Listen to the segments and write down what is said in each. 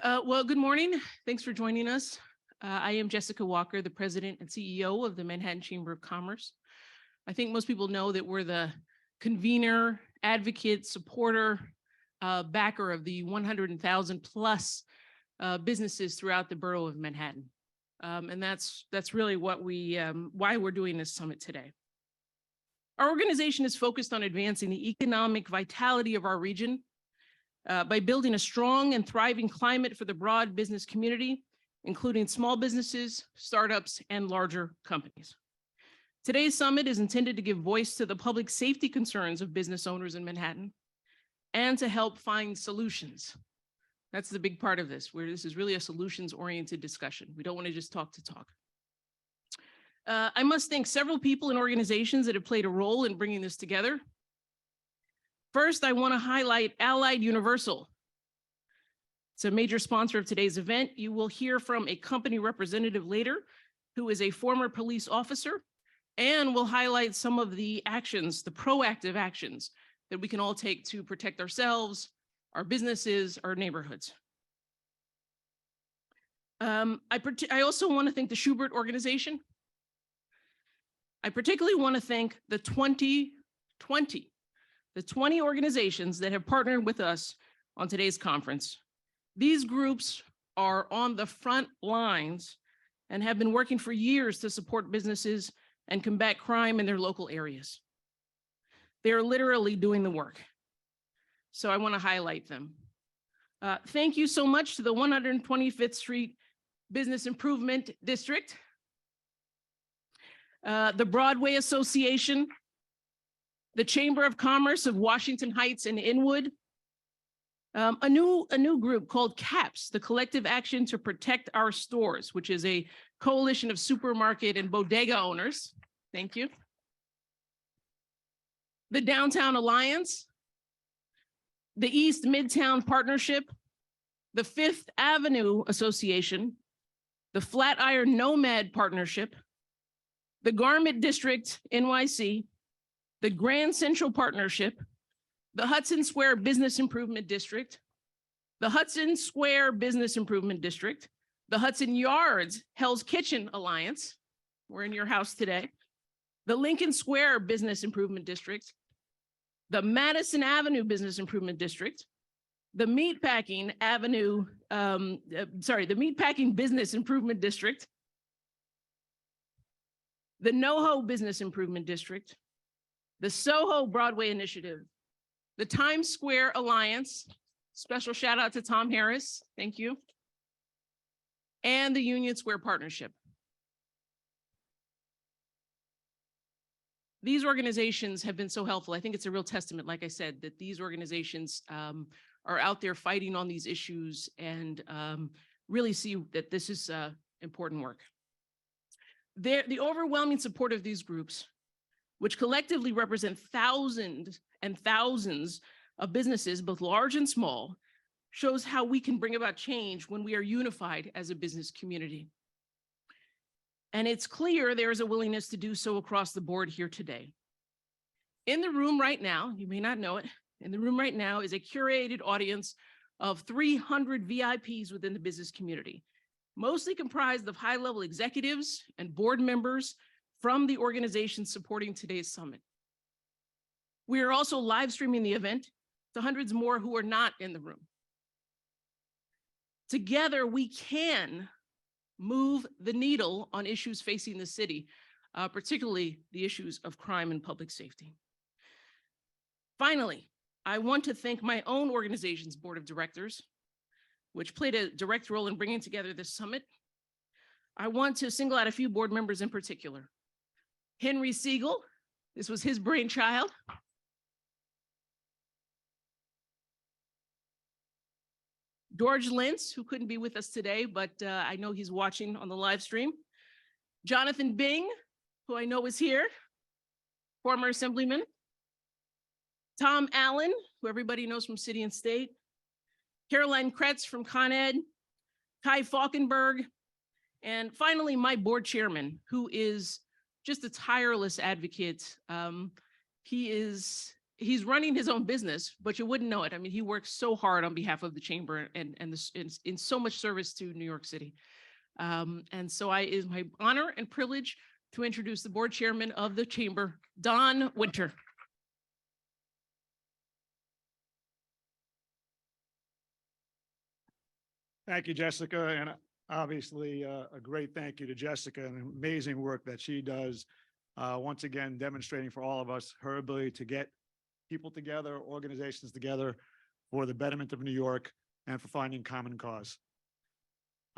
Well, good morning. Thanks for joining us. I am Jessica Walker, the president and CEO of the Manhattan Chamber of Commerce. I think most people know that we're the convener, advocate, supporter, backer of the 100,000 plus businesses throughout the borough of Manhattan. And that's really what why we're doing this summit today. Our organization is focused on advancing the economic vitality of our region by building a strong and thriving climate for the broad business community, including small businesses, startups, and larger companies. Today's summit is intended to give voice to the public safety concerns of business owners in Manhattan and to help find solutions. That's the big part of this, where this is really a solutions-oriented discussion. We don't want to just talk to talk. I must thank several people and organizations that have played a role in bringing this together. First, I want to highlight Allied Universal. It's a major sponsor of today's event. You will hear from a company representative later who is a former police officer, and will highlight some of the actions, the proactive actions that we can all take to protect ourselves, our businesses, our neighborhoods. I also want to thank the Schubert organization. I particularly want to thank the 20 organizations that have partnered with us on today's conference. These groups are on the front lines and have been working for years to support businesses and combat crime in their local areas. They are literally doing the work. So I want to highlight them. Thank you so much to the 125th Street Business Improvement District, the Broadway Association, the Chamber of Commerce of Washington Heights and Inwood, a new group called CAPS, the Collective Action to Protect Our Stores, which is a coalition of supermarket and bodega owners. Thank you. The Downtown Alliance, the East Midtown Partnership, the Fifth Avenue Association, the Flatiron NoMad Partnership, the Garment District NYC, the Grand Central Partnership, the Hudson Square Business Improvement District, the Hudson Square Business Improvement District, the Hudson Yards Hell's Kitchen Alliance, we're in your house today, the Lincoln Square Business Improvement District, the Madison Avenue Business Improvement District, the Meatpacking Business Improvement District, the NoHo Business Improvement District, the Soho Broadway Initiative, the Times Square Alliance, special shout out to Tom Harris, thank you, and the Union Square Partnership. These organizations have been so helpful. I think it's a real testament, like I said, that these organizations are out there fighting on these issues and really see that this is important work. The overwhelming support of these groups, which collectively represent thousands and thousands of businesses, both large and small, shows how we can bring about change when we are unified as a business community. And it's clear there is a willingness to do so across the board here today. In the room right now, you may not know it, in the room right now is a curated audience of 300 VIPs within the business community, mostly comprised of high-level executives and board members from the organizations supporting today's summit. We are also live streaming the event to hundreds more who are not in the room. Together, we can move the needle on issues facing the city, particularly the issues of crime and public safety. Finally, I want to thank my own organization's board of directors, which played a direct role in bringing together this summit. I want to single out a few board members in particular. Henry Siegel, this was his brainchild. George Lentz, who couldn't be with us today, but I know he's watching on the live stream. Jonathan Bing, who I know is here, former assemblyman. Tom Allen, who everybody knows from City and State. Caroline Kretz from Con Ed. Kai Falkenberg. And finally, my board chairman, who is just a tireless advocate. He is he's running his own business, but you wouldn't know it. I mean, he works so hard on behalf of the chamber and this in so much service to New York City. And so it is my honor and privilege to introduce the board chairman of the chamber, Don Winter. Thank you, Jessica, and obviously a great thank you to Jessica and amazing work that she does. Once again, demonstrating for all of us her ability to get people together, organizations together for the betterment of New York and for finding common cause.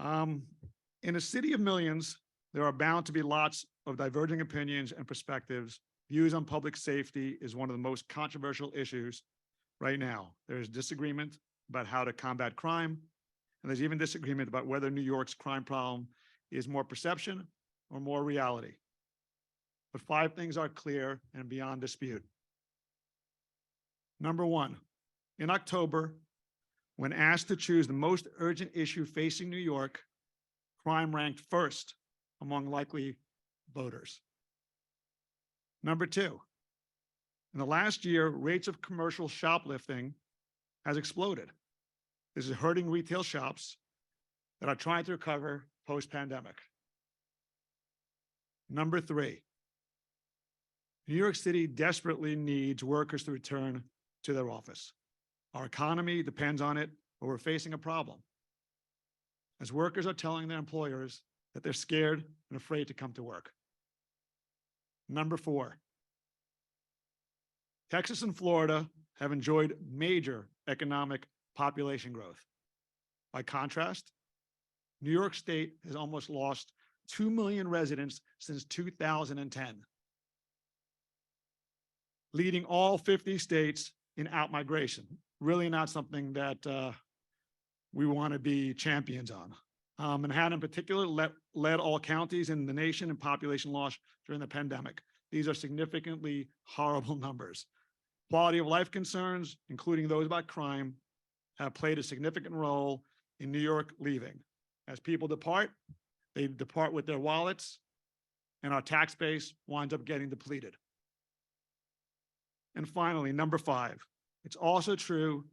In a city of millions, there are bound to be lots of diverging opinions and perspectives. Views on public safety is one of the most controversial issues right now. There is disagreement about how to combat crime, and there's even disagreement about whether New York's crime problem is more perception or more reality. But 5 things are clear and beyond dispute. Number 1, in October, when asked to choose the most urgent issue facing New York, crime ranked first among likely voters. Number 2, in the last year, rates of commercial shoplifting has exploded. This is hurting retail shops that are trying to recover post-pandemic. Number 3, New York City desperately needs workers to return to their office. Our economy depends on it, but we're facing a problem, as workers are telling their employers that they're scared and afraid to come to work. Number 4, Texas and Florida have enjoyed major economic population growth. By contrast, New York State has almost lost 2 million residents since 2010, leading all 50 states in outmigration. Really not something that we want to be champions on. Manhattan in particular led all counties in the nation in population loss during the pandemic. These are significantly horrible numbers. Quality of life concerns, including those about crime, have played a significant role in New York leaving. As people depart, they depart with their wallets, and our tax base winds up getting depleted. And finally, number 5, it's also true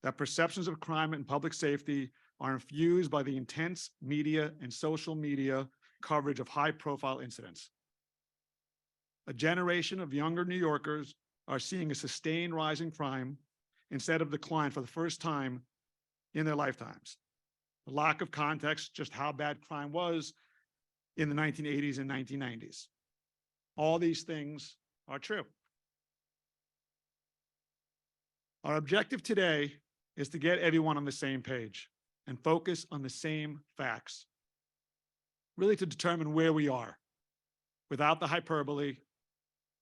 that perceptions of crime and public safety are infused by the intense media and social media coverage of high-profile incidents. A generation of younger New Yorkers are seeing a sustained rise in crime instead of decline for the first time in their lifetimes. The lack of context, just how bad crime was in the 1980s and 1990s. All these things are true. Our objective today is to get everyone on the same page and focus on the same facts, really to determine where we are, without the hyperbole,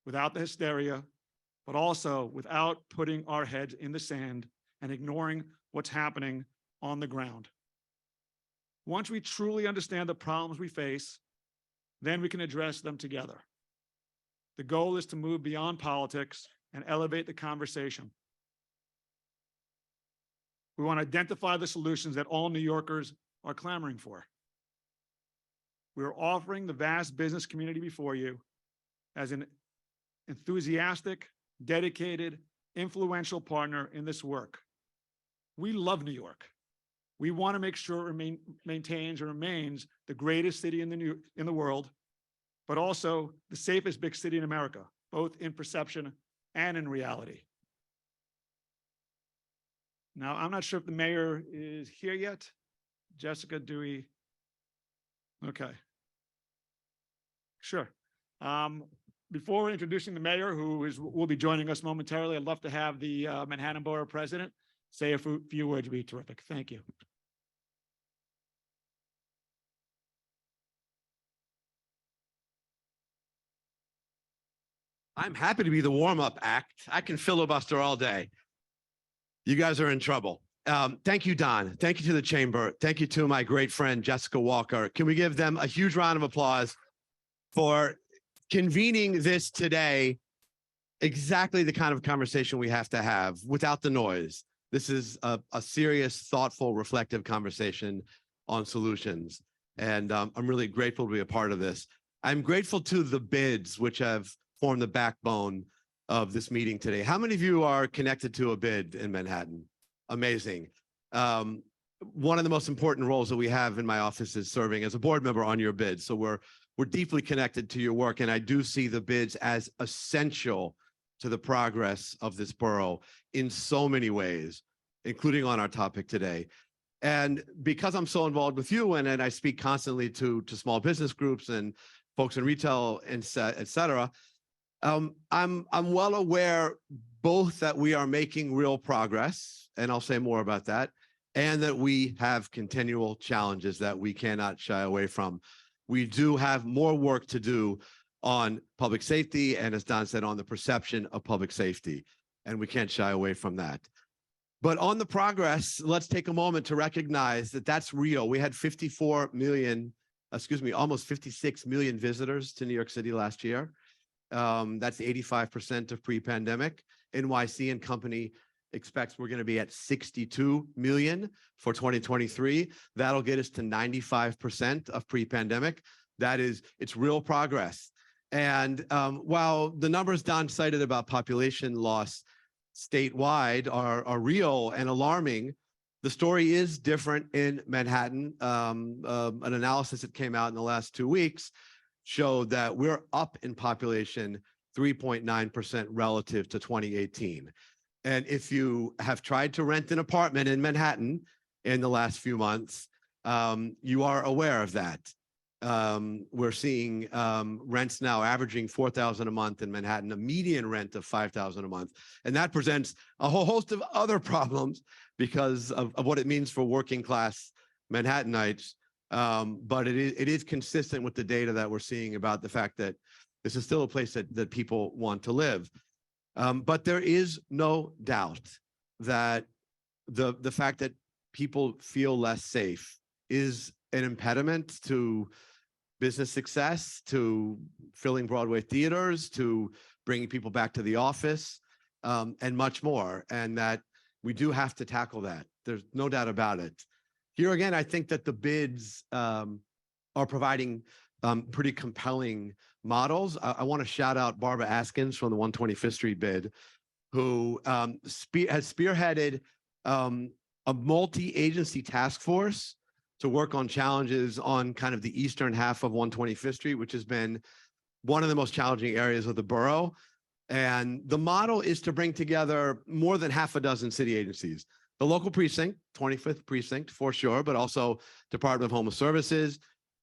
without the hysteria, but also without putting our heads in the sand and ignoring what's happening on the ground. Once we truly understand the problems we face, then we can address them together. The goal is to move beyond politics and elevate the conversation. We want to identify the solutions that all New Yorkers are clamoring for. We are offering the vast business community before you as an enthusiastic, dedicated, influential partner in this work. We love New York. We want to make sure it maintains and remains the greatest city in the world, but also the safest big city in America, both in perception and in reality. Now, I'm not sure if the mayor is here yet. Jessica, do we? Okay. Sure. Before introducing the mayor, who will be joining us momentarily, I'd love to have the Manhattan Borough President say a few words. Would be terrific. Thank you. I'm happy to be the warm-up act. I can filibuster all day. You guys are in trouble. Thank you, Don. Thank you to the chamber. Thank you to my great friend, Jessica Walker. Can we give them a huge round of applause for convening this today? Exactly the kind of conversation we have to have without the noise. This is a serious, thoughtful, reflective conversation on solutions. And I'm really grateful to be a part of this. I'm grateful to the BIDs, which have formed the backbone of this meeting today. How many of you are connected to a BID in Manhattan? Amazing. One of the most important roles that we have in my office is serving as a board member on your BID. So we're deeply connected to your work, and I do see the BIDs as essential to the progress of this borough in so many ways, including on our topic today. And because I'm so involved with you, and I speak constantly to small business groups and folks in retail, and et cetera, I'm well aware both that we are making real progress, and I'll say more about that, and that we have continual challenges that we cannot shy away from. We do have more work to do on public safety, and as Don said, on the perception of public safety, and we can't shy away from that. But on the progress, let's take a moment to recognize that that's real. We had 54 million, almost 56 million visitors to New York City last year. That's 85% of pre-pandemic. NYC and company expects we're going to be at 62 million for 2023. That'll get us to 95% of pre-pandemic. It's real progress. And while the numbers Don cited about population loss statewide are real and alarming, the story is different in Manhattan. An analysis that came out in the last 2 weeks showed that we're up in population 3.9% relative to 2018. And if you have tried to rent an apartment in Manhattan in the last few months, you are aware of that. We're seeing rents now averaging $4,000 a month in Manhattan, a median rent of $5,000 a month. And that presents a whole host of other problems because of what it means for working class Manhattanites. But it is consistent with the data that we're seeing about the fact that this is still a place that people want to live. But there is no doubt that the fact that people feel less safe is an impediment to business success, to filling Broadway theaters, to bringing people back to the office, and much more. And that we do have to tackle that. There's no doubt about it. Here again, I think that the BIDs are providing pretty compelling models. I want to shout out Barbara Askins from the 125th Street BID, who has spearheaded a multi-agency task force to work on challenges on kind of the eastern half of 125th Street, which has been one of the most challenging areas of the borough. And the model is to bring together more than half a dozen city agencies. The local precinct, 25th precinct for sure, but also Department of Homeless Services,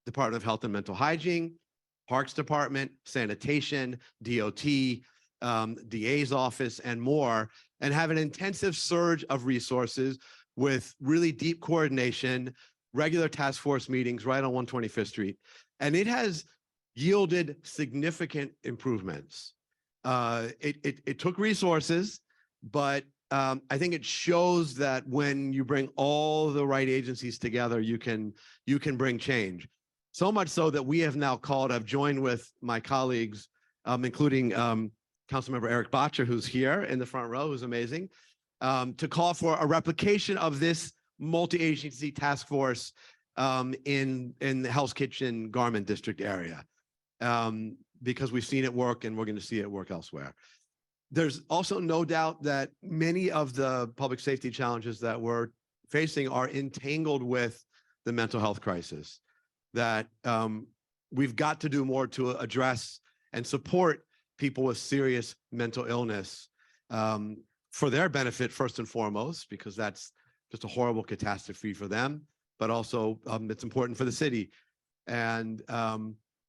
Department of Health and Mental Hygiene, Parks Department, Sanitation, DOT, DA's office, and more, and have an intensive surge of resources with really deep coordination, regular task force meetings right on 125th Street. And it has yielded significant improvements. It took resources, but I think it shows that when you bring all the right agencies together, you can bring change. So much so that we have now I've joined with my colleagues, including Councilmember Eric Botcher, who's here in the front row, who's amazing, to call for a replication of this multi-agency task force in the Hell's Kitchen Garment District area, because we've seen it work and we're going to see it work elsewhere. There's also no doubt that many of the public safety challenges that we're facing are entangled with the mental health crisis, that we've got to do more to address and support people with serious mental illness for their benefit first and foremost, because that's just a horrible catastrophe for them, but also it's important for the city. And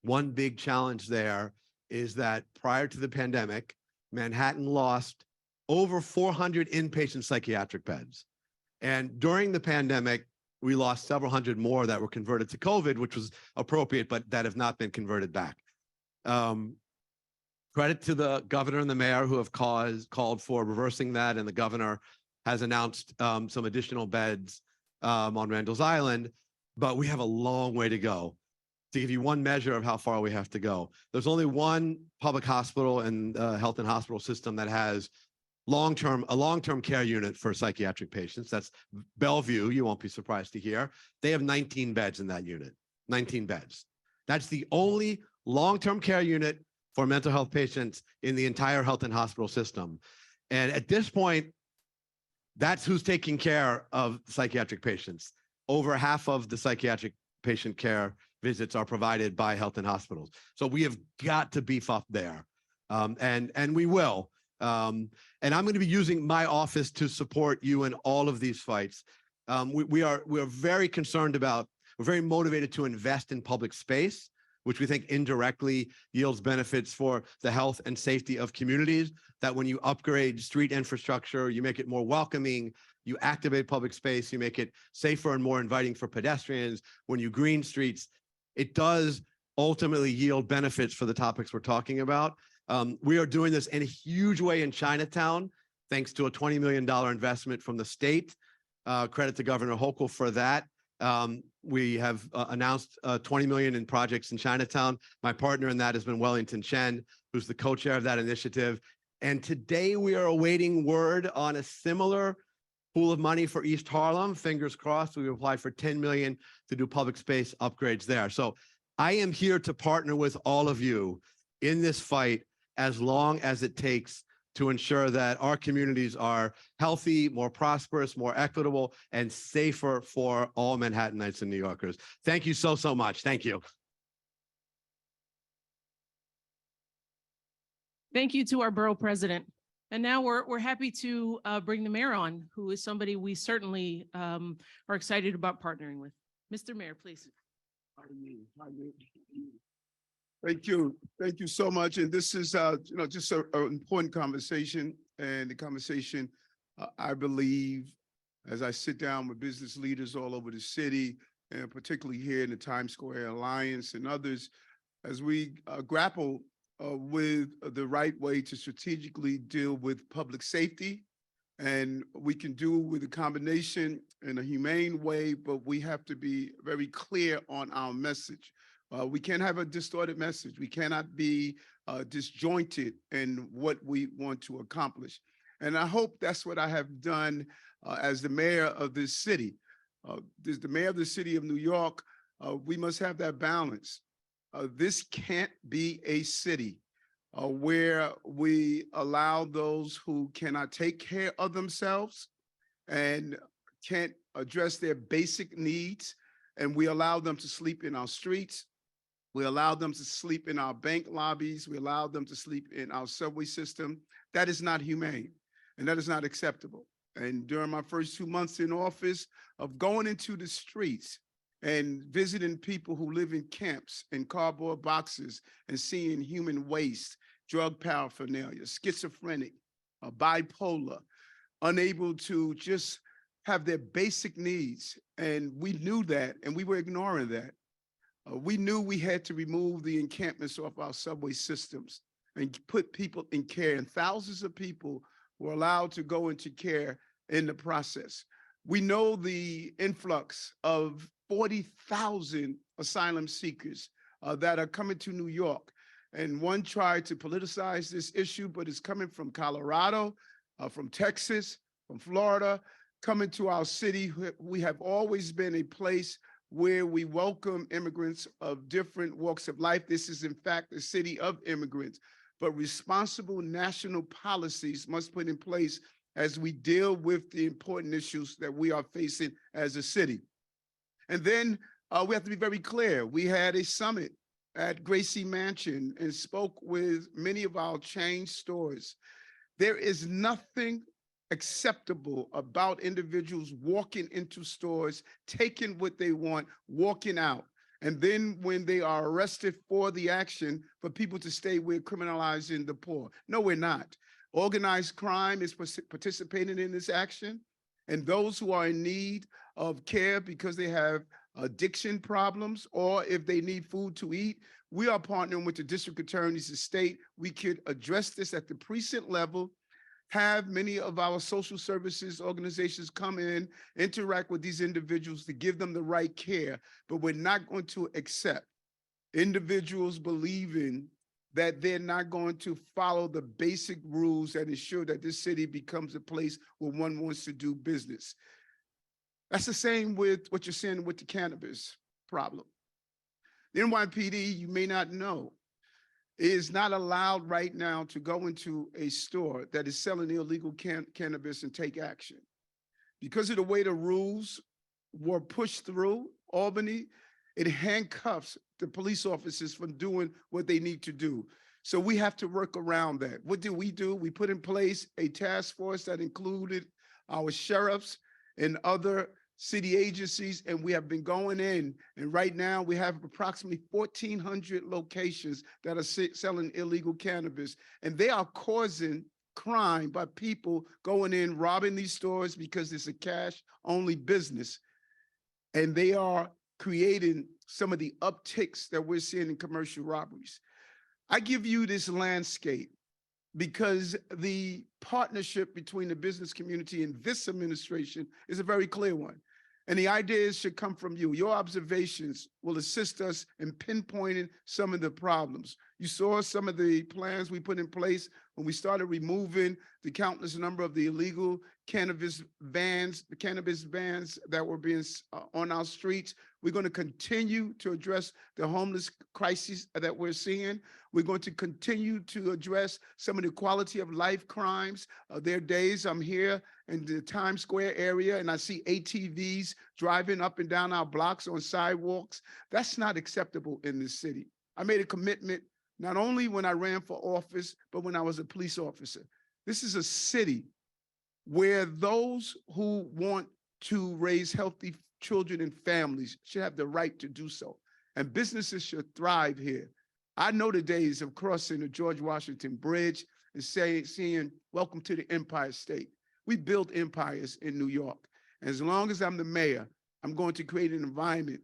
one big challenge there is that prior to the pandemic, Manhattan lost over 400 inpatient psychiatric beds. And during the pandemic, we lost several hundred more that were converted to COVID, which was appropriate, but that have not been converted back. Credit to the governor and the mayor who have called for reversing that, and the governor has announced some additional beds on Randall's Island, but we have a long way to go. To give you one measure of how far we have to go, there's only one public hospital and health and hospital system that has a long-term care unit for psychiatric patients. That's Bellevue. You won't be surprised to hear. They have 19 beds in that unit, 19 beds. That's the only long-term care unit for mental health patients in the entire health and hospital system. And at this point, that's who's taking care of psychiatric patients. Over half of the psychiatric patient care visits are provided by health and hospitals. So we have got to beef up there. And we will. And I'm going to be using my office to support you in all of these fights. We are very concerned about, we're very motivated to invest in public space, which we think indirectly yields benefits for the health and safety of communities, that when you upgrade street infrastructure, you make it more welcoming, you activate public space, you make it safer and more inviting for pedestrians. When you green streets, it does ultimately yield benefits for the topics we're talking about. We are doing this in a huge way in Chinatown, thanks to a $20 million investment from the state. Credit to Governor Hochul for that. We have announced $20 million in projects in Chinatown. My partner in that has been Wellington Chen, who's the co-chair of that initiative. And today we are awaiting word on a similar pool of money for East Harlem. Fingers crossed, we applied for $10 million to do public space upgrades there. So I am here to partner with all of you in this fight as long as it takes to ensure that our communities are healthy, more prosperous, more equitable, and safer for all Manhattanites and New Yorkers. Thank you so, so much. Thank you. Thank you to our borough president. And now we're happy to bring the mayor on, who is somebody we certainly are excited about partnering with. Mr. Mayor, please. Thank you. Thank you so much. And this is, just an important conversation. And the conversation, I believe, as I sit down with business leaders all over the city, and particularly here in the Times Square Alliance and others, as we grapple with the right way to strategically deal with public safety. And we can do with a combination in a humane way, but we have to be very clear on our message. We can't have a distorted message. We cannot be disjointed in what we want to accomplish. And I hope that's what I have done as the mayor of this city. As the mayor of the city of New York, we must have that balance. This can't be a city where we allow those who cannot take care of themselves and can't address their basic needs, and we allow them to sleep in our streets. We allow them to sleep in our bank lobbies. We allow them to sleep in our subway system. That is not humane, and that is not acceptable. And during my first 2 months in office, of going into the streets and visiting people who live in camps in cardboard boxes and seeing human waste, drug paraphernalia, schizophrenic, bipolar, unable to just have their basic needs. And we knew that, and we were ignoring that. We knew we had to remove the encampments off our subway systems and put people in care, and thousands of people were allowed to go into care in the process. We know the influx of 40,000 asylum seekers that are coming to New York. And one tried to politicize this issue, but it's coming from Colorado, from Texas, from Florida, coming to our city. We have always been a place where we welcome immigrants of different walks of life. This is, in fact, a city of immigrants, but responsible national policies must put in place as we deal with the important issues that we are facing as a city. And then we have to be very clear. We had a summit at Gracie Mansion and spoke with many of our chain stores. There is nothing acceptable about individuals walking into stores, taking what they want, walking out. And then when they are arrested for the action, for people to stay, we're criminalizing the poor. No, we're not. Organized crime is participating in this action. And those who are in need of care because they have addiction problems, or if they need food to eat, we are partnering with the district attorneys of state. We could address this at the precinct level, have many of our social services organizations come in, interact with these individuals to give them the right care, but we're not going to accept individuals believing that they're not going to follow the basic rules that ensure that this city becomes a place where one wants to do business. That's the same with what you're seeing with the cannabis problem. The NYPD, you may not know, It is not allowed right now to go into a store that is selling illegal cannabis and take action. Because of the way the rules were pushed through Albany, it handcuffs the police officers from doing what they need to do. So we have to work around that. What do? We put in place a task force that included our sheriffs and other city agencies, and we have been going in. And right now we have approximately 1,400 locations that are selling illegal cannabis, and they are causing crime by people going in, robbing these stores because it's a cash-only business. And they are creating some of the upticks that we're seeing in commercial robberies. I give you this landscape because the partnership between the business community and this administration is a very clear one. And the ideas should come from you. Your observations will assist us in pinpointing some of the problems. You saw some of the plans we put in place when we started removing the countless number of the illegal cannabis bans, the cannabis bans that were being on our streets. We're going to continue to address the homeless crisis that we're seeing. We're going to continue to address some of the quality of life crimes. There are days I'm here in the Times Square area and I see ATVs driving up and down our blocks on sidewalks. That's not acceptable in this city. I made a commitment not only when I ran for office, but when I was a police officer. This is a city where those who want to raise healthy children and families should have the right to do so. And businesses should thrive here. I know the days of crossing the George Washington Bridge and seeing, welcome to the Empire State. We built empires in New York. And as long as I'm the mayor, I'm going to create an environment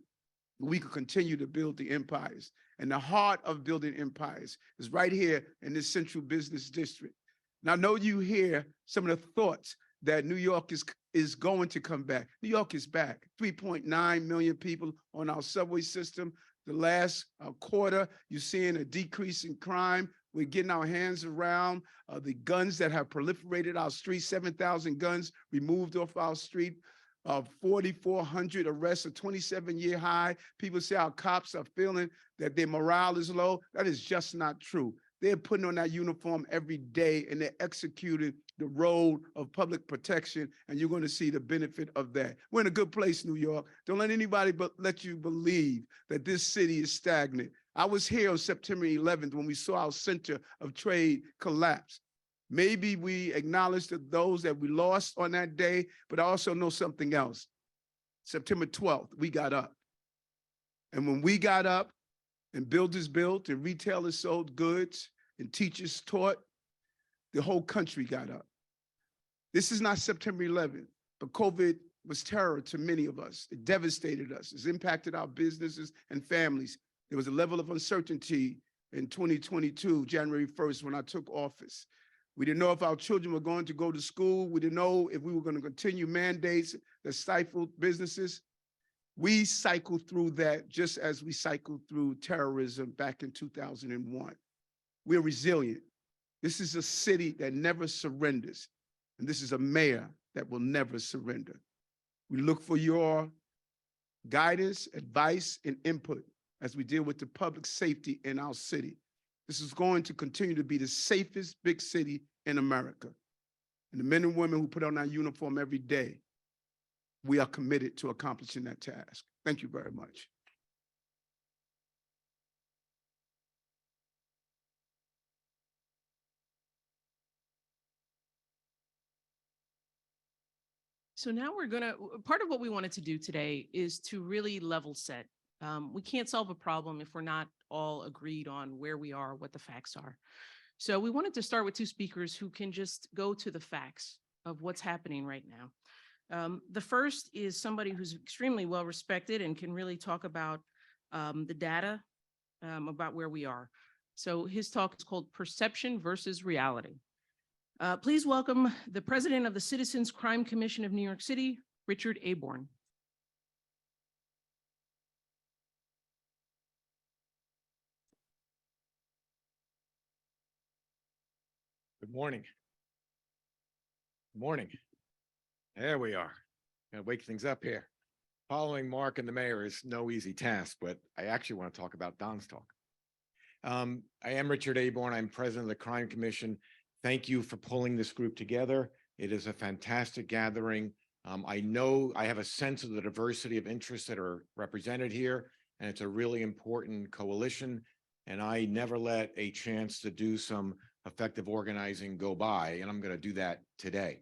where we can continue to build the empires. And the heart of building empires is right here in this central business district. And I know you hear some of the thoughts that New York is going to come back. New York is back. 3.9 million people on our subway system. The last quarter, you're seeing a decrease in crime. We're getting our hands around the guns that have proliferated our streets, 7,000 guns removed off our street, 4,400 arrests, a 27-year high. People say our cops are feeling that their morale is low. That is just not true. They're putting on that uniform every day and they're executing the role of public protection, and you're going to see the benefit of that. We're in a good place, New York. Don't let anybody let you believe that this city is stagnant. I was here on September 11th when we saw our center of trade collapse. Maybe we acknowledge that those that we lost on that day, but I also know something else. September 12th, we got up. And when we got up and builders built and retailers sold goods and teachers taught, the whole country got up. This is not September 11th, but COVID was terror to many of us. It devastated us. It's impacted our businesses and families. There was a level of uncertainty in 2022, January 1st, when I took office. We didn't know if our children were going to go to school. We didn't know if we were going to continue mandates that stifled businesses. We cycled through that just as we cycled through terrorism back in 2001. We're resilient. This is a city that never surrenders. And this is a mayor that will never surrender. We look for your guidance, advice, and input as we deal with the public safety in our city. This is going to continue to be the safest big city in America. And the men and women who put on our uniform every day, we are committed to accomplishing that task. Thank you very much. So now part of what we wanted to do today is to really level set. We can't solve a problem if we're not all agreed on where we are, what the facts are. So we wanted to start with two speakers who can just go to the facts of what's happening right now. The first is somebody who's extremely well respected and can really talk about the data about where we are. So his talk is called Perception versus Reality. Please welcome the president of the Citizens Crime Commission of New York City, Richard Aborn. Good morning. Good morning. There we are. Gonna wake things up here. Following Mark and the mayor is no easy task, but I actually want to talk about Don's talk. I am Richard Aborn. I'm president of the Crime Commission. Thank you for pulling this group together. It is a fantastic gathering. I know I have a sense of the diversity of interests that are represented here, and it's a really important coalition. And I never let a chance to do some effective organizing go by, and I'm going to do that today.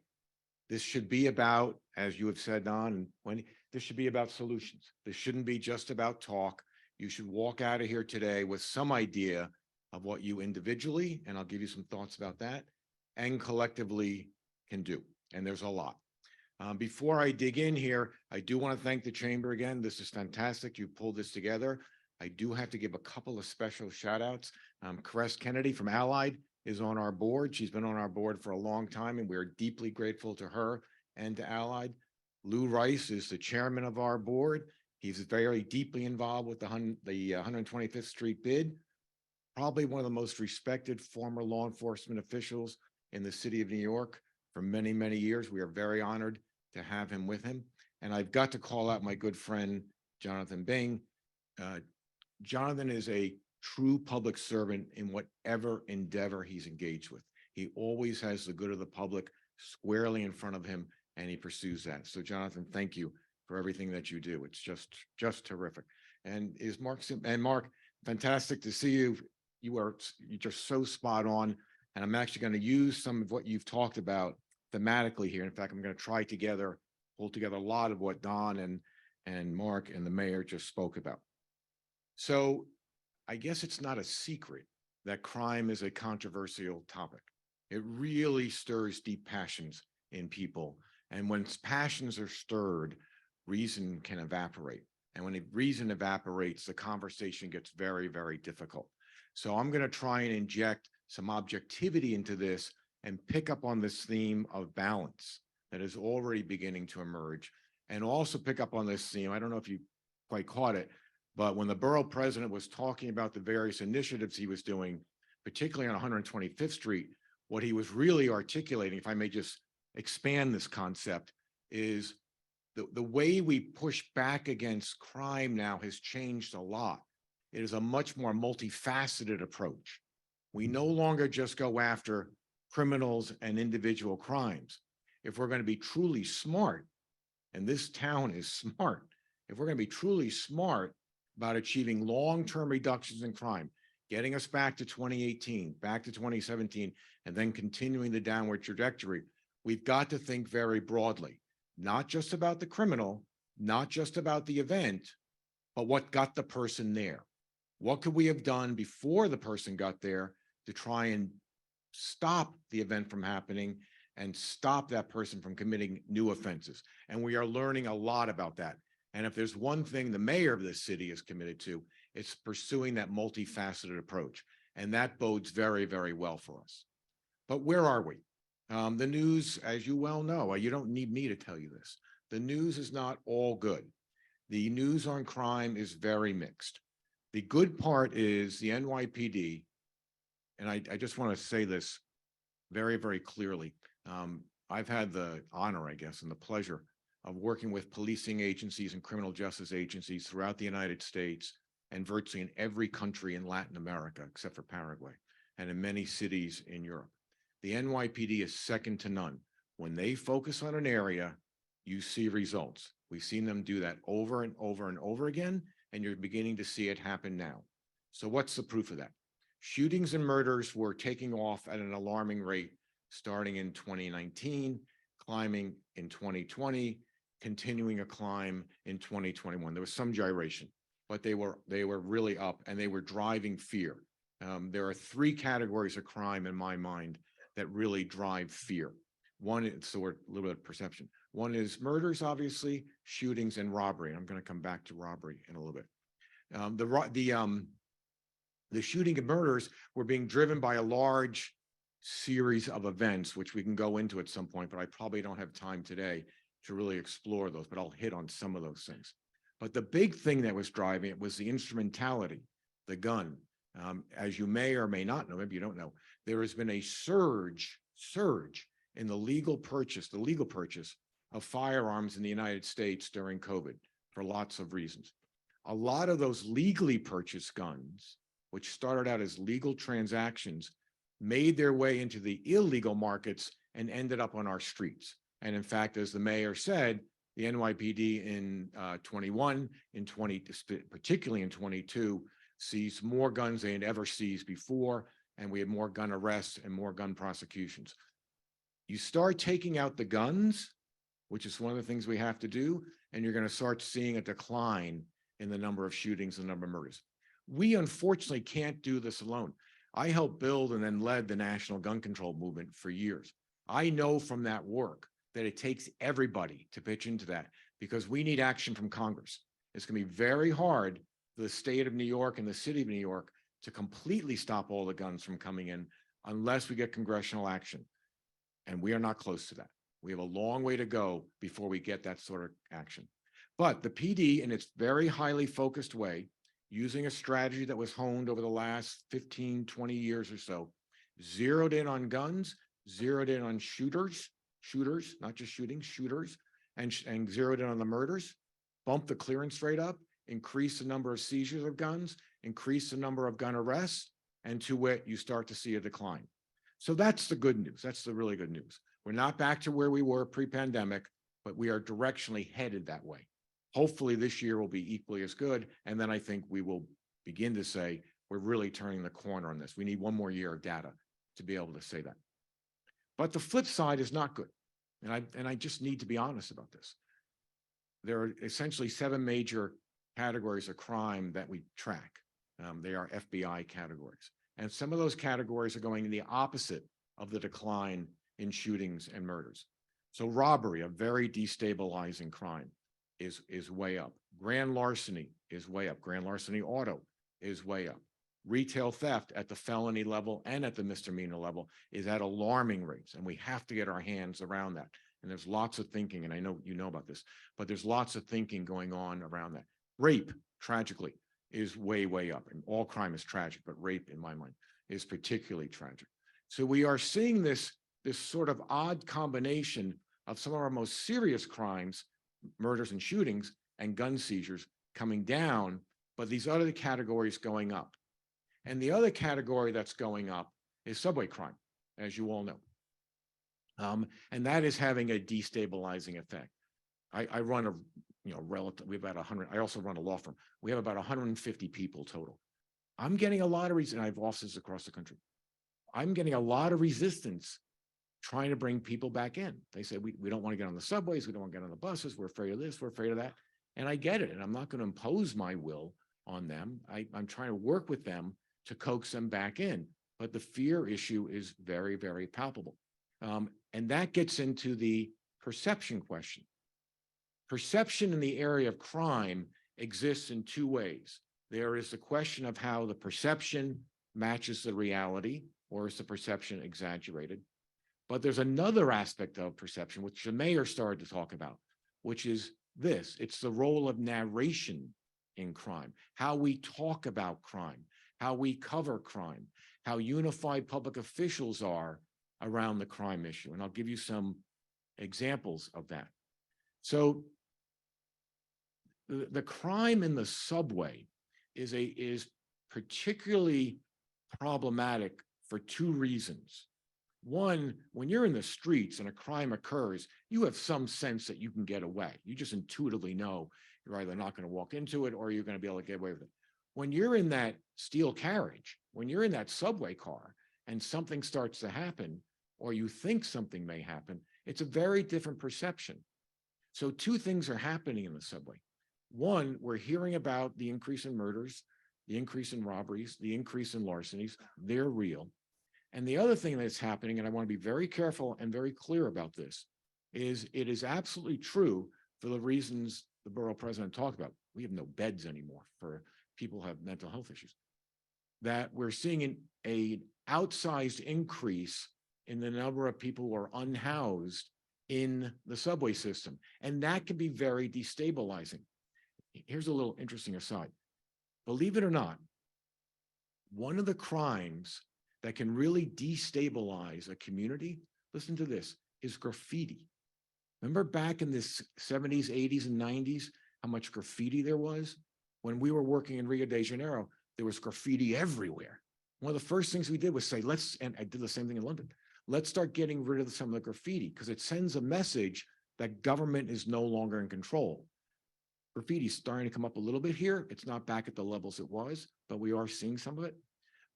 This should be about, as you have said, Don, and when this should be about solutions. This shouldn't be just about talk. You should walk out of here today with some idea of what you individually, and I'll give you some thoughts about that, and collectively can do. And there's a lot. Before I dig in here, I do want to thank the Chamber again. This is fantastic. You pulled this together. I do have to give a couple of special shout outs. Caress Kennedy from Allied is on our board. She's been on our board for a long time, and we're deeply grateful to her and to Allied. Lou Rice is the chairman of our board. He's very deeply involved with the 125th Street BID, probably one of the most respected former law enforcement officials in the city of New York for many, many years. We are very honored to have him with him. And I've got to call out my good friend, Jonathan Bing. Jonathan is a true public servant in whatever endeavor he's engaged with. He always has the good of the public squarely in front of him, and he pursues that. So Jonathan, thank you for everything that you do. It's just terrific. And Mark, fantastic to see you. You're just so spot on. And I'm actually going to use some of what you've talked about thematically here. In fact, I'm going to try to pull together a lot of what Don and Mark and the mayor just spoke about. So I guess it's not a secret that crime is a controversial topic. It really stirs deep passions in people. And when passions are stirred, reason can evaporate. And when reason evaporates, the conversation gets very, very difficult. So I'm going to try and inject some objectivity into this and pick up on this theme of balance that is already beginning to emerge, and also pick up on this theme. I don't know if you quite caught it, but when the borough president was talking about the various initiatives he was doing, particularly on 125th Street, what he was really articulating, if I may just expand this concept, is the way we push back against crime now has changed a lot. It is a much more multifaceted approach. We no longer just go after criminals and individual crimes. If we're going to be truly smart, and this town is smart, if we're going to be truly smart about achieving long-term reductions in crime, getting us back to 2018, back to 2017, and then continuing the downward trajectory, we've got to think very broadly, not just about the criminal, not just about the event, but what got the person there. What could we have done before the person got there to try and stop the event from happening and stop that person from committing new offenses? And we are learning a lot about that. And if there's one thing the mayor of this city is committed to, it's pursuing that multifaceted approach. And that bodes very, very well for us. But where are we? The news, as you well know, you don't need me to tell you this. The news is not all good. The news on crime is very mixed. The good part is the NYPD, and I just want to say this very, very clearly. I've had the honor, I guess, and the pleasure of working with policing agencies and criminal justice agencies throughout the United States and virtually in every country in Latin America, except for Paraguay, and in many cities in Europe. The NYPD is second to none. When they focus on an area, you see results. We've seen them do that over and over and over again, and you're beginning to see it happen now. So what's the proof of that? Shootings and murders were taking off at an alarming rate starting in 2019, climbing in 2020, continuing a climb in 2021. There was some gyration, but they were really up, and they were driving fear. There are three categories of crime in my mind that really drive fear. One is, so we're a little bit of perception. One is murders, obviously, shootings, and robbery. I'm going to come back to robbery in a little bit. The shooting and murders were being driven by a large series of events, which we can go into at some point, but I probably don't have time today to really explore those, but I'll hit on some of those things. But the big thing that was driving it was the instrumentality, the gun. As you may or may not know, maybe you don't know, there has been a surge in the legal purchase of firearms in the United States during COVID for lots of reasons. A lot of those legally purchased guns, which started out as legal transactions, made their way into the illegal markets and ended up on our streets. And in fact, as the mayor said, the NYPD in 21, in 20, particularly in 22, seized more guns than they'd ever seized before, and we had more gun arrests and more gun prosecutions. You start taking out the guns, which is one of the things we have to do, and you're going to start seeing a decline in the number of shootings and the number of murders. We unfortunately can't do this alone. I helped build and then led the national gun control movement for years. I know from that work that it takes everybody to pitch into that because we need action from Congress. It's going to be very hard for the state of New York and the city of New York to completely stop all the guns from coming in unless we get congressional action. And we are not close to that. We have a long way to go before we get that sort of action. But the PD, in its very highly focused way, using a strategy that was honed over the last 15, 20 years or so, zeroed in on guns, zeroed in on shooters, not just shooting, shooters, and zeroed in on the murders, bumped the clearance rate up, increased the number of seizures of guns, increased the number of gun arrests, and to wit, you start to see a decline. So that's the good news. That's the really good news. We're not back to where we were pre-pandemic, but we are directionally headed that way. Hopefully this year will be equally as good. And then I think we will begin to say, we're really turning the corner on this. We need one more year of data to be able to say that. But the flip side is not good. And I just need to be honest about this. There are essentially 7 major categories of crime that we track. They are FBI categories. And some of those categories are going in the opposite of the decline in shootings and murders. So robbery, a very destabilizing crime, is way up. Grand larceny is way up. Grand larceny auto is way up. Retail theft at the felony level and at the misdemeanor level is at alarming rates, and we have to get our hands around that. And there's lots of thinking, and I know you know about this, but there's lots of thinking going on around that. Rape, tragically, is way, way up. And all crime is tragic, but rape, in my mind, is particularly tragic. So we are seeing this sort of odd combination of some of our most serious crimes, murders and shootings, and gun seizures coming down, but these other categories going up. And the other category that's going up is subway crime, as you all know. And that is having a destabilizing effect. I run a, we have about 100, I also run a law firm. We have about 150 people total. I'm getting a lot of reason. I have offices across the country. I'm getting a lot of resistance trying to bring people back in. They say, we don't want to get on the subways. We don't want to get on the buses. We're afraid of this. We're afraid of that. And I get it. And I'm not going to impose my will on them. I'm trying to work with them to coax them back in. But the fear issue is very, very palpable. And that gets into the perception question. Perception in the area of crime exists in 2 ways. There is the question of how the perception matches the reality, or is the perception exaggerated? But there's another aspect of perception, which the mayor started to talk about, which is this. It's the role of narration in crime, how we talk about crime, how we cover crime, how unified public officials are around the crime issue. And I'll give you some examples of that. So the crime in the subway is particularly problematic for 2 reasons. One, when you're in the streets and a crime occurs, you have some sense that you can get away. You just intuitively know you're either not going to walk into it or you're going to be able to get away with it. When you're in that steel carriage, when you're in that subway car and something starts to happen, or you think something may happen, it's a very different perception. So 2 things are happening in the subway. One, we're hearing about the increase in murders, the increase in robberies, the increase in larcenies. They're real. And the other thing that's happening, and I want to be very careful and very clear about this, is it is absolutely true for the reasons the borough president talked about. We have no beds anymore for people who have mental health issues. That we're seeing an outsized increase in the number of people who are unhoused in the subway system. And that can be very destabilizing. Here's a little interesting aside. Believe it or not, one of the crimes that can really destabilize a community, listen to this, is graffiti. Remember back in the 70s, 80s, and 90s, how much graffiti there was? When we were working in Rio de Janeiro, there was graffiti everywhere. One of the first things we did was say, and I did the same thing in London, let's start getting rid of some of the graffiti because it sends a message that government is no longer in control. Graffiti is starting to come up a little bit here. It's not back at the levels it was, but we are seeing some of it.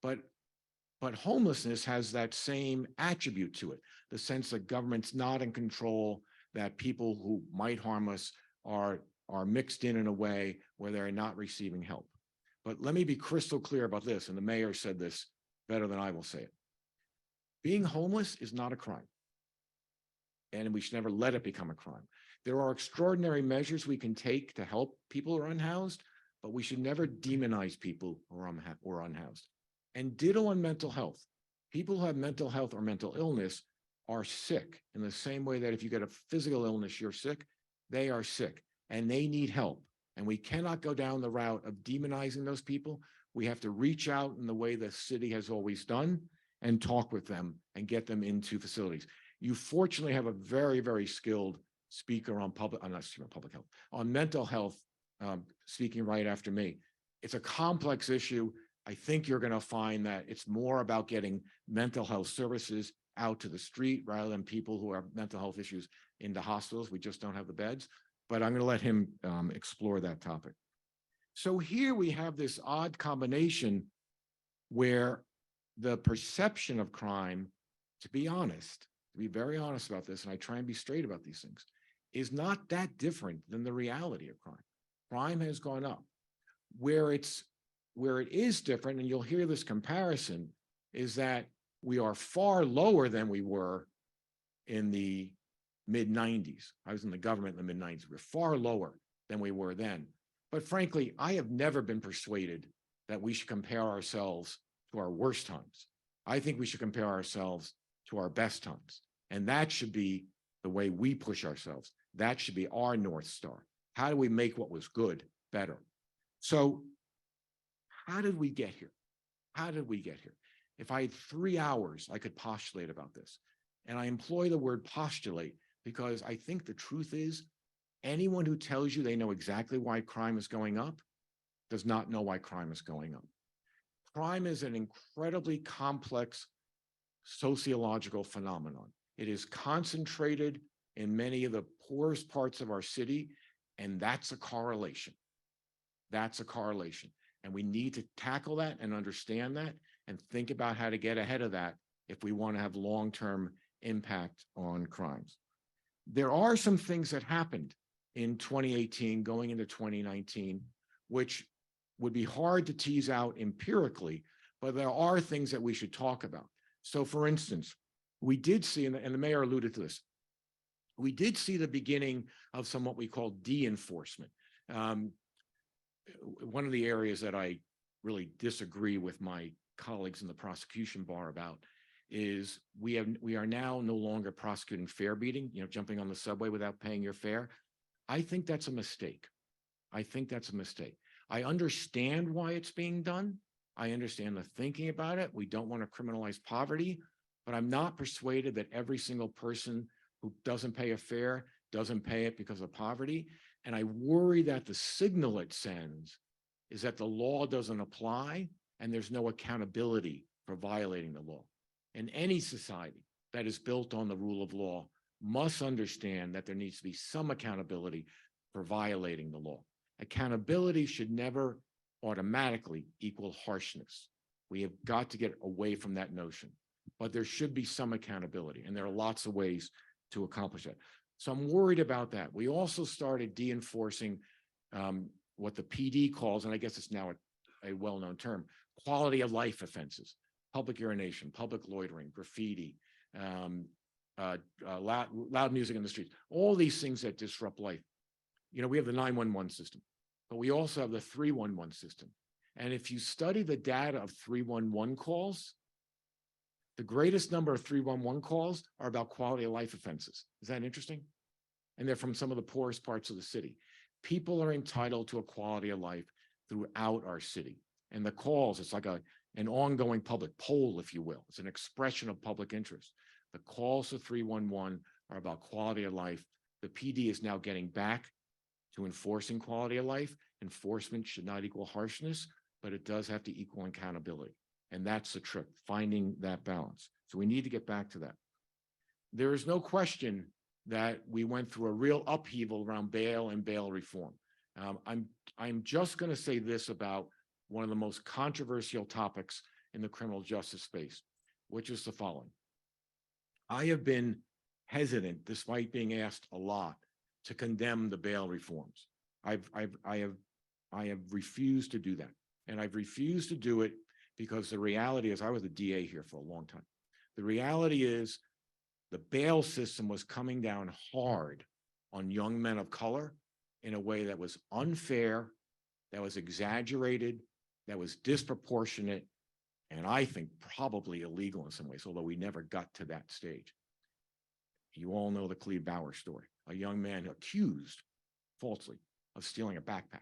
But homelessness has that same attribute to it, the sense that government's not in control, that people who might harm us are mixed in a way where they're not receiving help. But let me be crystal clear about this, and the mayor said this better than I will say it. Being homeless is not a crime, and we should never let it become a crime. There are extraordinary measures we can take to help people who are unhoused, but we should never demonize people who are unhoused. And ditto on mental health. People who have mental health or mental illness are sick in the same way that if you get a physical illness, you're sick, they are sick and they need help. And we cannot go down the route of demonizing those people. We have to reach out in the way the city has always done and talk with them and get them into facilities. You fortunately have a very, very skilled speaker on public health, on mental health, speaking right after me. It's a complex issue. I think you're going to find that it's more about getting mental health services out to the street rather than people who have mental health issues into hospitals. We just don't have the beds, but I'm going to let him explore that topic. So here we have this odd combination where the perception of crime, to be honest, to be very honest about this, and I try and be straight about these things, is not that different than the reality of crime. Crime has gone up. Where it is different, and you'll hear this comparison, is that we are far lower than we were in the mid-90s. I was in the government in the mid-90s. We're far lower than we were then. But frankly, I have never been persuaded that we should compare ourselves to our worst times. I think we should compare ourselves to our best times. And that should be the way we push ourselves. That should be our North Star. How do we make what was good better? So how did we get here? How did we get here? If I had 3 hours, I could postulate about this. And I employ the word postulate because I think the truth is anyone who tells you they know exactly why crime is going up does not know why crime is going up. Crime is an incredibly complex sociological phenomenon. It is concentrated in many of the poorest parts of our city, and that's a correlation. That's a correlation. And we need to tackle that and understand that and think about how to get ahead of that if we want to have long-term impact on crimes. There are some things that happened in 2018 going into 2019, which would be hard to tease out empirically, but there are things that we should talk about. So for instance, we did see, and the mayor alluded to this, we did see the beginning of some what we call de-enforcement. One of the areas that I really disagree with my colleagues in the prosecution bar about is we are now no longer prosecuting fare beating, jumping on the subway without paying your fare. I think that's a mistake. I think that's a mistake. I understand why it's being done. I understand the thinking about it. We don't want to criminalize poverty, but I'm not persuaded that every single person who doesn't pay a fare doesn't pay it because of poverty. And I worry that the signal it sends is that the law doesn't apply and there's no accountability for violating the law. And any society that is built on the rule of law must understand that there needs to be some accountability for violating the law. Accountability should never automatically equal harshness. We have got to get away from that notion, but there should be some accountability, and there are lots of ways to accomplish that. So I'm worried about that. We also started de-enforcing what the PD calls, and I guess it's now a well-known term, quality of life offenses, public urination, public loitering, graffiti, loud music in the streets, all these things that disrupt life. We have the 911 system, but we also have the 311 system. And if you study the data of 311 calls, the greatest number of 311 calls are about quality of life offenses. Is that interesting? And they're from some of the poorest parts of the city. People are entitled to a quality of life throughout our city. And the calls, it's like an ongoing public poll, if you will. It's an expression of public interest. The calls to 311 are about quality of life. The PD is now getting back to enforcing quality of life. Enforcement should not equal harshness, but it does have to equal accountability. And that's the trick, finding that balance. So we need to get back to that. There is no question that we went through a real upheaval around bail and bail reform. I'm just going to say this about one of the most controversial topics in the criminal justice space, which is the following. I have been hesitant, despite being asked a lot, to condemn the bail reforms. I have refused to do that. And I've refused to do it because the reality is I was a DA here for a long time. The reality is the bail system was coming down hard on young men of color in a way that was unfair, that was exaggerated, that was disproportionate, and I think probably illegal in some ways, although we never got to that stage. You all know the Cleve Bauer story, a young man accused falsely of stealing a backpack,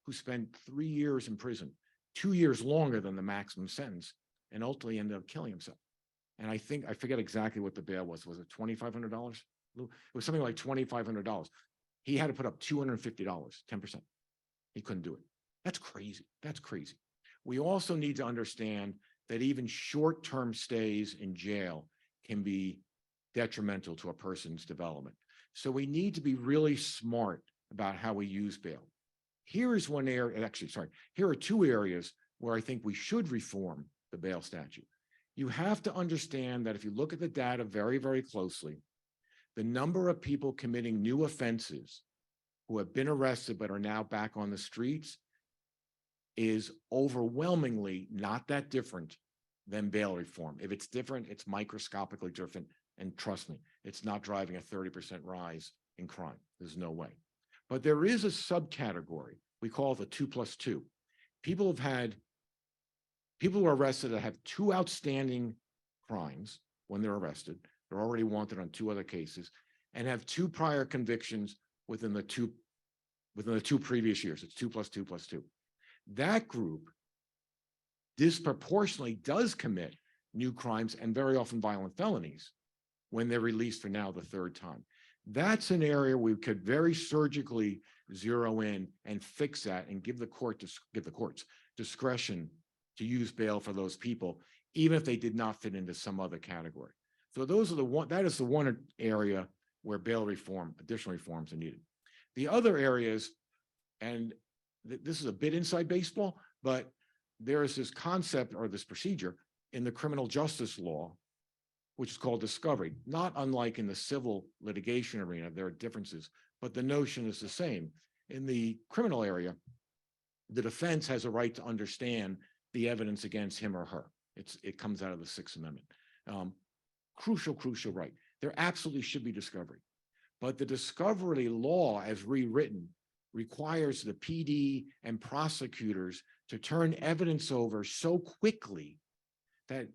who spent 3 years in prison, 2 years longer than the maximum sentence, and ultimately ended up killing himself. And I forget exactly what the bail was. Was it $2,500? It was something like $2,500. He had to put up $250, 10%. He couldn't do it. That's crazy. That's crazy. We also need to understand that even short-term stays in jail can be detrimental to a person's development. So we need to be really smart about how we use bail. Here is one area, actually, sorry, here are two areas where I think we should reform the bail statute. You have to understand that if you look at the data very, very closely, the number of people committing new offenses who have been arrested but are now back on the streets is overwhelmingly not that different than bail reform. If it's different, it's microscopically different. And trust me, it's not driving a 30% rise in crime. There's no way. But there is a subcategory. We call it the 2+2. People who are arrested that have 2 outstanding crimes when they're arrested. They're already wanted on 2 other cases and have 2 prior convictions within the two previous years. It's 2+2+2. That group disproportionately does commit new crimes and very often violent felonies when they're released for now the 3rd time. That's an area we could very surgically zero in and fix that and give the courts discretion to use bail for those people, even if they did not fit into some other category. So that is the one area where bail reform, additional reforms are needed. The other areas, and this is a bit inside baseball, but there is this concept or this procedure in the criminal justice law, which is called discovery. Not unlike in the civil litigation arena, there are differences, but the notion is the same. In the criminal area, the defense has a right to understand the evidence against him or her. It comes out of the 6th Amendment. Crucial right. There absolutely should be discovery. But the discovery law, as rewritten, requires the PD and prosecutors to turn evidence over so quickly that,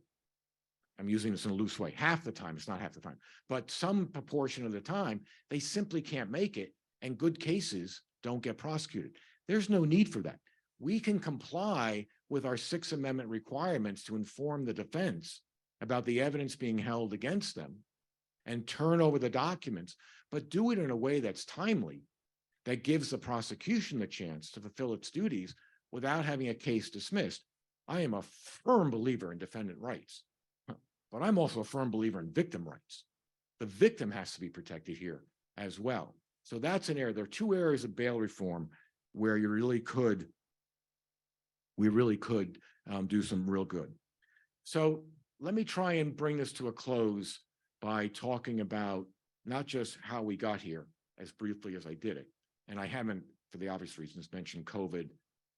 I'm using this in a loose way, half the time, it's not half the time, but some proportion of the time, they simply can't make it, and good cases don't get prosecuted. There's no need for that. We can comply with our 6th Amendment requirements to inform the defense about the evidence being held against them and turn over the documents, but do it in a way that's timely, that gives the prosecution the chance to fulfill its duties without having a case dismissed. I am a firm believer in defendant rights, but I'm also a firm believer in victim rights. The victim has to be protected here as well. So that's an area. There are 2 areas of bail reform where we really could do some real good. So let me try and bring this to a close by talking about not just how we got here as briefly as I did it. And I haven't, for the obvious reasons, mentioned COVID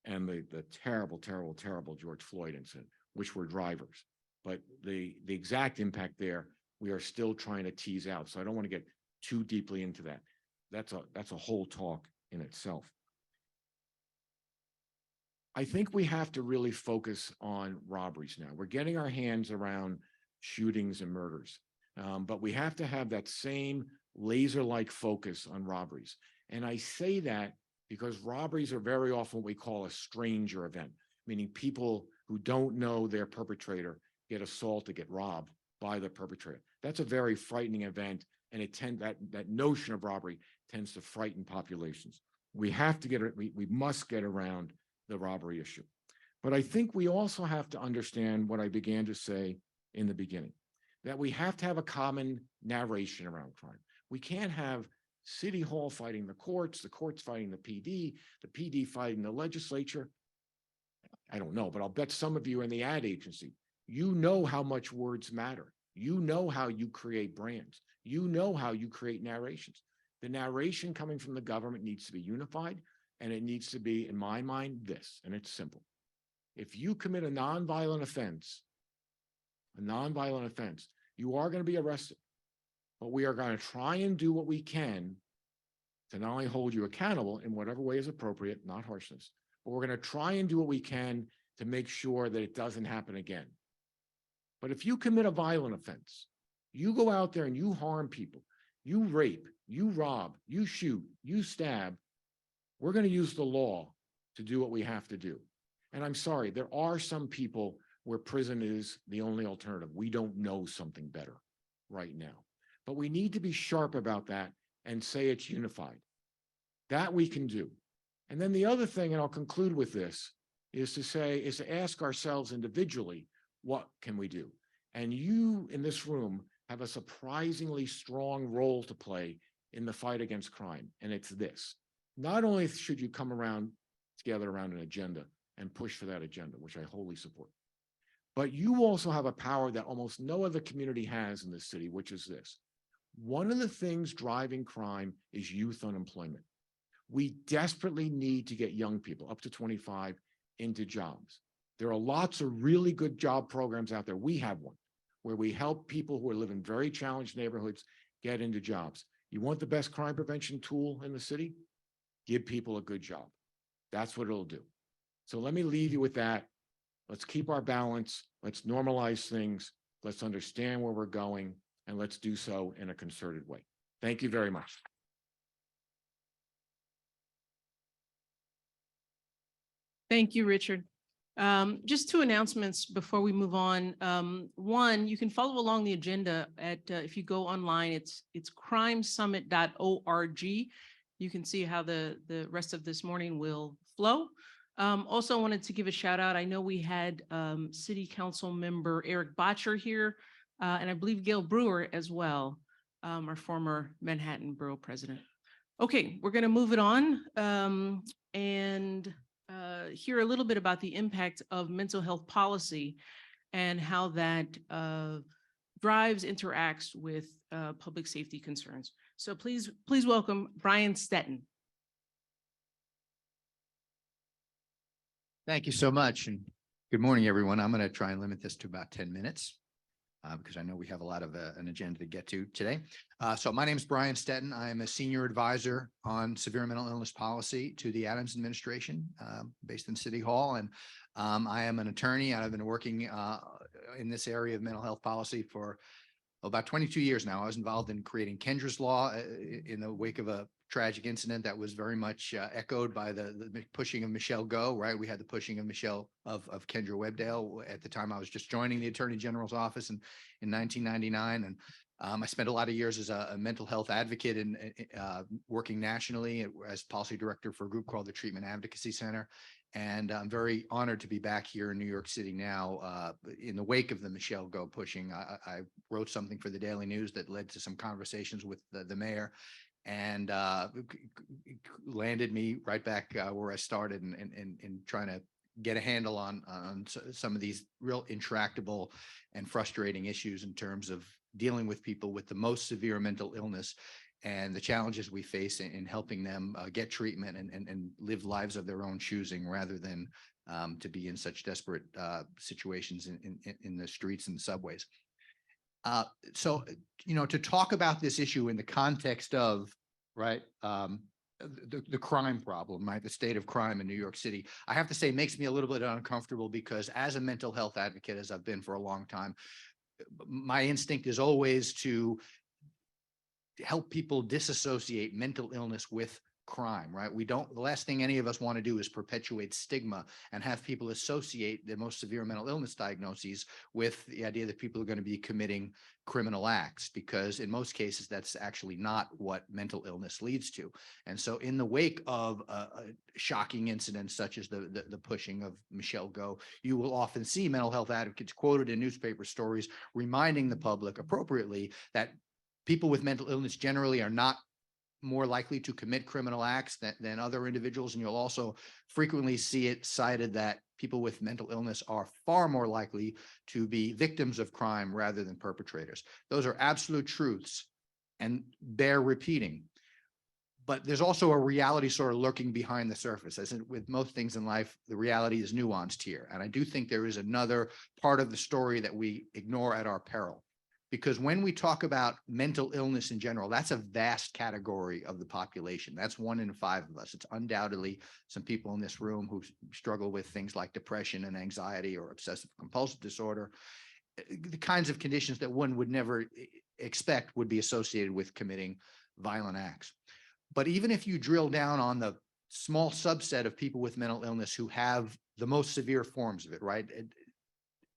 and the terrible George Floyd incident, which were drivers. But the exact impact there, we are still trying to tease out. So I don't want to get too deeply into that. That's a whole talk in itself. I think we have to really focus on robberies now. We're getting our hands around shootings and murders, but we have to have that same laser-like focus on robberies. And I say that because robberies are very often what we call a stranger event, meaning people who don't know their perpetrator get assaulted, get robbed by the perpetrator. That's a very frightening event, and that notion of robbery tends to frighten populations. We have to we must get around the robbery issue. But I think we also have to understand what I began to say in the beginning, that we have to have a common narration around crime. We can't have City Hall fighting the courts fighting the PD fighting the legislature. I don't know, but I'll bet some of you in the ad agency, you know how much words matter. You know how you create brands. You know how you create narrations. The narration coming from the government needs to be unified, and it needs to be, in my mind, this, and it's simple. If you commit a nonviolent offense, you are going to be arrested, but we are going to try and do what we can to not only hold you accountable in whatever way is appropriate, not harshness, but we're going to try and do what we can to make sure that it doesn't happen again. But if you commit a violent offense, you go out there and you harm people, you rape, you rob, you shoot, you stab, we're going to use the law to do what we have to do. And I'm sorry, there are some people where prison is the only alternative. We don't know something better right now. But we need to be sharp about that and say it's unified. That we can do. And then the other thing, and I'll conclude with this, is to ask ourselves individually, what can we do? And you in this room have a surprisingly strong role to play in the fight against crime. And it's this. Not only should you come together around an agenda and push for that agenda, which I wholly support, but you also have a power that almost no other community has in this city, which is this. One of the things driving crime is youth unemployment. We desperately need to get young people up to 25 into jobs. There are lots of really good job programs out there. We have one where we help people who live in very challenged neighborhoods get into jobs. You want the best crime prevention tool in the city? Give people a good job. That's what it'll do. So let me leave you with that. Let's keep our balance. Let's normalize things. Let's understand where we're going, and let's do so in a concerted way. Thank you very much. Thank you, Richard. Just two announcements before we move on. One, you can follow along the agenda at, if you go online, it's crimesummit.org. You can see how the rest of this morning will flow. Also wanted to give a shout out. I know we had City Council member Eric Botcher here, and I believe Gail Brewer as well, our former Manhattan Borough President. Okay, we're going to move it on and hear a little bit about the impact of mental health policy and how that drives, interacts with public safety concerns. So please welcome Brian Stetton. Thank you so much. And good morning, everyone. I'm going to try and limit this to about 10 minutes because I know we have a lot of an agenda to get to today. So my name is Brian Stetton. I am a senior advisor on severe mental illness policy to the Adams administration based in City Hall. And I am an attorney. I've been working in this area of mental health policy for about 22 years now. I was involved in creating Kendra's Law in the wake of a tragic incident that was very much echoed by the pushing of Michelle Go, right? We had the pushing of Kendra Webdale. At the time, I was just joining the Attorney General's office in 1999. And I spent a lot of years as a mental health advocate and working nationally as policy director for a group called the Treatment Advocacy Center. And I'm very honored to be back here in New York City now. In the wake of the Michelle Go pushing, I wrote something for the Daily News that led to some conversations with the mayor, and landed me right back where I started in trying to get a handle on some of these real intractable and frustrating issues in terms of dealing with people with the most severe mental illness and the challenges we face in helping them get treatment and live lives of their own choosing rather than to be in such desperate situations in the streets and the subways. So, to talk about this issue in the context of, right, the crime problem, right, the state of crime in New York City, I have to say makes me a little bit uncomfortable because as a mental health advocate, as I've been for a long time, my instinct is always to help people disassociate mental illness with crime, right? The last thing any of us want to do is perpetuate stigma and have people associate the most severe mental illness diagnoses with the idea that people are going to be committing criminal acts, because in most cases, that's actually not what mental illness leads to. And so in the wake of a shocking incidents such as the pushing of Michelle Go, you will often see mental health advocates quoted in newspaper stories reminding the public appropriately that people with mental illness generally are not more likely to commit criminal acts than other individuals. And you'll also frequently see it cited that people with mental illness are far more likely to be victims of crime rather than perpetrators. Those are absolute truths and bear repeating. But there's also a reality sort of lurking behind the surface. As with most things in life, the reality is nuanced here. And I do think there is another part of the story that we ignore at our peril. Because when we talk about mental illness in general, that's a vast category of the population. That's 1 in 5 of us. It's undoubtedly some people in this room who struggle with things like depression and anxiety or obsessive compulsive disorder, the kinds of conditions that one would never expect would be associated with committing violent acts. But even if you drill down on the small subset of people with mental illness who have the most severe forms of it, right?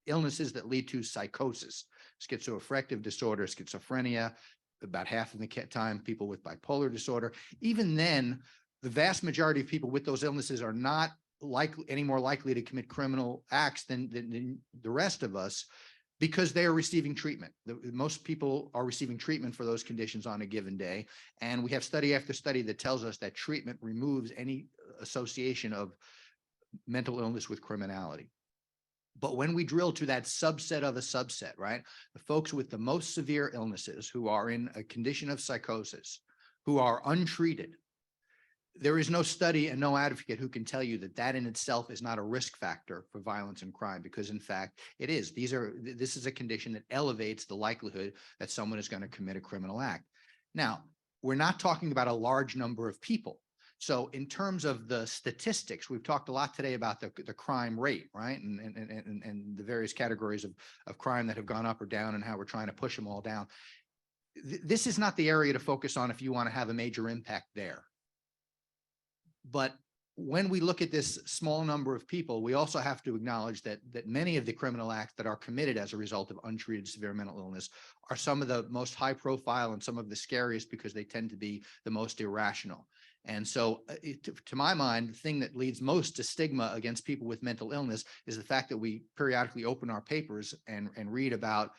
Illnesses that lead to psychosis, schizoaffective disorder, schizophrenia, about half of the time people with bipolar disorder. Even then, the vast majority of people with those illnesses are not any more likely to commit criminal acts than the rest of us, because they are receiving treatment. Most people are receiving treatment for those conditions on a given day. And we have study after study that tells us that treatment removes any association of mental illness with criminality. But when we drill to that subset of a subset, right, the folks with the most severe illnesses who are in a condition of psychosis, who are untreated, there is no study and no advocate who can tell you that that in itself is not a risk factor for violence and crime, because in fact it is. This is a condition that elevates the likelihood that someone is going to commit a criminal act. Now, we're not talking about a large number of people. So in terms of the statistics, we've talked a lot today about the crime rate, right? And the various categories of crime that have gone up or down and how we're trying to push them all down. This is not the area to focus on if you want to have a major impact there. But when we look at this small number of people, we also have to acknowledge that many of the criminal acts that are committed as a result of untreated severe mental illness are some of the most high profile and some of the scariest, because they tend to be the most irrational. And so to my mind, the thing that leads most to stigma against people with mental illness is the fact that we periodically open our papers and read about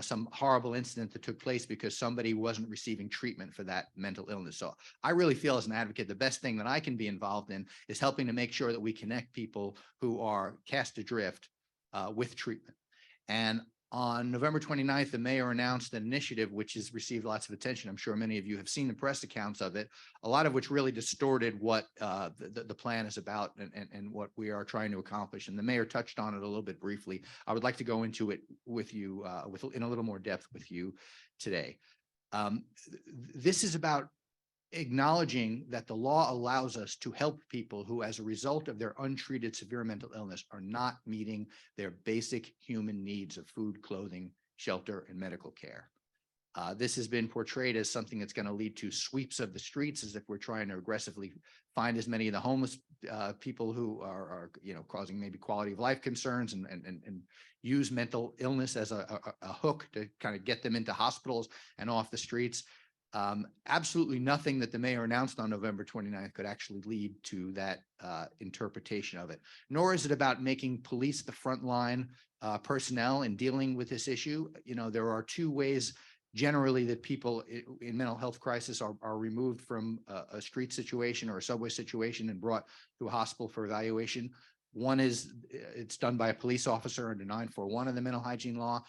some horrible incident that took place because somebody wasn't receiving treatment for that mental illness. So I really feel as an advocate, the best thing that I can be involved in is helping to make sure that we connect people who are cast adrift with treatment. And on November 29th, the mayor announced an initiative which has received lots of attention. I'm sure many of you have seen the press accounts of it, a lot of which really distorted what the plan is about and what we are trying to accomplish. And the mayor touched on it a little bit briefly. I would like to go into it with you in a little more depth with you today. This is about acknowledging that the law allows us to help people who, as a result of their untreated severe mental illness, are not meeting their basic human needs of food, clothing, shelter, and medical care. This has been portrayed as something that's going to lead to sweeps of the streets, as if we're trying to aggressively find as many of the homeless people who are causing maybe quality of life concerns and use mental illness as a hook to kind of get them into hospitals and off the streets. Absolutely nothing that the mayor announced on November 29th could actually lead to that interpretation of it, nor is it about making police the frontline personnel in dealing with this issue. There are two ways generally that people in mental health crisis are removed from a street situation or a subway situation and brought to a hospital for evaluation. One is it's done by a police officer under 941 of the mental hygiene law.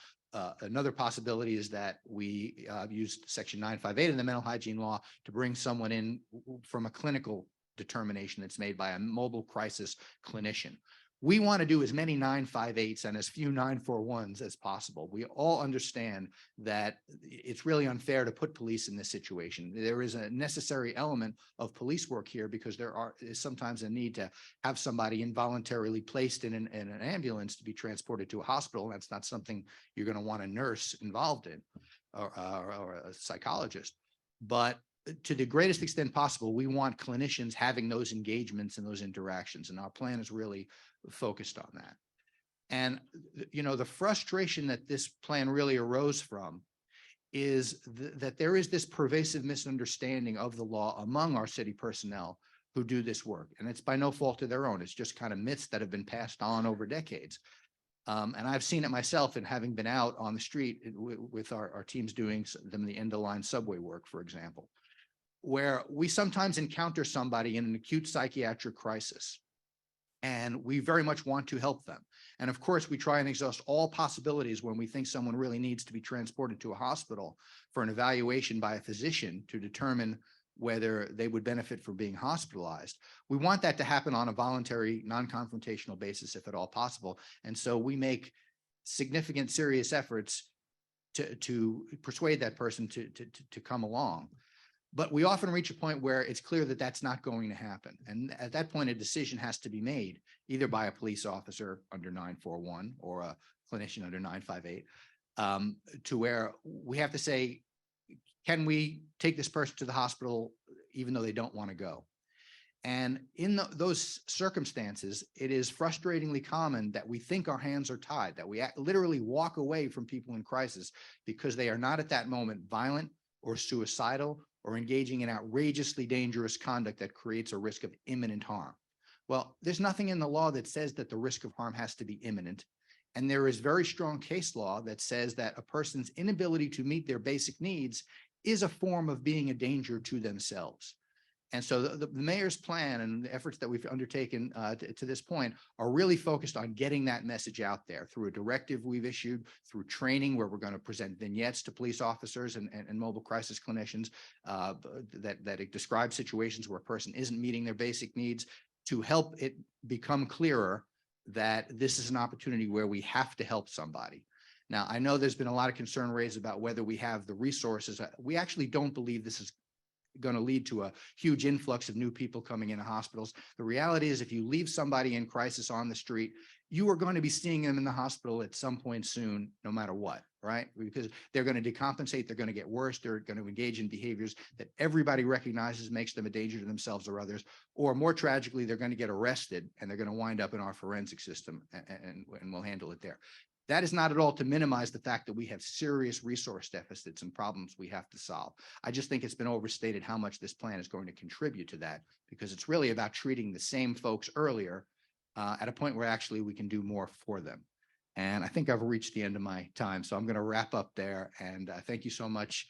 Another possibility is that we use Section 958 of the mental hygiene law to bring someone in from a clinical determination that's made by a mobile crisis clinician. We want to do as many 958s and as few 941s as possible. We all understand that it's really unfair to put police in this situation. There is a necessary element of police work here because there is sometimes a need to have somebody involuntarily placed in an ambulance to be transported to a hospital. That's not something you're going to want a nurse involved in or a psychologist. But to the greatest extent possible, we want clinicians having those engagements and those interactions, and our plan is really focused on that. And, you know, the frustration that this plan really arose from is that there is this pervasive misunderstanding of the law among our city personnel who do this work. And it's by no fault of their own. It's just kind of myths that have been passed on over decades. And I've seen it myself in having been out on the street with our teams doing some of the end-of-line subway work, for example, where we sometimes encounter somebody in an acute psychiatric crisis, and we very much want to help them. And of course, we try and exhaust all possibilities when we think someone really needs to be transported to a hospital for an evaluation by a physician to determine whether they would benefit from being hospitalized. We want that to happen on a voluntary, non-confrontational basis, if at all possible. And so we make significant, serious efforts to persuade that person to come along. But we often reach a point where it's clear that that's not going to happen. And at that point, a decision has to be made either by a police officer under 941 or a clinician under 958, to where we have to say, can we take this person to the hospital even though they don't want to go? And in those circumstances, it is frustratingly common that we think our hands are tied, that we literally walk away from people in crisis because they are not at that moment violent or suicidal or engaging in outrageously dangerous conduct that creates a risk of imminent harm. Well, there's nothing in the law that says that the risk of harm has to be imminent. And there is very strong case law that says that a person's inability to meet their basic needs is a form of being a danger to themselves. And so the mayor's plan and the efforts that we've undertaken to this point are really focused on getting that message out there through a directive we've issued, through training where we're going to present vignettes to police officers and mobile crisis clinicians that describe situations where a person isn't meeting their basic needs, to help it become clearer that this is an opportunity where we have to help somebody. Now, I know there's been a lot of concern raised about whether we have the resources. We actually don't believe this is going to lead to a huge influx of new people coming into hospitals. The reality is, if you leave somebody in crisis on the street, you are going to be seeing them in the hospital at some point soon, no matter what, right? Because they're going to decompensate, they're going to get worse, they're going to engage in behaviors that everybody recognizes makes them a danger to themselves or others, or more tragically, they're going to get arrested and they're going to wind up in our forensic system, and we'll handle it there. That is not at all to minimize the fact that we have serious resource deficits and problems we have to solve. I just think it's been overstated how much this plan is going to contribute to that, because it's really about treating the same folks earlier at a point where actually we can do more for them. And I think I've reached the end of my time, so I'm going to wrap up there. And thank you so much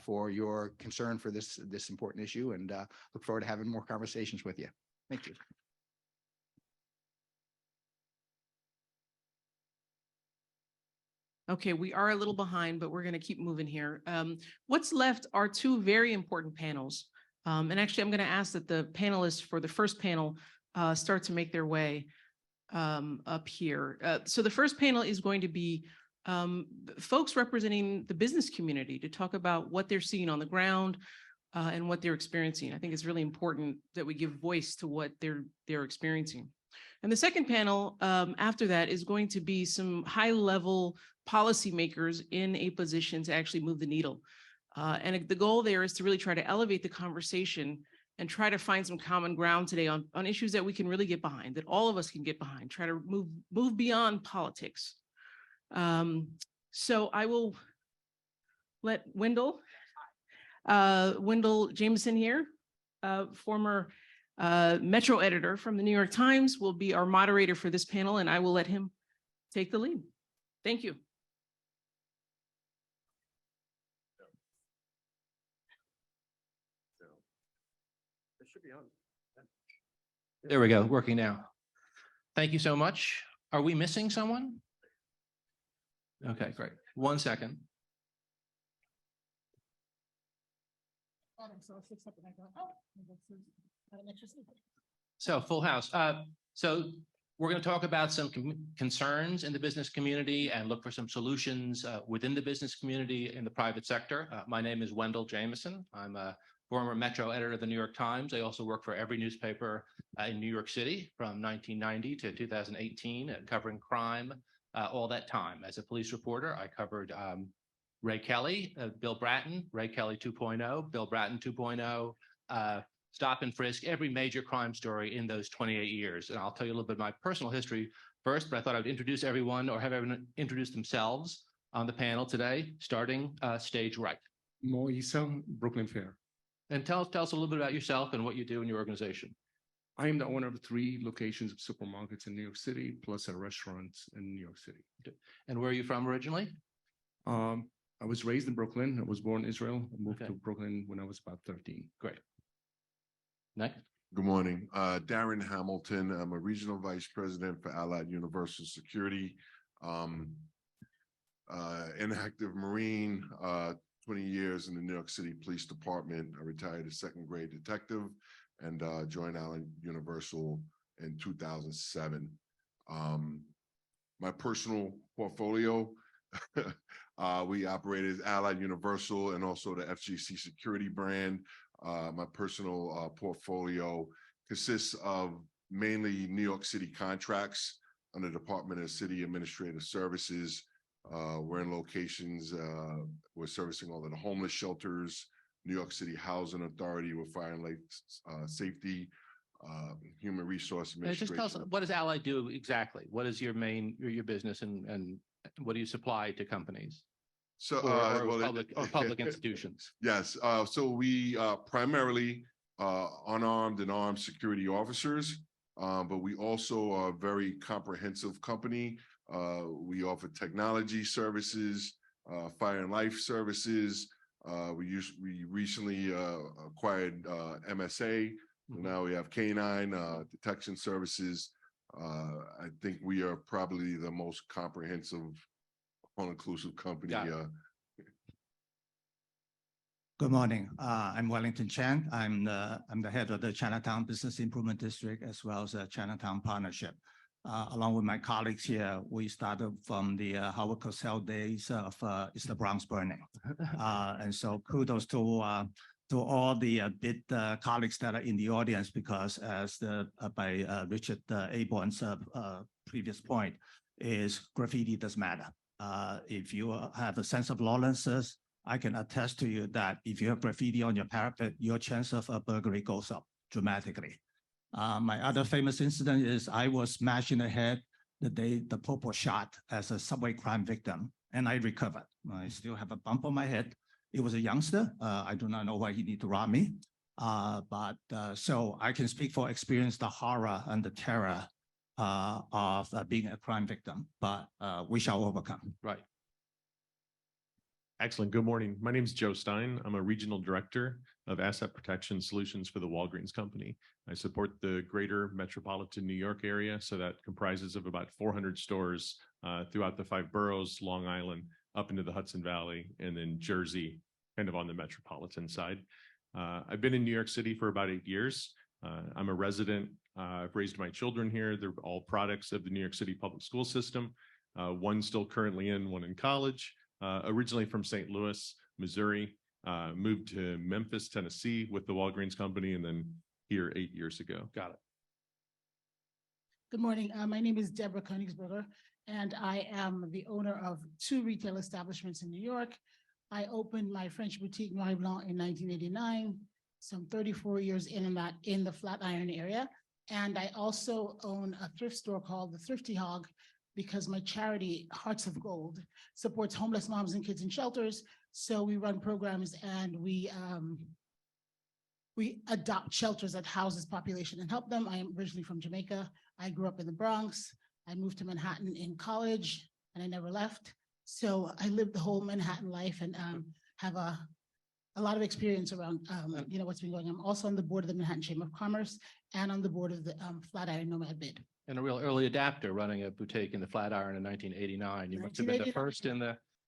for your concern for this important issue, and look forward to having more conversations with you. Thank you. Okay, we are a little behind, but we're going to keep moving here. What's left are two very important panels. And actually, I'm going to ask that the panelists for the first panel start to make their way up here. So the first panel is going to be folks representing the business community to talk about what they're seeing on the ground and what they're experiencing. I think it's really important that we give voice to what they're experiencing. And the second panel after that is going to be some high-level policymakers in a position to actually move the needle. And the goal there is to really try to elevate the conversation and try to find some common ground today on issues that we can really get behind, that all of us can get behind, try to move beyond politics. So I will let Wendell Jameson here, former Metro editor from the New York Times, will be our moderator for this panel, and I will let him take the lead. Thank you. There we go, working now. Thank you so much. Are we missing someone? Okay, great. 1 second. So full house. So we're going to talk about some concerns in the business community and look for some solutions within the business community in the private sector. My name is Wendell Jameson. I'm a former Metro editor of the New York Times. I also work for every newspaper in New York City from 1990 to 2018, covering crime all that time. As a police reporter, I covered Ray Kelly, Bill Bratton, Ray Kelly 2.0, Bill Bratton 2.0, stop and frisk, every major crime story in those 28 years. And I'll tell you a little bit of my personal history first, but I thought I would introduce everyone or have everyone introduce themselves on the panel today, starting stage right. Mo Issa, Brooklyn Fair. And tell us a little bit about yourself and what you do in your organization. I am the owner of 3 locations of supermarkets in New York City, plus a restaurant in New York City. And where are you from originally? I was raised in Brooklyn. I was born in Israel. I moved Okay. to Brooklyn when I was about 13. Great. Next. Good morning. Darren Hamilton. I'm a regional vice president for Allied Universal Security. Inactive Marine, 20 years in the New York City Police Department. I retired as 2nd grade detective and joined Allied Universal in 2007. My personal portfolio, we operated Allied Universal and also the FGC security brand. My personal portfolio consists of mainly New York City contracts under the Department of City Administrative Services. We're in locations, we're servicing all of the homeless shelters, New York City Housing Authority, with fire and life safety, human resource Just administration. tell us, what does Ally do exactly? What is your your business and what do you supply to companies So, or public institutions? Yes, so we primarily unarmed and armed security officers, but we also are a very comprehensive company. We offer technology services, fire and life services. We recently acquired MSA. Now we have canine detection services. I think we are probably the most comprehensive, all-inclusive company. Good morning. I'm Wellington Chan. I'm the head of the Chinatown Business Improvement District as well as the Chinatown Partnership. Along with my colleagues here, we started from the Howard Cosell days of Is the Bronx Burning. And so kudos to all the BID colleagues that are in the audience, because as by Richard Aborn's previous point, is graffiti does matter. If you have a sense of lawlessness, I can attest to you that if you have graffiti on your parapet, your chance of a burglary goes up dramatically. My other famous incident is I was smashed in the head the day the Pope was shot as a subway crime victim, and I recovered. I still have a bump on my head. It was a youngster. I do not know why he need to rob me. So I can speak for experience, the horror and the terror of being a crime victim, but we shall overcome. Right. Excellent. Good morning. My name is Joe Stein. I'm a regional director of asset protection solutions for the Walgreens Company. I support the greater metropolitan New York area. So that comprises of about 400 stores throughout the 5 boroughs, Long Island, up into the Hudson Valley, and then Jersey, kind of on the metropolitan side. I've been in New York City for about 8 years. I'm a resident. I've raised my children here. They're all products of the New York City public school system. One still currently in, one in college. Originally from St. Louis, Missouri, moved to Memphis, Tennessee with the Walgreens Company, and then here 8 years ago. Got it. Good morning. My name is Deborah Koenigsberger, and I am the owner of 2 retail establishments in New York. I opened my French boutique Noir Blanc in 1989, some 34 years in that in the Flatiron area. And I also own a thrift store called the Thrifty Hog, because my charity, Hearts of Gold, supports homeless moms and kids in shelters. So we run programs and we adopt shelters that houses population and help them. I am originally from Jamaica. I grew up in the Bronx. I moved to Manhattan in college and I never left. So I lived the whole Manhattan life and have a lot of experience around what's been going on. I'm also on the board of the Manhattan Chamber of Commerce and on the board of the Flatiron NoMad BID. And a real early adapter, running a boutique in the Flatiron in 1989. You must have been the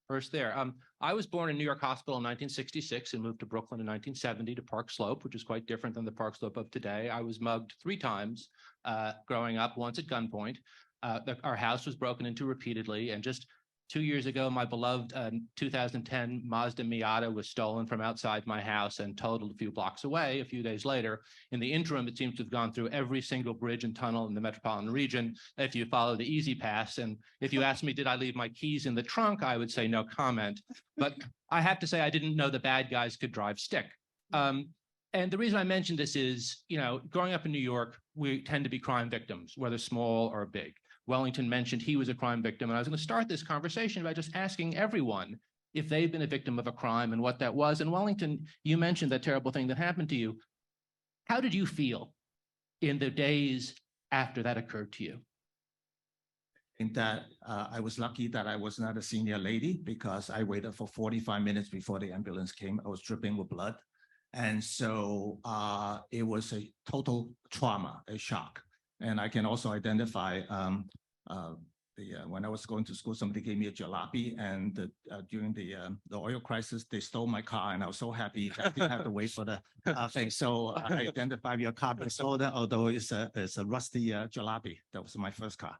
first there. I was born in New York Hospital in 1966 and moved to Brooklyn in 1970 to Park Slope, which is quite different than the Park Slope of today. I was mugged 3 times growing up, once at gunpoint. Our house was broken into repeatedly, and just 2 years ago, my beloved 2010 Mazda Miata was stolen from outside my house and totaled a few blocks away a few days later. In the interim, it seems to have gone through every single bridge and tunnel in the metropolitan region if you follow the Easy Pass. And if you ask me, did I leave my keys in the trunk, I would say no comment. But I have to say, I didn't know the bad guys could drive stick. And the reason I mention this is, growing up in New York, we tend to be crime victims, whether small or big. Wellington mentioned he was a crime victim, and I was going to start this conversation by just asking everyone if they've been a victim of a crime and what that was. And Wellington, you mentioned that terrible thing that happened to you. How did you feel in the days after that occurred to you? In that I was lucky that I was not a senior lady because I waited for 45 minutes before the ambulance came. I was dripping with blood. And so it was a total trauma, a shock. And I can also identify when I was going to school, somebody gave me a jalopy, and during the oil crisis, they stole my car, and I was so happy that I didn't have to wait for the thing. So I identified your carbon soda, although it's a rusty jalopy. That was my first car.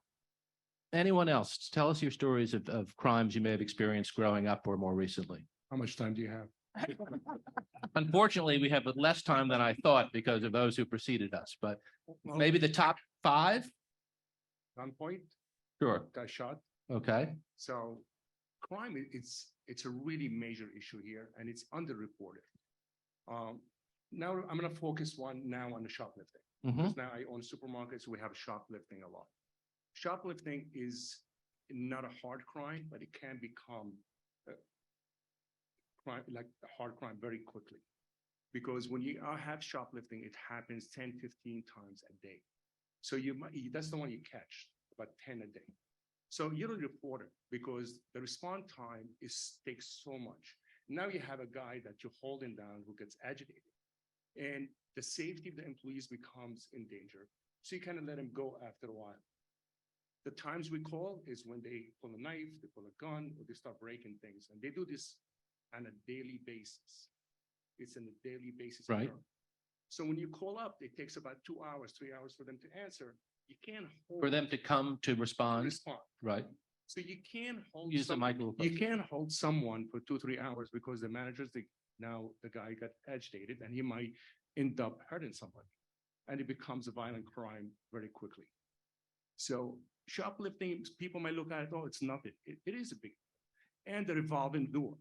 Anyone else? Tell us your stories of crimes you may have experienced growing up or more recently. How much time do you have? Unfortunately, we have less time than I thought because of those who preceded us, but maybe the top 5? Gunpoint, Sure. got shot. Okay. So crime, it's a really major issue here, and it's underreported. Now I'm going to focus now on the shoplifting. Because now I own supermarkets, we have shoplifting a lot. Shoplifting is not a hard crime, but it can become crime, like a hard crime, very quickly. Because when you have shoplifting, it happens 10, 15 times a day. So that's the one you catch, about 10 a day. So you don't report it because the response time takes so much. Now you have a guy that you're holding down who gets agitated, and the safety of the employees becomes in danger. So you kind of let him go after a while. The times we call is when they pull a knife, they pull a gun, or they start breaking things. And they do this on a daily basis. It's on a daily basis. Right. So when you call up, it takes about 2 hours, 3 hours for them to answer. You can't hold For them to come to respond. Right. So you can't hold Use the mic a little you closer. can't hold someone for 2, 3 hours because the managers, now the guy got agitated and he might end up hurting somebody. And it becomes a violent crime very quickly. So shoplifting, people might look at it, oh, it's nothing. It is a big, and the revolving door.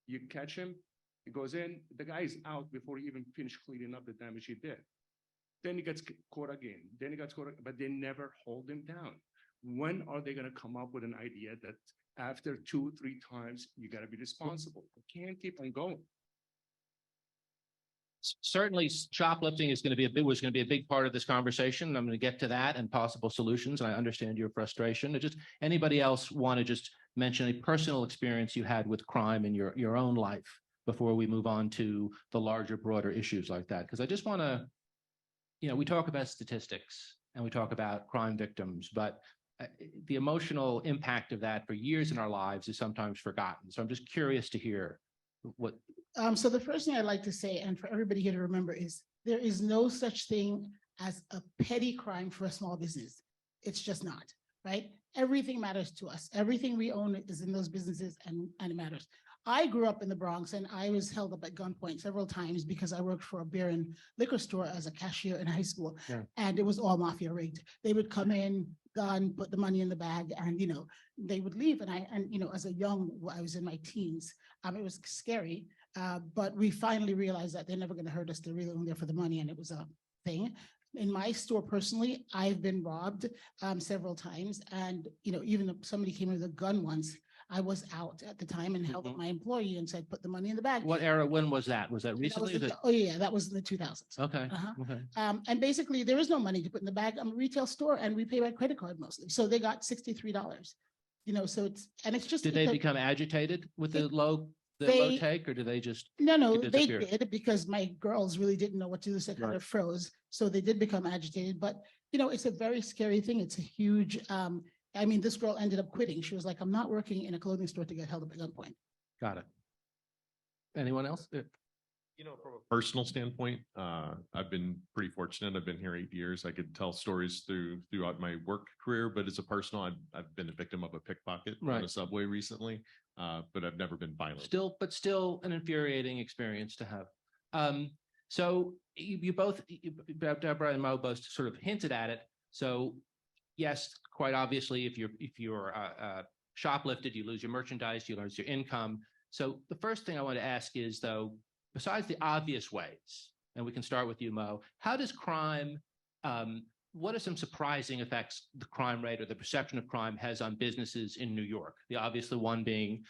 You catch him, he goes in, the guy is out before he even finished cleaning up the damage he did. Then he gets caught again, then he gets caught, but they never hold him down. When are they going to come up with an idea that after 2, 3 times, you got to be responsible? You can't keep on going. Certainly, shoplifting was going to be a big part of this conversation. I'm going to get to that and possible solutions. And I understand your frustration. Just anybody else want to just mention a personal experience you had with crime in your own life before we move on to the larger, broader issues like that? Because I just want to, we talk about statistics and we talk about crime victims, but the emotional impact of that for years in our lives is sometimes forgotten. So I'm just curious to hear what. So the first thing I'd like to say, and for everybody here to remember, is there is no such thing as a petty crime for a small business. It's just not, right? Everything matters to us. Everything we own is in those businesses, and it matters. I grew up in the Bronx, and I was held up at gunpoint several times because I worked for a beer and liquor store as a cashier in high school, and it was all mafia rigged. They would come in, gun, put the money in the bag, and they would leave. And as I was in my teens. It was scary, but we finally realized that they're never going to hurt us. They're really only there for the money, and it was a thing. In my store personally, I've been robbed several times, and even if somebody came in with a gun once, I was out at the time and held up my employee and said, "Put the money in the bag." What era? When was that? Was that recently? That was in the 2000s. Okay. Okay. And basically, there is no money to put in the bag. I'm a retail store, and we pay by credit card mostly. So they got $63. So it's just. Did they become agitated with the low take, or did they just? No, they did, because my girls really didn't know what to do. So they kind of froze. So they did become agitated, but it's a very scary thing. It's a huge, this girl ended up quitting. She was like, "I'm not working in a clothing store to get held up at gunpoint." Got it. Anyone else? From a personal standpoint, I've been pretty fortunate. I've been here 8 years. I could tell stories throughout my work career, but as a personal, I've been a victim of a pickpocket on Right. a subway recently, but I've never been violent. Still an infuriating experience to have. So you both, Deborah and Mo, both sort of hinted at it. So yes, quite obviously, if you're shoplifted, you lose your merchandise, you lose your income. So the first thing I want to ask is, though, besides the obvious ways, and we can start with you, Mo, how does crime, what are some surprising effects the crime rate or the perception of crime has on businesses in New York? The obvious one being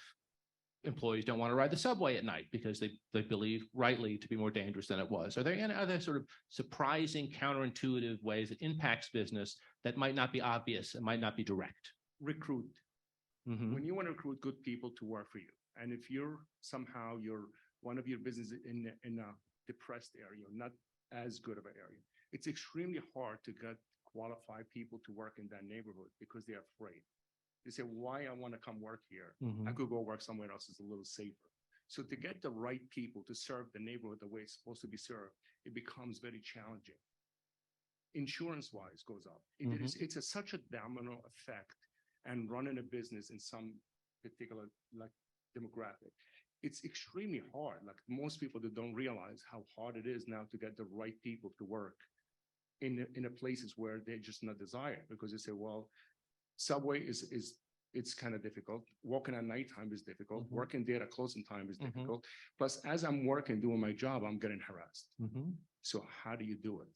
employees don't want to ride the subway at night because they believe rightly to be more dangerous than it was. Are there any other sort of surprising, counterintuitive ways it impacts business that might not be obvious and might not be direct? Recruit. Mhm. When you want to recruit good people to work for you, and if you're one of your business in a depressed area, not as good of an area, it's extremely hard to get qualified people to work in that neighborhood because they're afraid. They say, why I want to come work here? I could go work somewhere else, it's a little safer. So to get the right people to serve the neighborhood the way it's supposed to be served, it becomes very challenging. Insurance wise goes up. It's such a domino effect, and running a business in some particular demographic, it's extremely hard. Like most people that don't realize how hard it is now to get the right people to work in a places where they're just not desired, because they say, well, subway it's kind of difficult. Walking at nighttime is difficult. Working there at closing time is difficult. Plus, as I'm working, doing my job, I'm getting harassed. So how do you do it?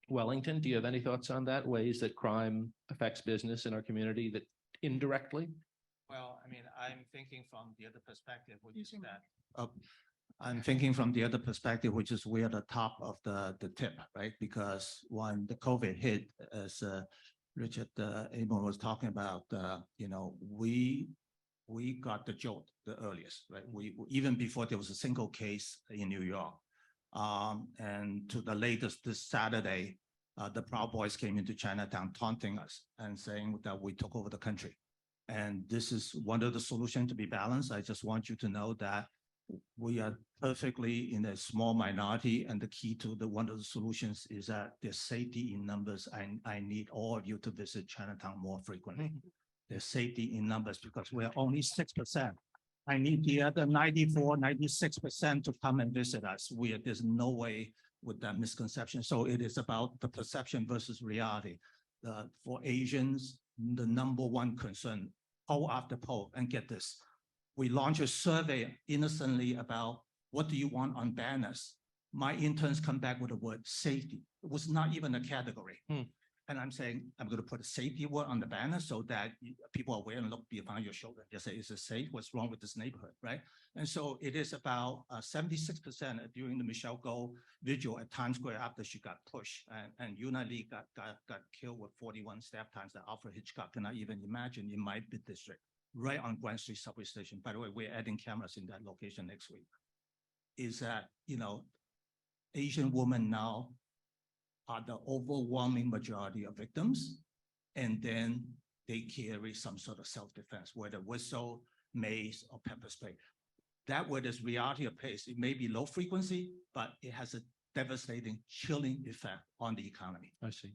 Wellington, do you have any thoughts on that? Ways that crime affects business in our community that indirectly? Well, I mean, I'm thinking from the other perspective, which is that I'm thinking from the other perspective, which is we're at the top of the tip, right? Because when the COVID hit, as Richard Abel was talking about, we got the jolt the earliest, right? We even before there was a single case in New York, and to the latest this Saturday, the Proud Boys came into Chinatown taunting us and saying that we took over the country. And this is one of the solutions to be balanced. I just want you to know that we are perfectly in a small minority, and the key to one of the solutions is that there's safety in numbers. I need all of you to visit Chinatown more frequently. There's safety in numbers because we're only 6%. I need the other 94, 96% to come and visit us. There's no way with that misconception. So it is about the perception versus reality. For Asians, the number one concern, poll after poll, and get this, we launched a survey innocently about what do you want on banners. My interns come back with the word safety. It was not even a category. And I'm saying, I'm going to put a safety word on the banner so that people are aware and look behind your shoulder. They say, is it safe? What's wrong with this neighborhood, right? And so it is about 76% during the Michelle Go vigil at Times Square after she got pushed. And Yuna Lee got killed with 41 stab times that Alfred Hitchcock cannot even imagine in my bid district, right on Grand Street subway station. By the way, we're adding cameras in that location next week. Is that, Asian women now are the overwhelming majority of victims, and then they carry some sort of self-defense, whether whistle, mace, or pepper spray. That where there's reality of pace, it may be low frequency, but it has a devastating, chilling effect on the economy. I see.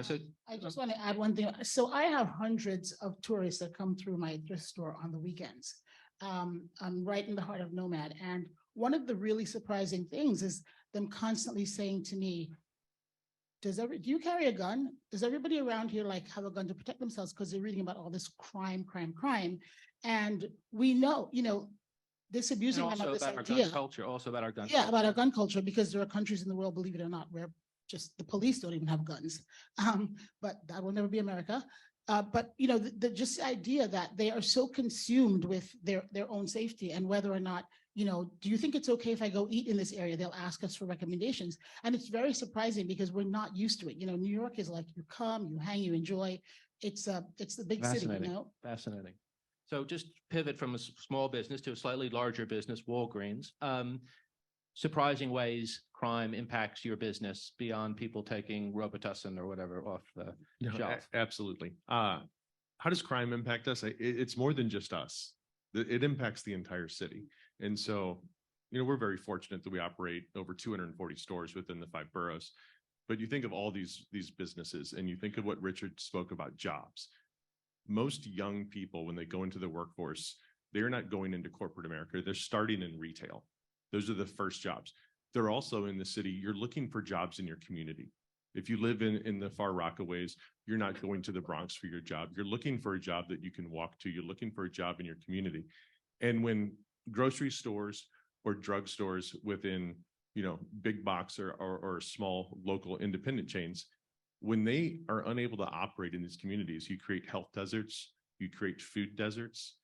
So I just want to add one thing. So I have hundreds of tourists that come through my thrift store on the weekends. I'm right in the heart of NoMad. And one of the really surprising things is them constantly saying to me, do you carry a gun? Does everybody around here have a gun to protect themselves? Because they're reading about all this crime. And we know, this abusing also of this about idea. our gun culture, also about our gun Yeah, culture. about our gun culture, because there are countries in the world, believe it or not, where just the police don't even have guns. But that will never be America. But just the idea that they are so consumed with their own safety, and whether or not, do you think it's okay if I go eat in this area? They'll ask us for recommendations. And it's very surprising because we're not used to it. New York is like, you come, you hang, you enjoy. It's the big city, Fascinating. So just pivot from a small business to a slightly larger business, Walgreens. Surprising ways crime impacts your business beyond people taking Robitussin or whatever off the shelf. Absolutely. How does crime impact us? It's more than just us. It impacts the entire city. And so we're very fortunate that we operate over 240 stores within the 5 boroughs. But you think of all these businesses and you think of what Richard spoke about, jobs. Most young people, when they go into the workforce, they're not going into corporate America. They're starting in retail. Those are the first jobs. They're also in the city. You're looking for jobs in your community. If you live in the far Rockaways, you're not going to the Bronx for your job. You're looking for a job that you can walk to. You're looking for a job in your community. And when grocery stores or drugstores within, big box or small local independent chains, when they are unable to operate in these communities, you create health deserts, you create food deserts.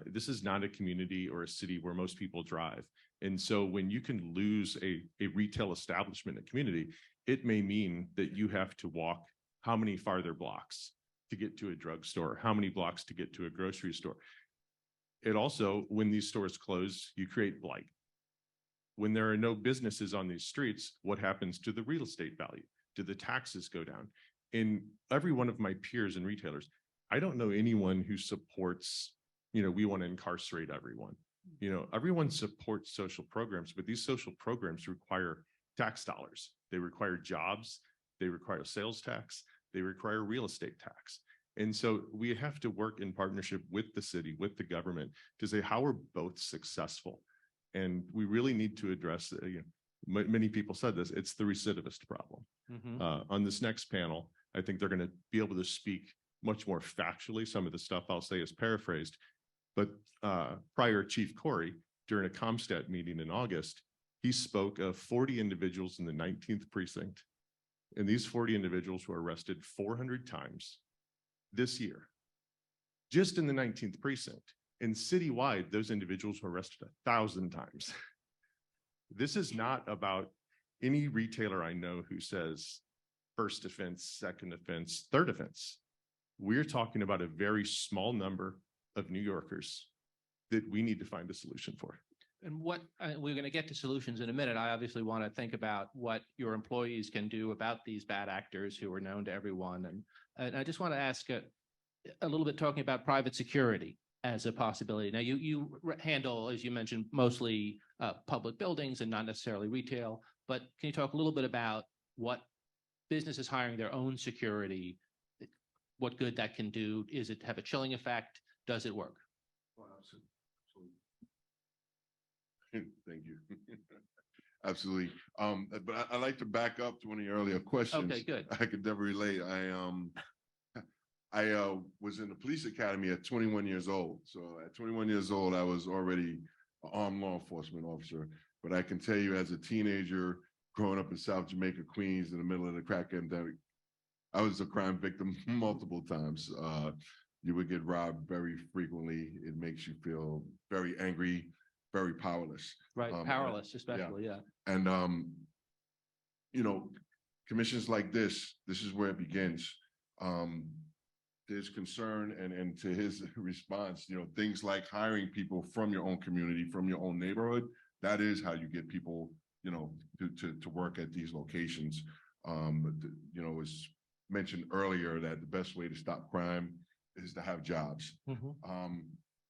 This is not a community or a city where most people drive. And so when you can lose a retail establishment in a community, it may mean that you have to walk how many farther blocks to get to a drugstore, how many blocks to get to a grocery store. It also, when these stores close, you create blight. When there are no businesses on these streets, what happens to the real estate value? Do the taxes go down? In every one of my peers and retailers, I don't know anyone who supports, we want to incarcerate everyone. Everyone supports social programs, but these social programs require tax dollars. They require jobs. They require sales tax. They require real estate tax. And so we have to work in partnership with the city, with the government, to say how we're both successful. And we really need to address, many people said this, it's the recidivist problem. On this next panel, I think they're going to be able to speak much more factually. Some of the stuff I'll say is paraphrased, but prior Chief Corey, during a Comstat meeting in August, he spoke of 40 individuals in the 19th precinct. And these 40 individuals were arrested 400 times this year, just in the 19th precinct. And citywide, those individuals were arrested 1,000 times. This is not about any retailer I know who says first offense, second offense, third offense. We're talking about a very small number of New Yorkers that we need to find a solution for. And what we're going to get to solutions in a minute. I obviously want to think about what your employees can do about these bad actors who are known to everyone. And I just want to ask a little bit talking about private security as a possibility. Now, you handle, as you mentioned, mostly public buildings and not necessarily retail. But can you talk a little bit about what businesses hiring their own security, what good that can do? Is it have a chilling effect? Does it work? Well, absolutely. Thank you. Absolutely. But I'd like to back up to one of your earlier questions. Okay, good. I could never relate. I was in the police academy at 21 years old. So at 21 years old, I was already an armed law enforcement officer. But I can tell you, as a teenager growing up in South Jamaica, Queens, in the middle of the crack epidemic, I was a crime victim multiple times. You would get robbed very frequently. It makes you feel very angry, very powerless. Right, powerless, especially, yeah. And commissions like this is where it begins. There's concern, and to his response, things like hiring people from your own community, from your own neighborhood. That is how you get people, to work at these locations. It was mentioned earlier that the best way to stop crime is to have jobs.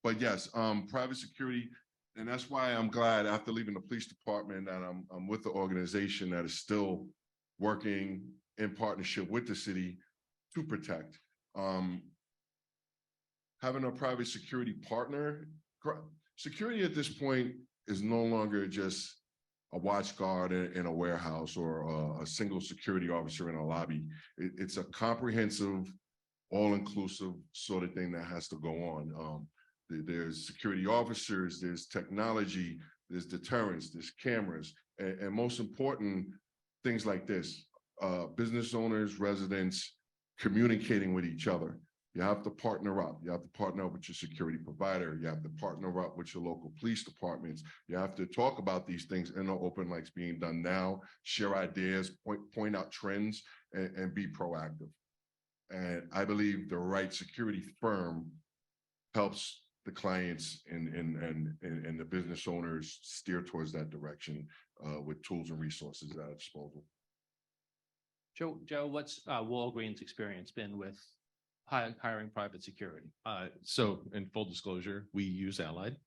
But yes, private security. And that's why I'm glad, after leaving the police department, that I'm with the organization that is still working in partnership with the city to protect. Having a private security partner, security at this point is no longer just a watch guard in a warehouse or a single security officer in a lobby. It's a comprehensive, all-inclusive sort of thing that has to go on. There's security officers, there's technology, there's deterrence, there's cameras, and most important, things like this, business owners, residents, communicating with each other. You have to partner up. You have to partner up with your security provider. You have to partner up with your local police departments. You have to talk about these things in the open like it's being done now, share ideas, point out trends, and be proactive. And I believe the right security firm helps the clients and the business owners steer towards that direction with tools and resources at our disposal. Joe, what's Walgreens' experience been with hiring private security? So in full disclosure, we use Allied.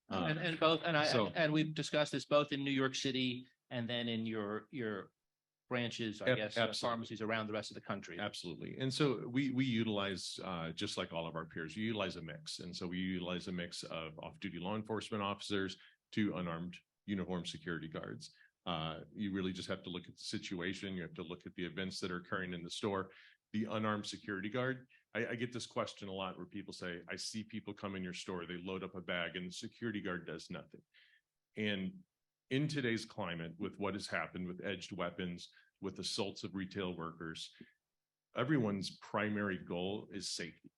And both, so- and we've discussed this both in New York City and then in your branches, I guess, absolutely. pharmacies around the rest of the country. Absolutely. And so we utilize, just like all of our peers, we utilize a mix. And so we utilize a mix of off-duty law enforcement officers to unarmed uniformed security guards. You really just have to look at the situation. You have to look at the events that are occurring in the store. The unarmed security guard, I get this question a lot where people say, I see people come in your store, they load up a bag and the security guard does nothing. And in today's climate, with what has happened with edged weapons, with assaults of retail workers, everyone's primary goal is safety.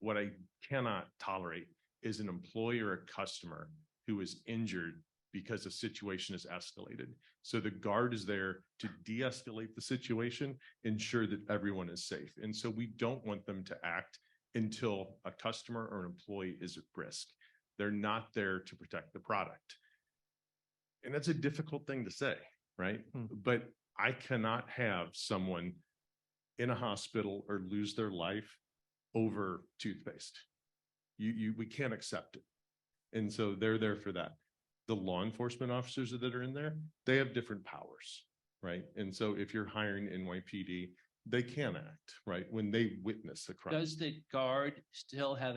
What I cannot tolerate is an employee or a customer who is injured because a situation is escalated. So the guard is there to de-escalate the situation, ensure that everyone is safe. And so we don't want them to act until a customer or an employee is at risk. They're not there to protect the product. And that's a difficult thing to say, right? But I cannot have someone in a hospital or lose their life over toothpaste. We can't accept it. And so they're there for that. The law enforcement officers that are in there, they have different powers, right? And so if you're hiring NYPD, they can act, right? When they witness a crime. Does the guard still have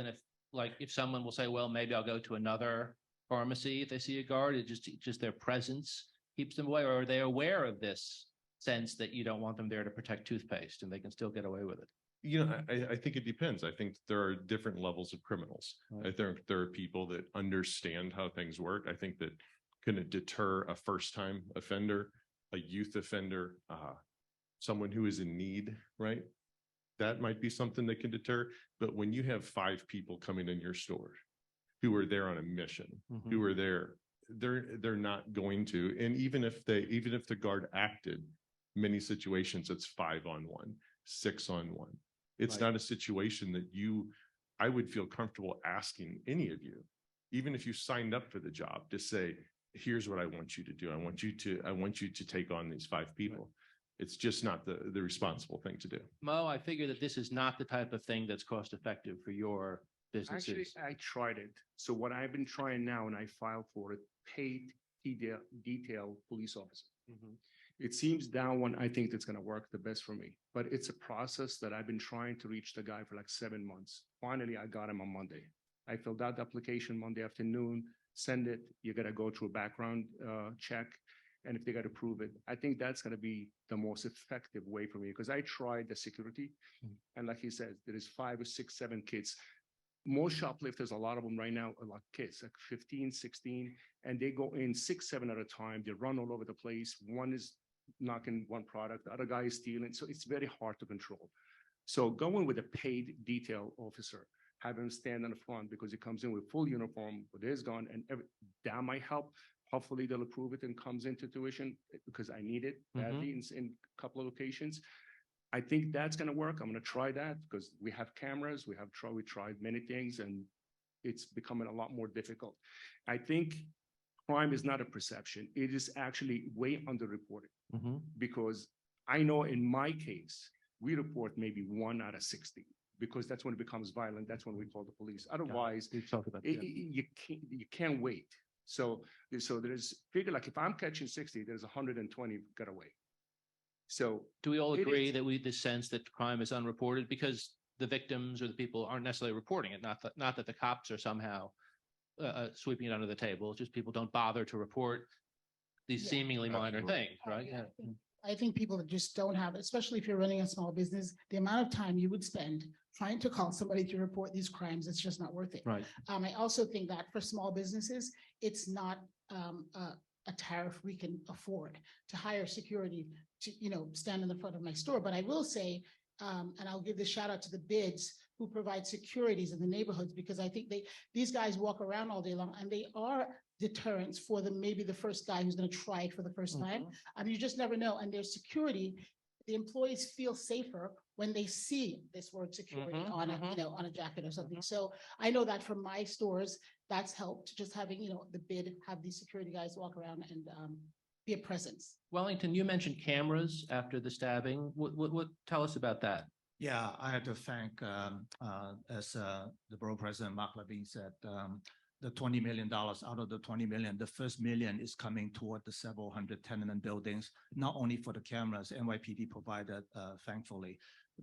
like if someone will say, well, maybe I'll go to another pharmacy if they see a guard, it just their presence keeps them away, or are they aware of this sense that you don't want them there to protect toothpaste and they can still get away with it? You know, I think it depends. I think there are different levels of criminals. Right. I think there are people that understand how things work. I think that can deter a first-time offender, a youth offender, someone who is in need, right? That might be something that can deter. But when you have 5 people coming in your store who are there on a mission, who are there, they're not going to. And even if the guard acted, many situations it's 5-on-1, 6-on-1. It's Right. not a situation that I would feel comfortable asking any of you, even if you signed up for the job, to say, here's what I want you to do. I want you to take on these 5 people. It's just not the responsible thing to do. Mo, I figure that this is not the type of thing that's cost effective for your Actually, businesses. I tried it. So what I've been trying now, and I filed for it, paid detail police officer. It seems that one, I think that's going to work the best for me, but it's a process that I've been trying to reach the guy for like 7 months. Finally, I got him on Monday. I filled out the application Monday afternoon, send it. You got to go through a background check. And if they got to prove it, I think that's going to be the most effective way for me, because I tried the security. And like he said, there is 5 or 6, 7 kids. Most shoplifters, a lot of them right now are like kids, like 15, 16, and they go in 6, 7 at a time. They run all over the place. One is knocking one product, the other guy is stealing. So it's very hard to control. So going with a paid detail officer, have him stand on the front because he comes in with full uniform with his gun, and that might help. Hopefully they'll approve it and comes into tuition because I need it badly in a couple of locations. I think that's going to work. I'm going to try that because we have cameras. We tried many things, and it's becoming a lot more difficult. I think crime is not a perception. It is actually way underreported because I know in my case, we report maybe 1 out of 60 because that's when it becomes violent. That's when we call the police. Otherwise, We've talked about you can't wait. So there's figure like if I'm catching 60, there's 120 got away. So do we all it agree is- that the sense that crime is unreported because the victims or the people aren't necessarily reporting it? Not that the cops are somehow sweeping it under the table. It's just people don't bother to report these Yeah. seemingly minor Absolutely. things, right? Yeah, I think people that just don't have, especially if you're running a small business, the amount of time you would spend trying to call somebody to report these crimes, it's just not worth it. Right. I also think that for small businesses, it's not a tariff we can afford to hire security to, stand in the front of my store. But I will say, and I'll give the shout out to the BIDs who provide securities in the neighborhoods, because I think these guys walk around all day long and they are deterrents for maybe the first guy who's going to try it for the first time. You just never know. And there's security. The employees feel safer when they see this word security on a jacket or something. So I know that from my stores, that's helped, just having, the BID have these security guys walk around and be a presence. Wellington, you mentioned cameras after the stabbing. What tell us about that? Yeah, I had to thank, as the borough president, Mark Levine said, the $20 million. Out of the 20 million, the first million is coming toward the several hundred tenement buildings, not only for the cameras. NYPD provided, thankfully,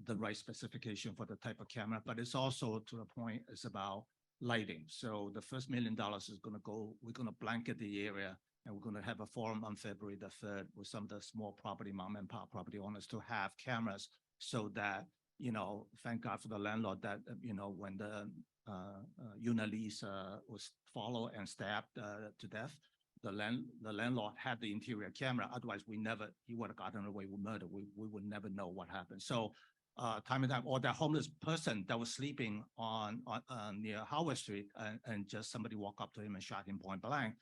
the right specification for the type of camera, but it's also to the point, it's about lighting. So the first $1 million is going to go, we're going to blanket the area, and we're going to have a forum on February the 3rd with some of the small property, mom and pop property owners to have cameras so that, you know, thank God for the landlord that, you know, when the unit lease was followed and stabbed to death, the landlord had the interior camera. Otherwise, he would have gotten away with murder. We would never know what happened. So time and time, or that homeless person that was sleeping on near Howard Street, and just somebody walked up to him and shot him point blank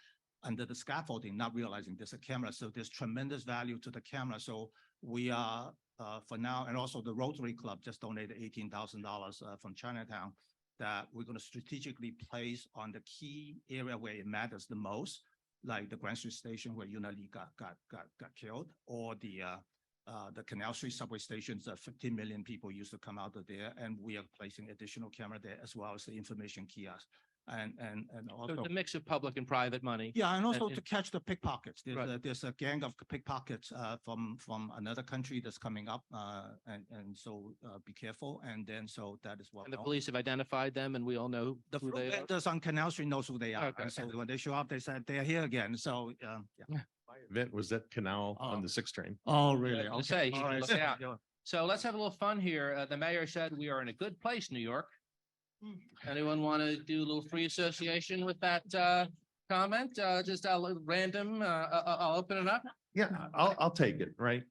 under the scaffolding, not realizing there's a camera. So there's tremendous value to the camera. So we are, for now, and also the Rotary Club just donated $18,000 from Chinatown that we're going to strategically place on the key area where it matters the most, like the Grand Street Station where Unali got killed, or the Canal Street subway stations. 15 million people used to come out of there, and we are placing additional camera there, as well as the information kiosk. And So also, it's a mix of public and private money. yeah, and also and- to catch the pickpockets. Right. There's a gang of pickpockets from another country that's coming up, and so be careful. And then so that is what. And the police have identified them, and we all know The who fruit they are. vendors on Canal Street knows who they are. Okay. And so when they show up, they said they're here again. So yeah. My event was at Canal on the 6 train. Oh, really? I was gonna say, you All should right. look out. So let's have a little fun here. The mayor said we are in a good place, New York. Anyone want to do a little free association with that comment? Just a little random, I'll open it up. Yeah, I'll take it, right?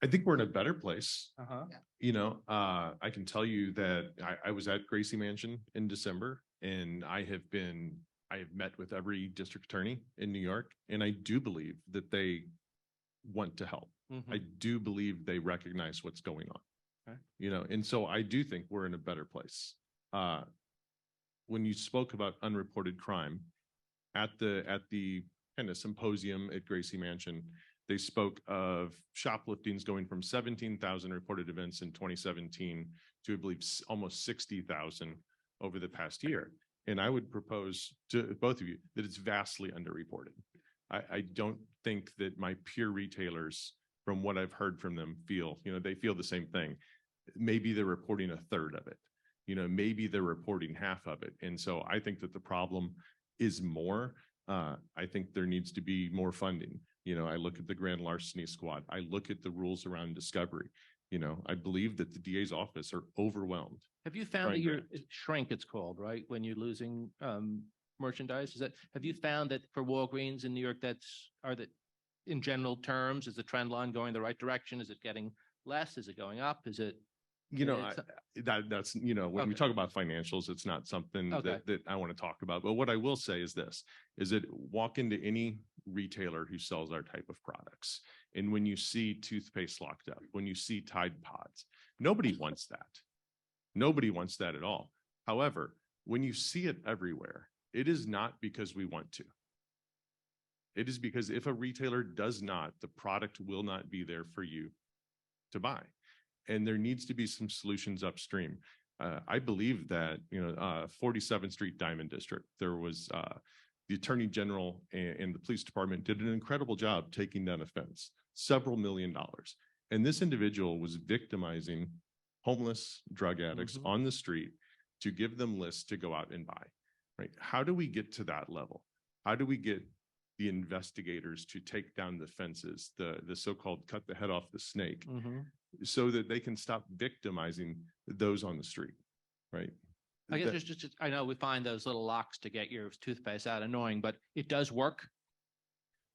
I think we're in a better place. Uh-huh. You know, I can tell you that I was at Gracie Mansion in December, and I have met with every district attorney in New York, and I do believe that they want to help. Mhm. I do believe they recognize what's going on. Okay. You know, and so I do think we're in a better place. When you spoke about unreported crime at the kind of symposium at Gracie Mansion, they spoke of shopliftings going from 17,000 reported events in 2017 to, I believe, almost 60,000 over the past year. And I would propose to both of you that it's vastly underreported. I don't think that my peer retailers, from what I've heard from them, they feel the same thing. Maybe they're reporting a third of it. You know, maybe they're reporting half of it. And so I think that the problem is more. I think there needs to be more funding. You know, I look at the grand larceny squad. I look at the rules around discovery. You know, I believe that the DA's office are overwhelmed. Have you found that Right. your shrink, it's called, right? When you're losing merchandise, have you found that for Walgreens in New York, in general terms, is the trend line going the right direction? Is it getting less? Is it going up? Is it? You know, It's- that's, you know, when we Okay. talk about financials, it's not something Okay. that I want to talk about. But what I will say is this, is that walk into any retailer who sells our type of products. And when you see toothpaste locked up, when you see Tide Pods, nobody wants that. Nobody wants that at all. However, when you see it everywhere, it is not because we want to. It is because if a retailer does not, the product will not be there for you to buy. And there needs to be some solutions upstream. I believe that, 47th Street Diamond District, there was the Attorney General and the police department did an incredible job taking down a fence, several $1 million. And this individual was victimizing homeless drug addicts Mhm. on the street to give them lists to go out and buy, right? How do we get to that level? How do we get the investigators to take down the fences, the so-called cut the head off the snake, Mhm. so that they can stop victimizing those on the street, right? I guess That- there's just, I know we find those little locks to get your toothpaste out annoying, but it does work.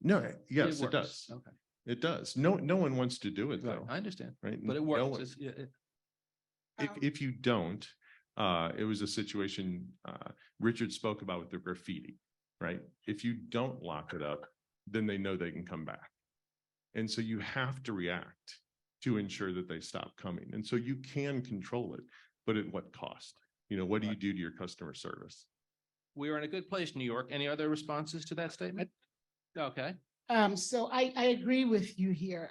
No, yes, it works. does. Okay. It does. No one wants to do it Right. though, I understand, right? but it No works. one- It's- yeah, it- If you don't, it was a situation Richard spoke about with the graffiti, right? If you don't lock it up, then they know they can come back. And so you have to react to ensure that they stop coming. And so you can control it, but at what cost? You know, what do you do to your customer service? We are in a good place, New York. Any other responses to that statement? Okay. So I agree with you here,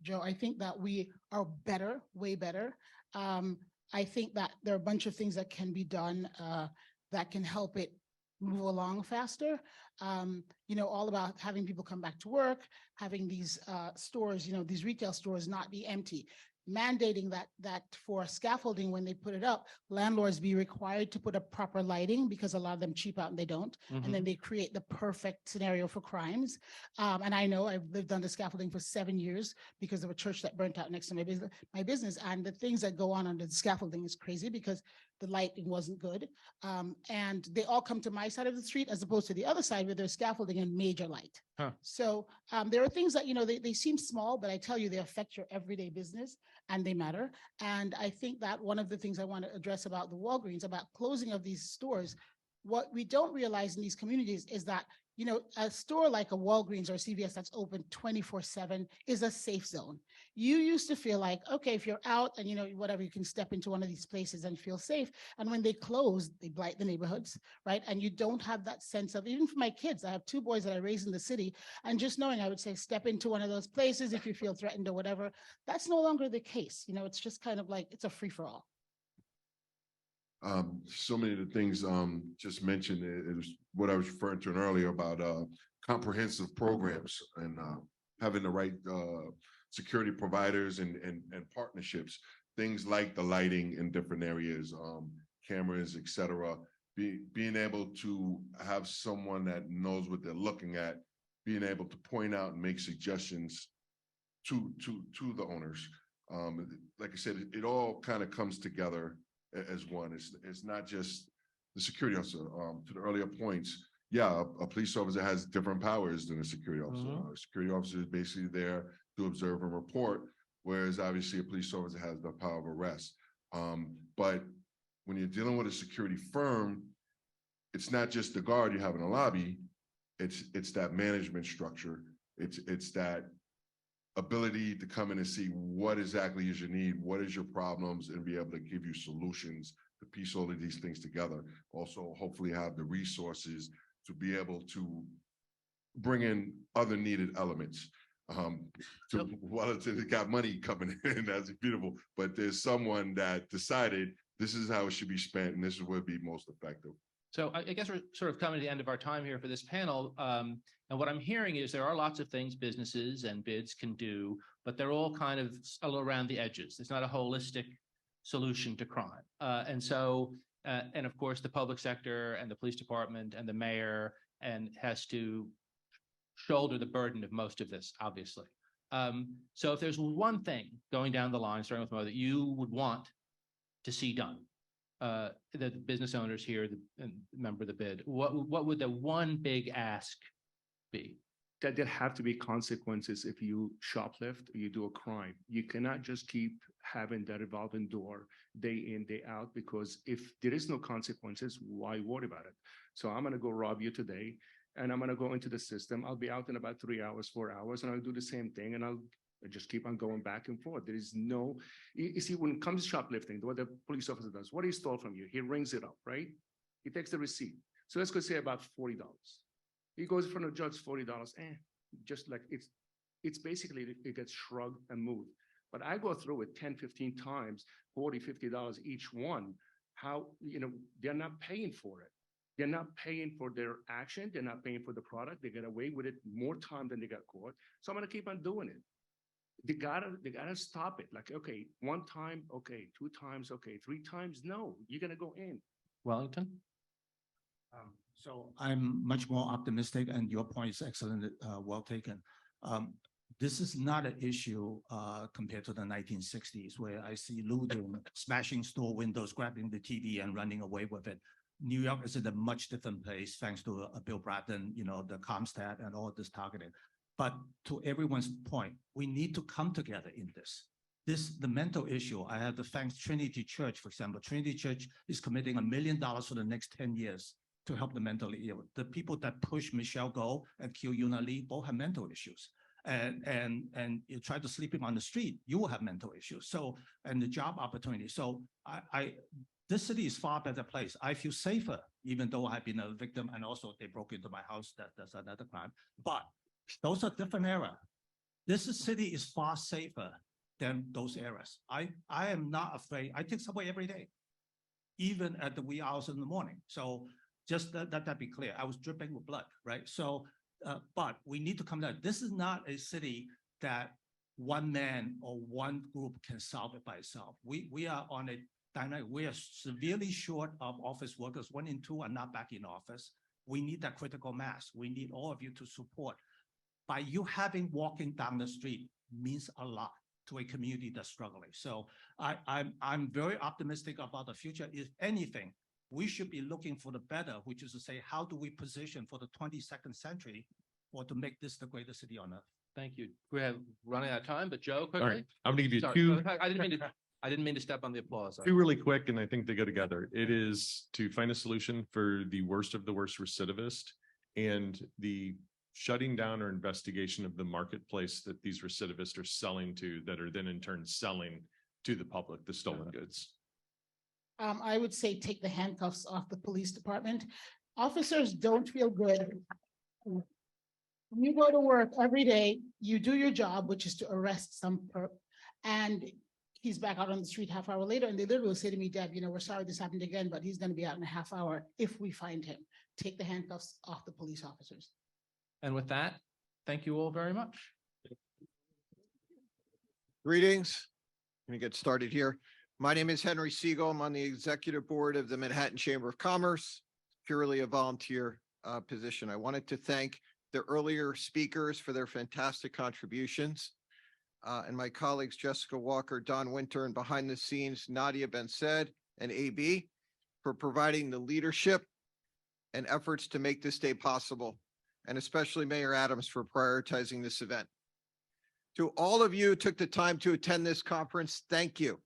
Joe. I think that we are better, way better. I think that there are a bunch of things that can be done that can help it move along faster. All about having people come back to work, having these stores, these retail stores not be empty. Mandating that for scaffolding, when they put it up, landlords be required to put up proper lighting, because a lot of them cheap out and they don't. And then they create the perfect scenario for crimes. And I know I've lived under scaffolding for 7 years because of a church that burnt out next to my business. And the things that go on under the scaffolding is crazy because the lighting wasn't good. And they all come to my side of the street as opposed to the other side where there's scaffolding and major light. So there are things that, they seem small, but I tell you, they affect your everyday business and they matter. And I think that one of the things I want to address about the Walgreens, about closing of these stores, what we don't realize in these communities is that, a store like a Walgreens or CVS that's open 24/7 is a safe zone. You used to feel like, okay, if you're out and, whatever, you can step into one of these places and feel safe. And when they close, they blight the neighborhoods, right? And you don't have that sense of, even for my kids, I have 2 boys that I raised in the city, and just knowing, I would say, step into one of those places if you feel threatened or whatever. That's no longer the case. It's just kind of like, it's a free for all. So many of the things just mentioned is what I was referring to earlier about comprehensive programs and having the right security providers and partnerships, things like the lighting in different areas, cameras, etc. Being able to have someone that knows what they're looking at, being able to point out and make suggestions to the owners. Like I said, it all kind of comes together as one. It's not just the security officer. To the earlier points, yeah, a police officer has different powers than a security officer. A security officer is basically there to observe and report, whereas obviously a police officer has the power of arrest. But when you're dealing with a security firm, it's not just the guard you have in a lobby, it's that management structure. It's that ability to come in and see what exactly is your need, what is your problems, and be able to give you solutions to piece all of these things together. Also, hopefully have the resources to be able to bring in other needed elements. Well, it's got money coming in, that's beautiful, but there's someone that decided this is how it should be spent and this is where it'd be most effective. So I guess we're sort of coming to the end of our time here for this panel. And what I'm hearing is there are lots of things businesses and BIDs can do, but they're all kind of all around the edges. It's not a holistic solution to crime. And of course, the public sector and the police department and the mayor has to shoulder the burden of most of this, obviously. So if there's one thing going down the line, starting with Mo, that you would want to see done, the business owners here, the member of the BID, what would the one big ask be? That there have to be consequences if you shoplift or you do a crime. You cannot just keep having that revolving door day in, day out, because if there is no consequences, why worry about it? So I'm going to go rob you today and I'm going to go into the system. I'll be out in about 3 hours, 4 hours, and I'll do the same thing. And I'll just keep on going back and forth. There is no, you see, when it comes to shoplifting, what the police officer does, what he stole from you, he rings it up, right? He takes the receipt. So let's go say about $40. He goes in front of the judge, $40, just like it's basically, it gets shrugged and moved. But I go through it 10, 15 times, $40, $50 each one. How, they're not paying for it. They're not paying for their action. They're not paying for the product. They get away with it more time than they got caught. So I'm going to keep on doing it. They gotta stop it. Like, okay, 1 time, okay, 2 times, okay, 3 times. No, you're gonna go in. Wellington? So I'm much more optimistic, and your point is excellent, well taken. This is not an issue compared to the 1960s, where I see looting, smashing store windows, grabbing the TV and running away with it. New York is in a much different place, thanks to Bill Bratton, the Comstat and all this targeting. But to everyone's point, we need to come together in this. The mental issue, I have to thank Trinity Church, for example. Trinity Church is committing $1 million for the next 10 years to help the mentally ill. The people that push Michelle Go and kill Yuna Lee both have mental issues. And you try to sleep him on the street, you will have mental issues. So, and the job opportunity. So this city is far better place. I feel safer, even though I've been a victim, and also they broke into my house. That's another crime. But those are different era. This city is far safer than those eras. I am not afraid. I take subway every day, even at the wee hours in the morning. So Just that be clear. I was dripping with blood, right? So, but we need to come down. This is not a city that one man or one group can solve it by itself. We are on a dynamic. We are severely short of office workers. 1 in 2 are not back in office. We need that critical mass. We need all of you to support. By you having walking down the street means a lot to a community that's struggling. So I'm very optimistic about the future. If anything, we should be looking for the better, which is to say, how do we position for the 22nd century or to make this the greatest city on earth? Thank you. We're running out of time, but Joe, All quickly. right, I'm gonna give you Sorry, two. I didn't mean to step on the applause. Two really quick, and I think they go together. It is to find a solution for the worst of the worst recidivist and the shutting down or investigation of the marketplace that these recidivists are selling to, that are then in turn selling to the public, the stolen goods. I would say take the handcuffs off the police department. Officers don't feel good. When you go to work every day, you do your job, which is to arrest some perp, and he's back out on the street half hour later, and they literally will say to me, Deb, we're sorry this happened again, but he's gonna be out in a half hour if we find him. Take the handcuffs off the police officers. And with that, thank you all very much. Greetings. Let me get started here. My name is Henry Siegel. I'm on the executive board of the Manhattan Chamber of Commerce, purely a volunteer position. I wanted to thank the earlier speakers for their fantastic contributions, and my colleagues Jessica Walker, Don Winter, and behind the scenes Nadia Ben-Said and AB for providing the leadership and efforts to make this day possible, and especially Mayor Adams for prioritizing this event. To all of you who took the time to attend this conference, thank you.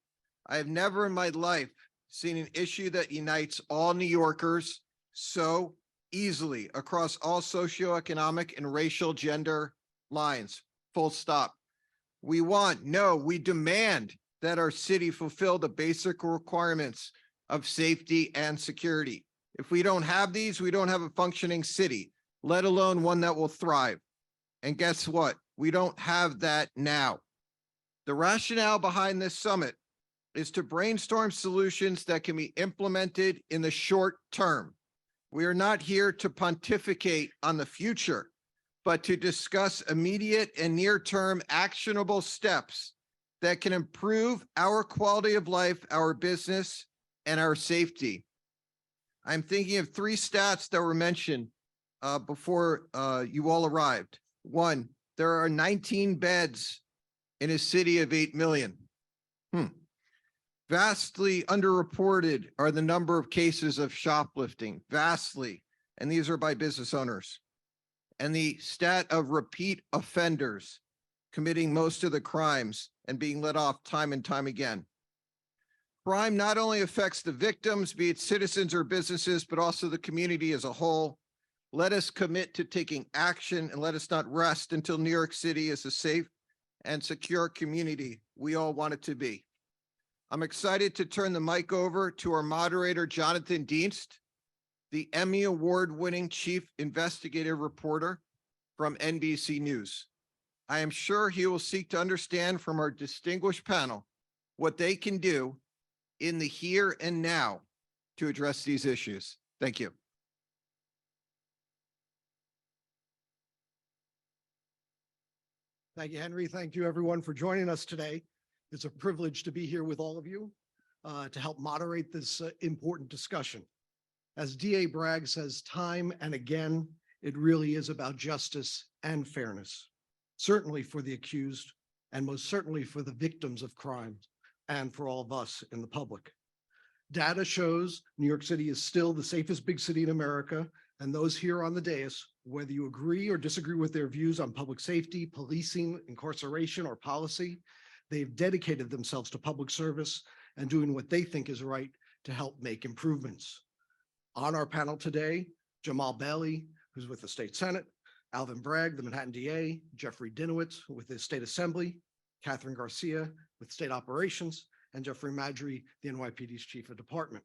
I have never in my life seen an issue that unites all New Yorkers so easily across all socioeconomic and racial gender lines, full stop. We demand that our city fulfill the basic requirements of safety and security. If we don't have these, we don't have a functioning city, let alone one that will thrive. And guess what? We don't have that now. The rationale behind this summit is to brainstorm solutions that can be implemented in the short term. We are not here to pontificate on the future, but to discuss immediate and near-term actionable steps that can improve our quality of life, our business, and our safety. I'm thinking of 3 stats that were mentioned before you all arrived. 1, there are 19 beds in a city of 8 million. Vastly underreported are the number of cases of shoplifting, vastly, and these are by business owners. And the stat of repeat offenders committing most of the crimes and being let off time and time again. Crime not only affects the victims, be it citizens or businesses, but also the community as a whole. Let us commit to taking action and let us not rest until New York City is a safe and secure community we all want it to be. I'm excited to turn the mic over to our moderator, Jonathan Dienst, the Emmy Award-winning chief investigative reporter from NBC News. I am sure he will seek to understand from our distinguished panel what they can do in the here and now to address these issues. Thank you. Thank you, Henry. Thank you, everyone, for joining us today. It's a privilege to be here with all of you to help moderate this important discussion. As DA Bragg says time and again, it really is about justice and fairness, certainly for the accused and most certainly for the victims of crime and for all of us in the public. Data shows New York City is still the safest big city in America, and those here on the dais, whether you agree or disagree with their views on public safety, policing, incarceration, or policy, they've dedicated themselves to public service and doing what they think is right to help make improvements. On our panel today, Jamal Bailey, who's with the State Senate, Alvin Bragg, the Manhattan DA, Jeffrey Dinowitz with the State Assembly, Catherine Garcia with State Operations, and Jeffrey Madry, the NYPD's Chief of Department.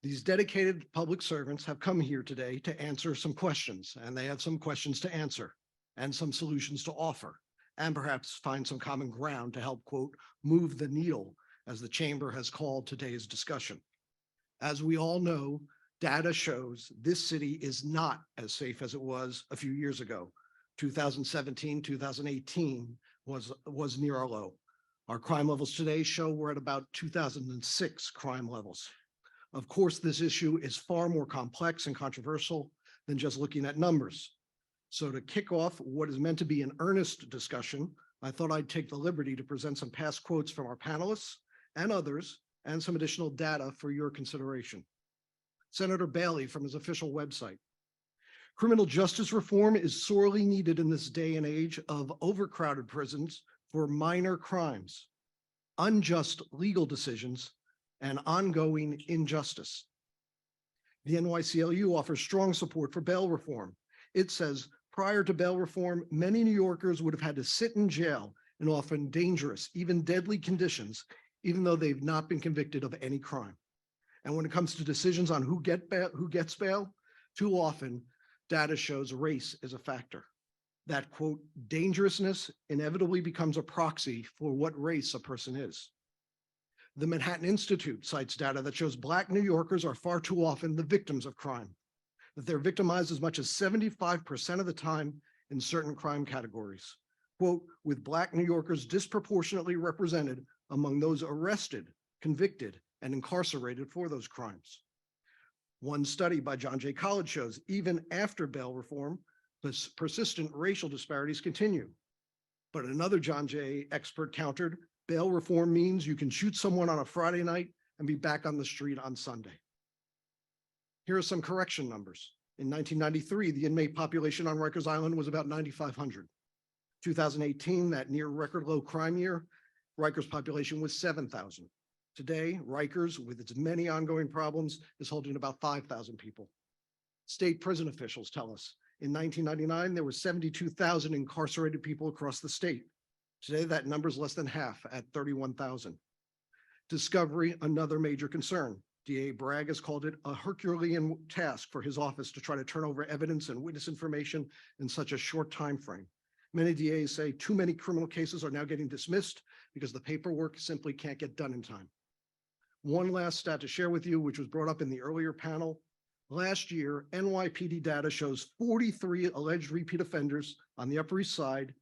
These dedicated public servants have come here today to answer some questions, and they have some questions to answer and some solutions to offer, and perhaps find some common ground to help, quote, move the needle, as the chamber has called today's discussion. As we all know, Data shows this city is not as safe as it was a few years ago. 2017, 2018 was near our low. Our crime levels today show we're at about 2006 crime levels. Of course, this issue is far more complex and controversial than just looking at numbers. So to kick off what is meant to be an earnest discussion, I thought I'd take the liberty to present some past quotes from our panelists and others, and some additional data for your consideration. Senator Bailey from his official website. Criminal justice reform is sorely needed in this day and age of overcrowded prisons for minor crimes, unjust legal decisions, and ongoing injustice. The NYCLU offers strong support for bail reform. It says, prior to bail reform, many New Yorkers would have had to sit in jail in often dangerous, even deadly conditions, even though they've not been convicted of any crime. And when it comes to decisions on who gets bail, too often data shows race is a factor. That, quote, dangerousness inevitably becomes a proxy for what race a person is. The Manhattan Institute cites data that shows Black New Yorkers are far too often the victims of crime, that they're victimized as much as 75% of the time in certain crime categories. Quote, with Black New Yorkers disproportionately represented among those arrested, convicted, and incarcerated for those crimes. One study by John Jay College shows even after bail reform, the persistent racial disparities continue. But another John Jay expert countered, bail reform means you can shoot someone on a Friday night and be back on the street on Sunday. Here are some correction numbers. In 1993, the inmate population on Rikers Island was about 9,500. 2018, that near record low crime year, Rikers population was 7,000. Today, Rikers, with its many ongoing problems, is holding about 5,000 people. State prison officials tell us in 1999, there were 72,000 incarcerated people across the state. Today, that number is less than half at 31,000. Discovery, another major concern. DA Bragg has called it a Herculean task for his office to try to turn over evidence and witness information in such a short time frame. Many DAs say too many criminal cases are now getting dismissed because the paperwork simply can't get done in time. One last stat to share with you, which was brought up in the earlier panel. Last year, NYPD data shows 43 alleged repeat offenders on the Upper East Side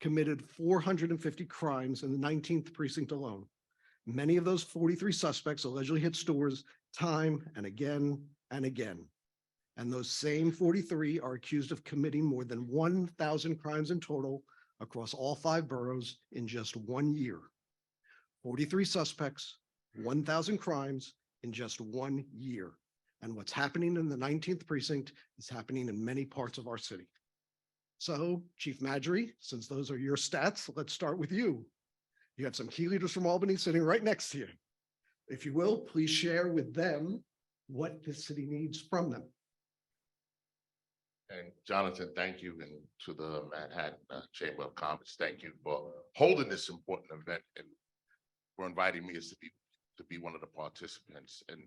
committed 450 crimes in the 19th precinct alone. Many of those 43 suspects allegedly hit stores time and again and again. And those same 43 are accused of committing more than 1,000 crimes in total across all 5 boroughs in just 1 year. 43 suspects, 1,000 crimes in just 1 year. And what's happening in the 19th precinct is happening in many parts of our city. So, Chief Madry, since those are your stats, let's start with you. You have some key leaders from Albany sitting right next to you. If you will, please share with them what the city needs from them. And Jonathan, thank you, and to the Manhattan Chamber of Commerce, thank you for holding this important event and for inviting me as to be one of the participants, and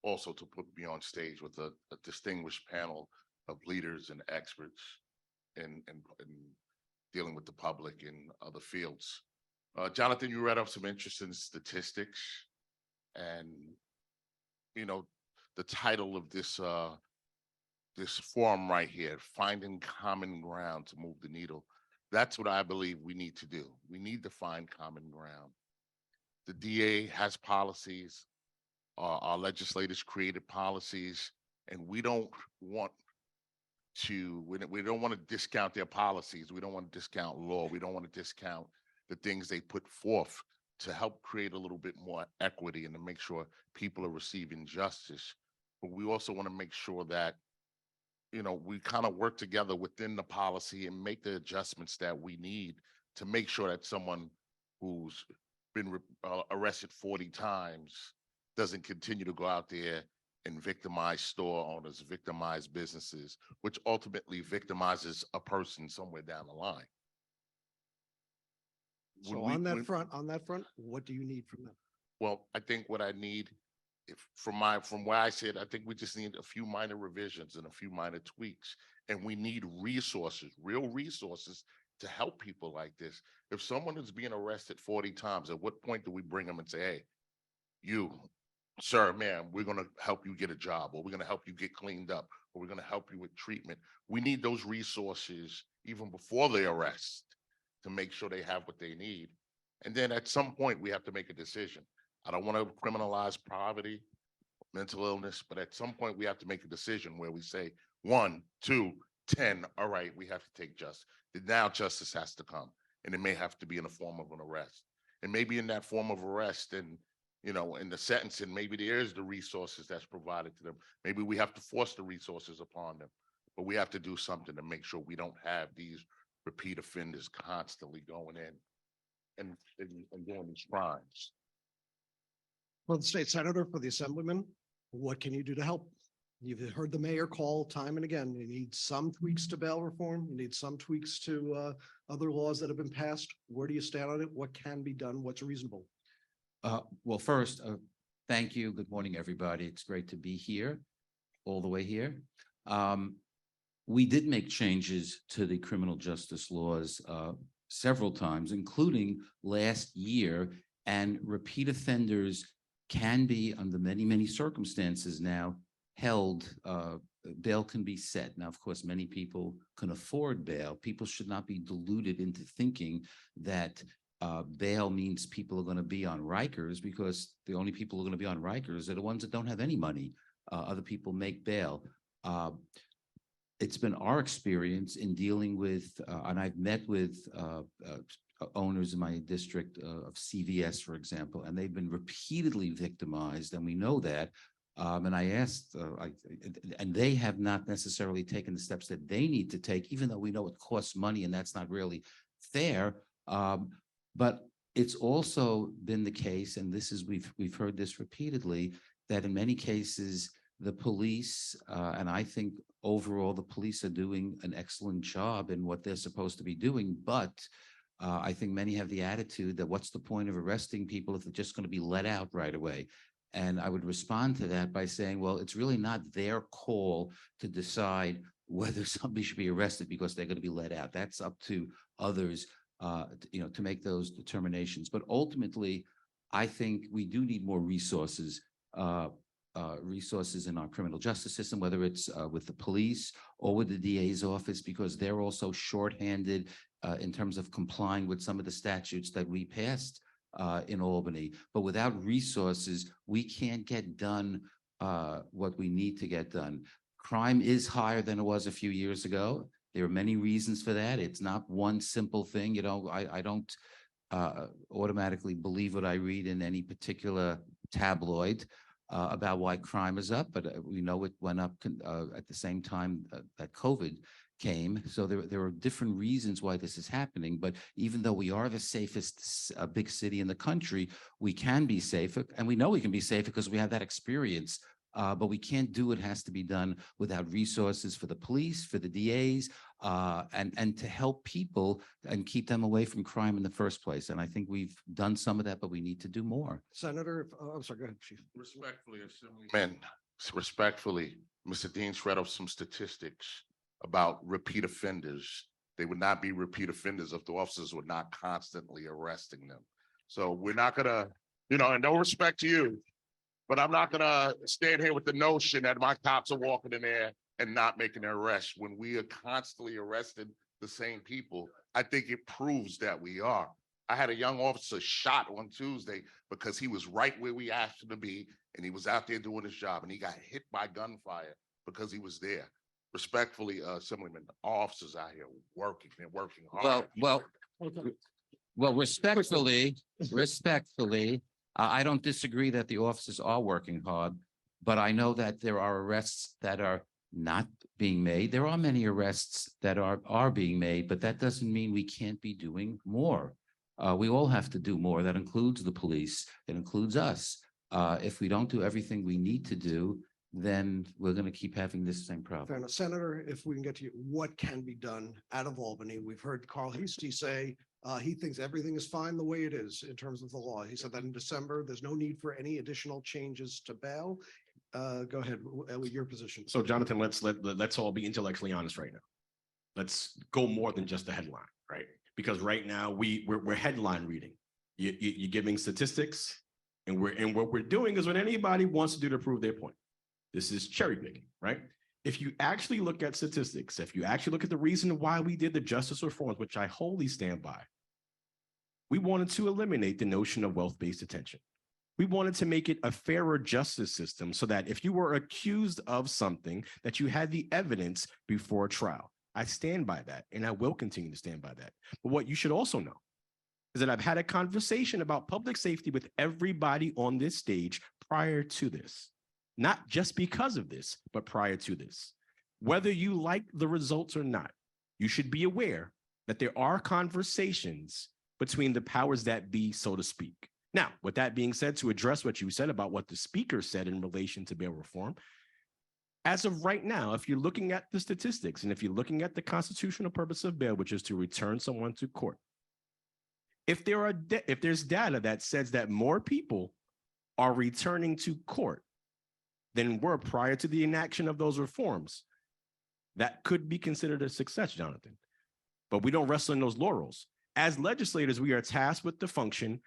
also to put me on stage with a distinguished panel of leaders and experts in dealing with the public in other fields. Jonathan, you read up some interesting statistics, and you know the title of this this forum right here, finding common ground to move the needle. That's what I believe we need to do. We need to find common ground. The DA has policies, our legislators created policies, and we don't want to discount their policies. We don't want to discount law. We don't want to discount the things they put forth to help create a little bit more equity and to make sure people are receiving justice. But we also want to make sure that, you know, we kind of work together within the policy and make the adjustments that we need to make sure that someone who's been arrested 40 times doesn't continue to go out there and victimize store owners, victimize businesses, which ultimately victimizes a person somewhere down the line. So on that front, what do you need from them? Well, I think what I need, from where I sit, I think we just need a few minor revisions and a few minor tweaks, and we need resources, real resources, to help people like this. If someone is being arrested 40 times, at what point do we bring them and say, hey, you sir, ma'am, we're gonna help you get a job, or we're gonna help you get cleaned up, or we're gonna help you with treatment. We need those resources even before they arrest to make sure they have what they need. And then at some point, we have to make a decision. I don't want to criminalize poverty, mental illness, but at some point we have to make a decision where we say 1, 2, 10, all right, we have to take justice. Now justice has to come, and it may have to be in the form of an arrest. And maybe in that form of arrest and, you know, in the sentencing, maybe there is the resources that's provided to them. Maybe we have to force the resources upon them, but we have to do something to make sure we don't have these repeat offenders constantly going in and doing these crimes. Well, the state senator for the assemblyman, what can you do to help? You've heard the mayor call time and again, you need some tweaks to bail reform, you need some tweaks to other laws that have been passed. Where do you stand on it? What can be done? What's reasonable? Well, first, thank you. Good morning, everybody. It's great to be here, all the way here. We did make changes to the criminal justice laws several times, including last year, and repeat offenders can be, under many, many circumstances now, held, bail can be set. Now, of course, many people can afford bail. People should not be deluded into thinking that bail means people are going to be on Rikers, because the only people who are going to be on Rikers are the ones that don't have any money. Other people make bail. It's been our experience in dealing with, and I've met with owners in my district of CVS, for example, and they've been repeatedly victimized, and we know that. And I asked, and they have not necessarily taken the steps that they need to take, even though we know it costs money and that's not really fair. But it's also been the case, and this is, we've heard this repeatedly, that in many cases, the police, and I think overall the police are doing an excellent job in what they're supposed to be doing, but I think many have the attitude that what's the point of arresting people if they're just going to be let out right away? And I would respond to that by saying, well, it's really not their call to decide whether somebody should be arrested because they're going to be let out. That's up to others, to make those determinations. But ultimately, I think we do need more resources in our criminal justice system, whether it's with the police or with the DA's office, because they're also shorthanded in terms of complying with some of the statutes that we passed in Albany. But without resources, we can't get done what we need to get done. Crime is higher than it was a few years ago. There are many reasons for that. It's not one simple thing. I don't automatically believe what I read in any particular tabloid about why crime is up, but we know it went up at the same time that COVID came. So there are different reasons why this is happening. But even though we are the safest big city in the country, we can be safer, and we know we can be safer because we have that experience. But we can't do it. Has to be done without resources for the police, for the DAs, and to help people and keep them away from crime in the first place. And I think we've done some of that, but we need to do more. Senator, I'm sorry, go ahead, Chief. Respectfully, Mr. Dean's read off some statistics about repeat offenders. They would not be repeat offenders if the officers were not constantly arresting them. So we're not gonna, and no respect to you, but I'm not gonna stand here with the notion that my cops are walking in there and not making an arrest when we are constantly arresting the same people. I think it proves that we are. I had a young officer shot on Tuesday because he was right where we asked him to be, and he was out there doing his job, and he got hit by gunfire because he was there. Respectfully, Assemblyman, officers out here working, they're working hard. Well, respectfully, I don't disagree that the officers are working hard, but I know that there are arrests that are not being made. There are many arrests that are being made, but that doesn't mean we can't be doing more. We all have to do more. That includes the police. It includes us. If we don't do everything we need to do, then we're going to keep having this same problem. Fair enough. Senator, if we can get to you, what can be done out of Albany? We've heard Carl Hasty say he thinks everything is fine the way it is in terms of the law. He said that in December, there's no need for any additional changes to bail. Go ahead with your position. So Jonathan, let's all be intellectually honest right now. Let's go more than just the headline, right? Because right now we're headline reading. You're giving statistics, And what we're doing is what anybody wants to do to prove their point. This is cherry picking, right? If you actually look at statistics, if you actually look at the reason why we did the justice reforms, which I wholly stand by, we wanted to eliminate the notion of wealth-based detention. We wanted to make it a fairer justice system so that if you were accused of something, that you had the evidence before trial. I stand by that, and I will continue to stand by that. But what you should also know is that I've had a conversation about public safety with everybody on this stage prior to this. Not just because of this, but prior to this. Whether you like the results or not, you should be aware that there are conversations between the powers that be, so to speak. Now, with that being said, to address what you said about what the speaker said in relation to bail reform, as of right now, if you're looking at the statistics and if you're looking at the constitutional purpose of bail, which is to return someone to court, if there's data that says that more people are returning to court than were prior to the enaction of those reforms, that could be considered a success, Jonathan. But we don't rest on those laurels. As legislators, we are tasked with the function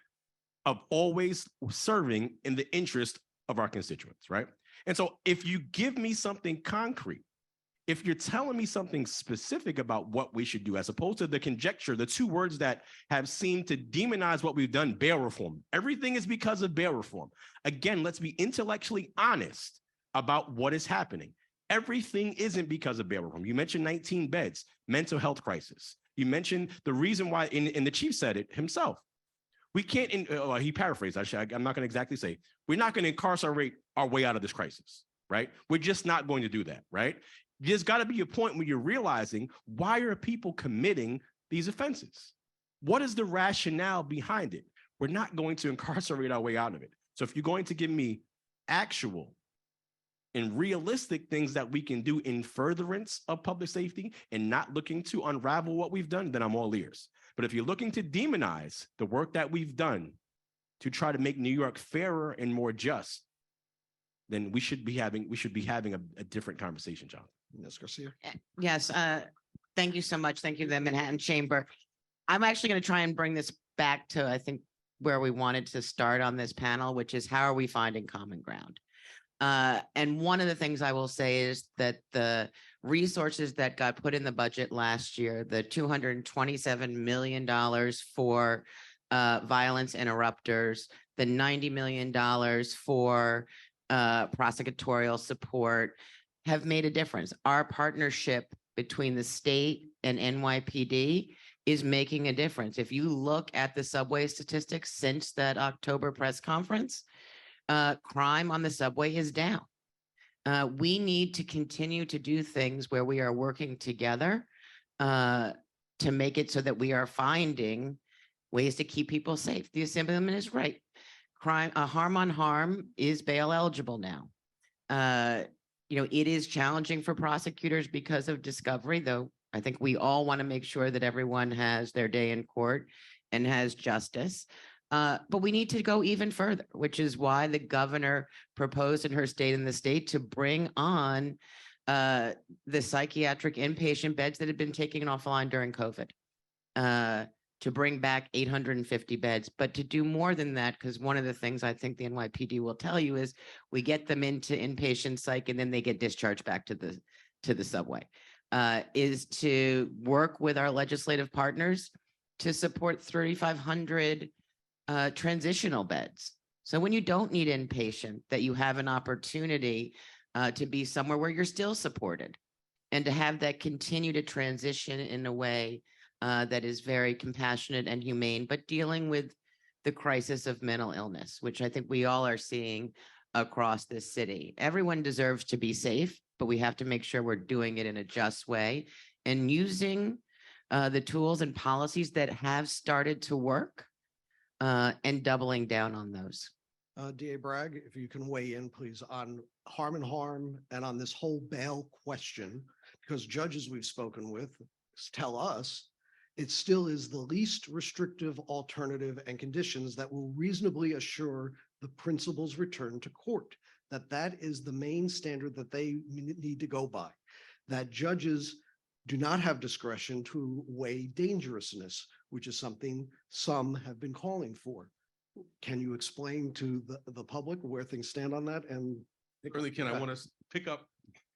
of always serving in the interest of our constituents, right? And so if you give me something concrete, if you're telling me something specific about what we should do, as opposed to the conjecture, the two words that have seemed to demonize what we've done, bail reform. Everything is because of bail reform. Again, let's be intellectually honest about what is happening. Everything isn't because of bail reform. You mentioned 19 beds, mental health crisis. You mentioned the reason why, and the chief said it himself. We can't, he paraphrased, I'm not going to exactly say, we're not going to incarcerate our way out of this crisis, right? We're just not going to do that, right? There's got to be a point where you're realizing, why are people committing these offenses? What is the rationale behind it? We're not going to incarcerate our way out of it. So if you're going to give me actual and realistic things that we can do in furtherance of public safety and not looking to unravel what we've done, then I'm all ears. But if you're looking to demonize the work that we've done to try to make New York fairer and more just, then we should be having a different conversation, John. Ms. Garcia. Yes, thank you so much. Thank you, the Manhattan Chamber. I'm actually going to try and bring this back to, I think, where we wanted to start on this panel, which is how are we finding common ground? And one of the things I will say is that the resources that got put in the budget last year, the $227 million for violence interrupters, the $90 million for prosecutorial support have made a difference. Our partnership between the state and NYPD is making a difference. If you look at the subway statistics since that October press conference, crime on the subway is down. We need to continue to do things where we are working together to make it so that we are finding ways to keep people safe. The Assemblyman is right. Crime, harm on harm is bail eligible now. It is challenging for prosecutors because of discovery, though I think we all want to make sure that everyone has their day in court and has justice. But we need to go even further, which is why the governor proposed in her state and the state to bring on the psychiatric inpatient beds that had been taken offline during COVID, to bring back 850 beds, but to do more than that, because one of the things I think the NYPD will tell you is we get them into inpatient psych and then they get discharged back to the subway, is to work with our legislative partners to support 3,500 transitional beds. So when you don't need inpatient, that you have an opportunity to be somewhere where you're still supported and to have that continue to transition in a way that is very compassionate and humane, but dealing with the crisis of mental illness, which I think we all are seeing across this city. Everyone deserves to be safe, but we have to make sure we're doing it in a just way and using the tools and policies that have started to work and doubling down on those. DA Bragg, if you can weigh in, please, on harm and harm and on this whole bail question, because judges we've spoken with tell us it still is the least restrictive alternative and conditions that will reasonably assure the principal's return to court, that is the main standard that they need to go by, that judges do not have discretion to weigh dangerousness, which is something some have been calling for. Can you explain to the public where things stand on that? And Early, Ken, I Okay. want to pick up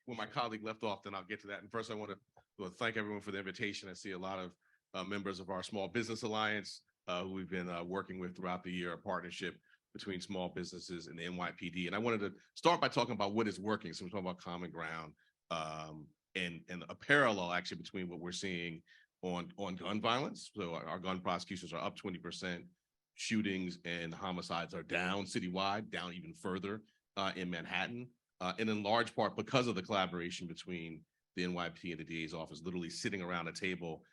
where my colleague left off, then I'll get to that. And first, I want to thank everyone for the invitation. I see a lot of members of our Small Business Alliance who we've been working with throughout the year, a partnership between small businesses and the NYPD. And I wanted to start by talking about what is working. So we're talking about common ground and a parallel actually between what we're seeing on gun violence. So our gun prosecutions are up 20%. Shootings and homicides are down citywide, down even further in Manhattan. And in large part because of the collaboration between the NYPD and the DA's office, literally sitting around a table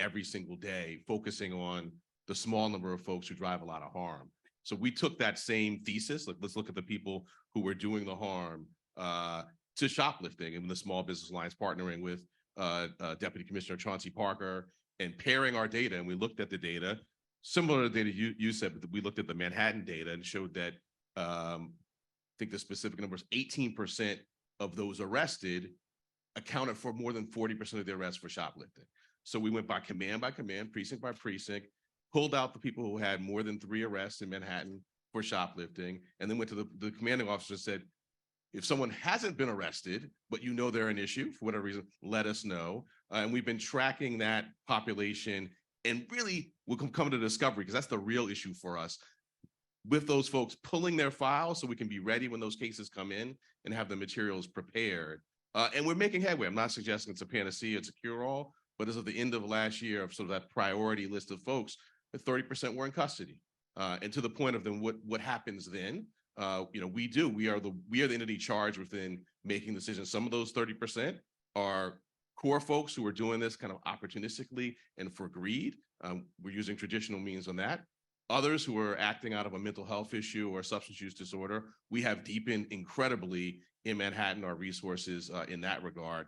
every single day, focusing on the small number of folks who drive a lot of harm. So we took that same thesis, like let's look at the people who were doing the harm to shoplifting, and the Small Business Alliance partnering with Deputy Commissioner Chauncey Parker and pairing our data. And we looked at the data, similar to the data you said, but we looked at the Manhattan data and showed that I think the specific number is 18% of those arrested accounted for more than 40% of the arrests for shoplifting. So we went by command, precinct by precinct, pulled out the people who had more than 3 arrests in Manhattan for shoplifting, and then went to the commanding officer and said, if someone hasn't been arrested, but you know they're an issue for whatever reason, let us know. And we've been tracking that population, and really we'll come to discovery, because that's the real issue for us, with those folks pulling their files so we can be ready when those cases come in and have the materials prepared. And we're making headway. I'm not suggesting it's a panacea, it's a cure-all, but as of the end of last year, of sort of that priority list of folks, 30% were in custody. And to the point of then what happens then, we are the entity charged within making decisions. Some of those 30% are core folks who are doing this kind of opportunistically and for greed. We're using traditional means on that. Others who are acting out of a mental health issue or substance use disorder, we have deepened incredibly in Manhattan our resources in that regard.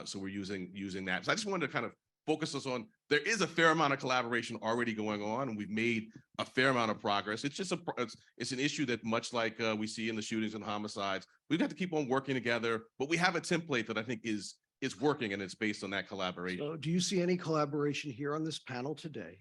So we're using that. So I just wanted to kind of focus us on, there is a fair amount of collaboration already going on, and we've made a fair amount of progress. It's just it's an issue that, much like we see in the shootings and homicides, we've got to keep on working together, but we have a template that I think is working, and it's based on that collaboration. So do you see any collaboration here on this panel today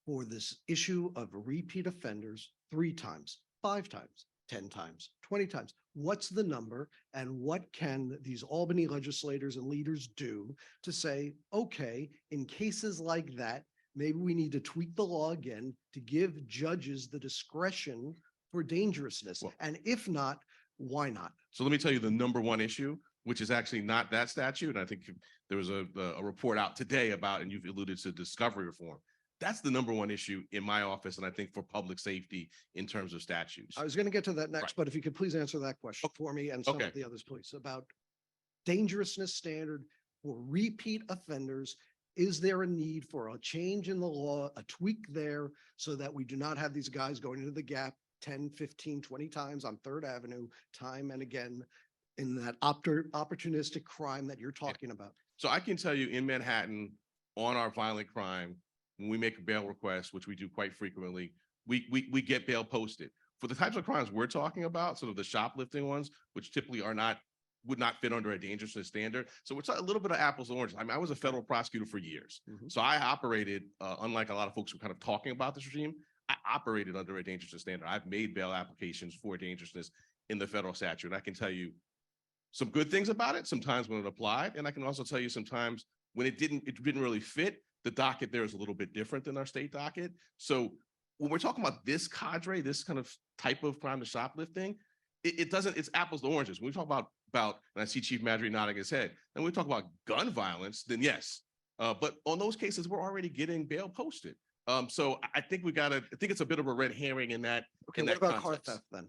for this issue of repeat offenders 3 times, 5 times, 10 times, 20 times? What's the number, and what can these Albany legislators and leaders do to say, okay, in cases like that, maybe we need to tweak the law again to give judges the discretion for dangerousness? And if not, why not? So let me tell you the number one issue, which is actually not that statute. And I think there was a report out today about, and you've alluded to, discovery reform. That's the number one issue in my office, and I think for public safety in terms of statutes. I was going to get to that next, but if you could please answer that question for me and some of the others, please, about dangerousness standard for repeat offenders. Is there a need for a change in the law, a tweak there, so that we do not have these guys going into the gap 10, 15, 20 times on 3rd Avenue, time and again, in that opportunistic crime that you're talking about? So I can tell you, in Manhattan, on our violent crime, when we make a bail request, which we do quite frequently, we get bail posted. For the types of crimes we're talking about, sort of the shoplifting ones, which typically would not fit under a dangerousness standard. So it's a little bit of apples and oranges. I mean, I was a federal prosecutor for years. So I operated, unlike a lot of folks who are kind of talking about this regime, I operated under a dangerousness standard. I've made bail applications for dangerousness in the federal statute. And I can tell you some good things about it, sometimes when it applied. And I can also tell you sometimes when it didn't really fit. The docket there is a little bit different than our state docket. So when we're talking about this cadre, this kind of type of crime, the shoplifting, it's apples to oranges. When we talk about, and I see Chief Madry nodding his head, and we talk about gun violence, then yes. But on those cases, we're already getting bail posted. So I think I think it's a bit of a red herring in that. Okay, what about car theft then?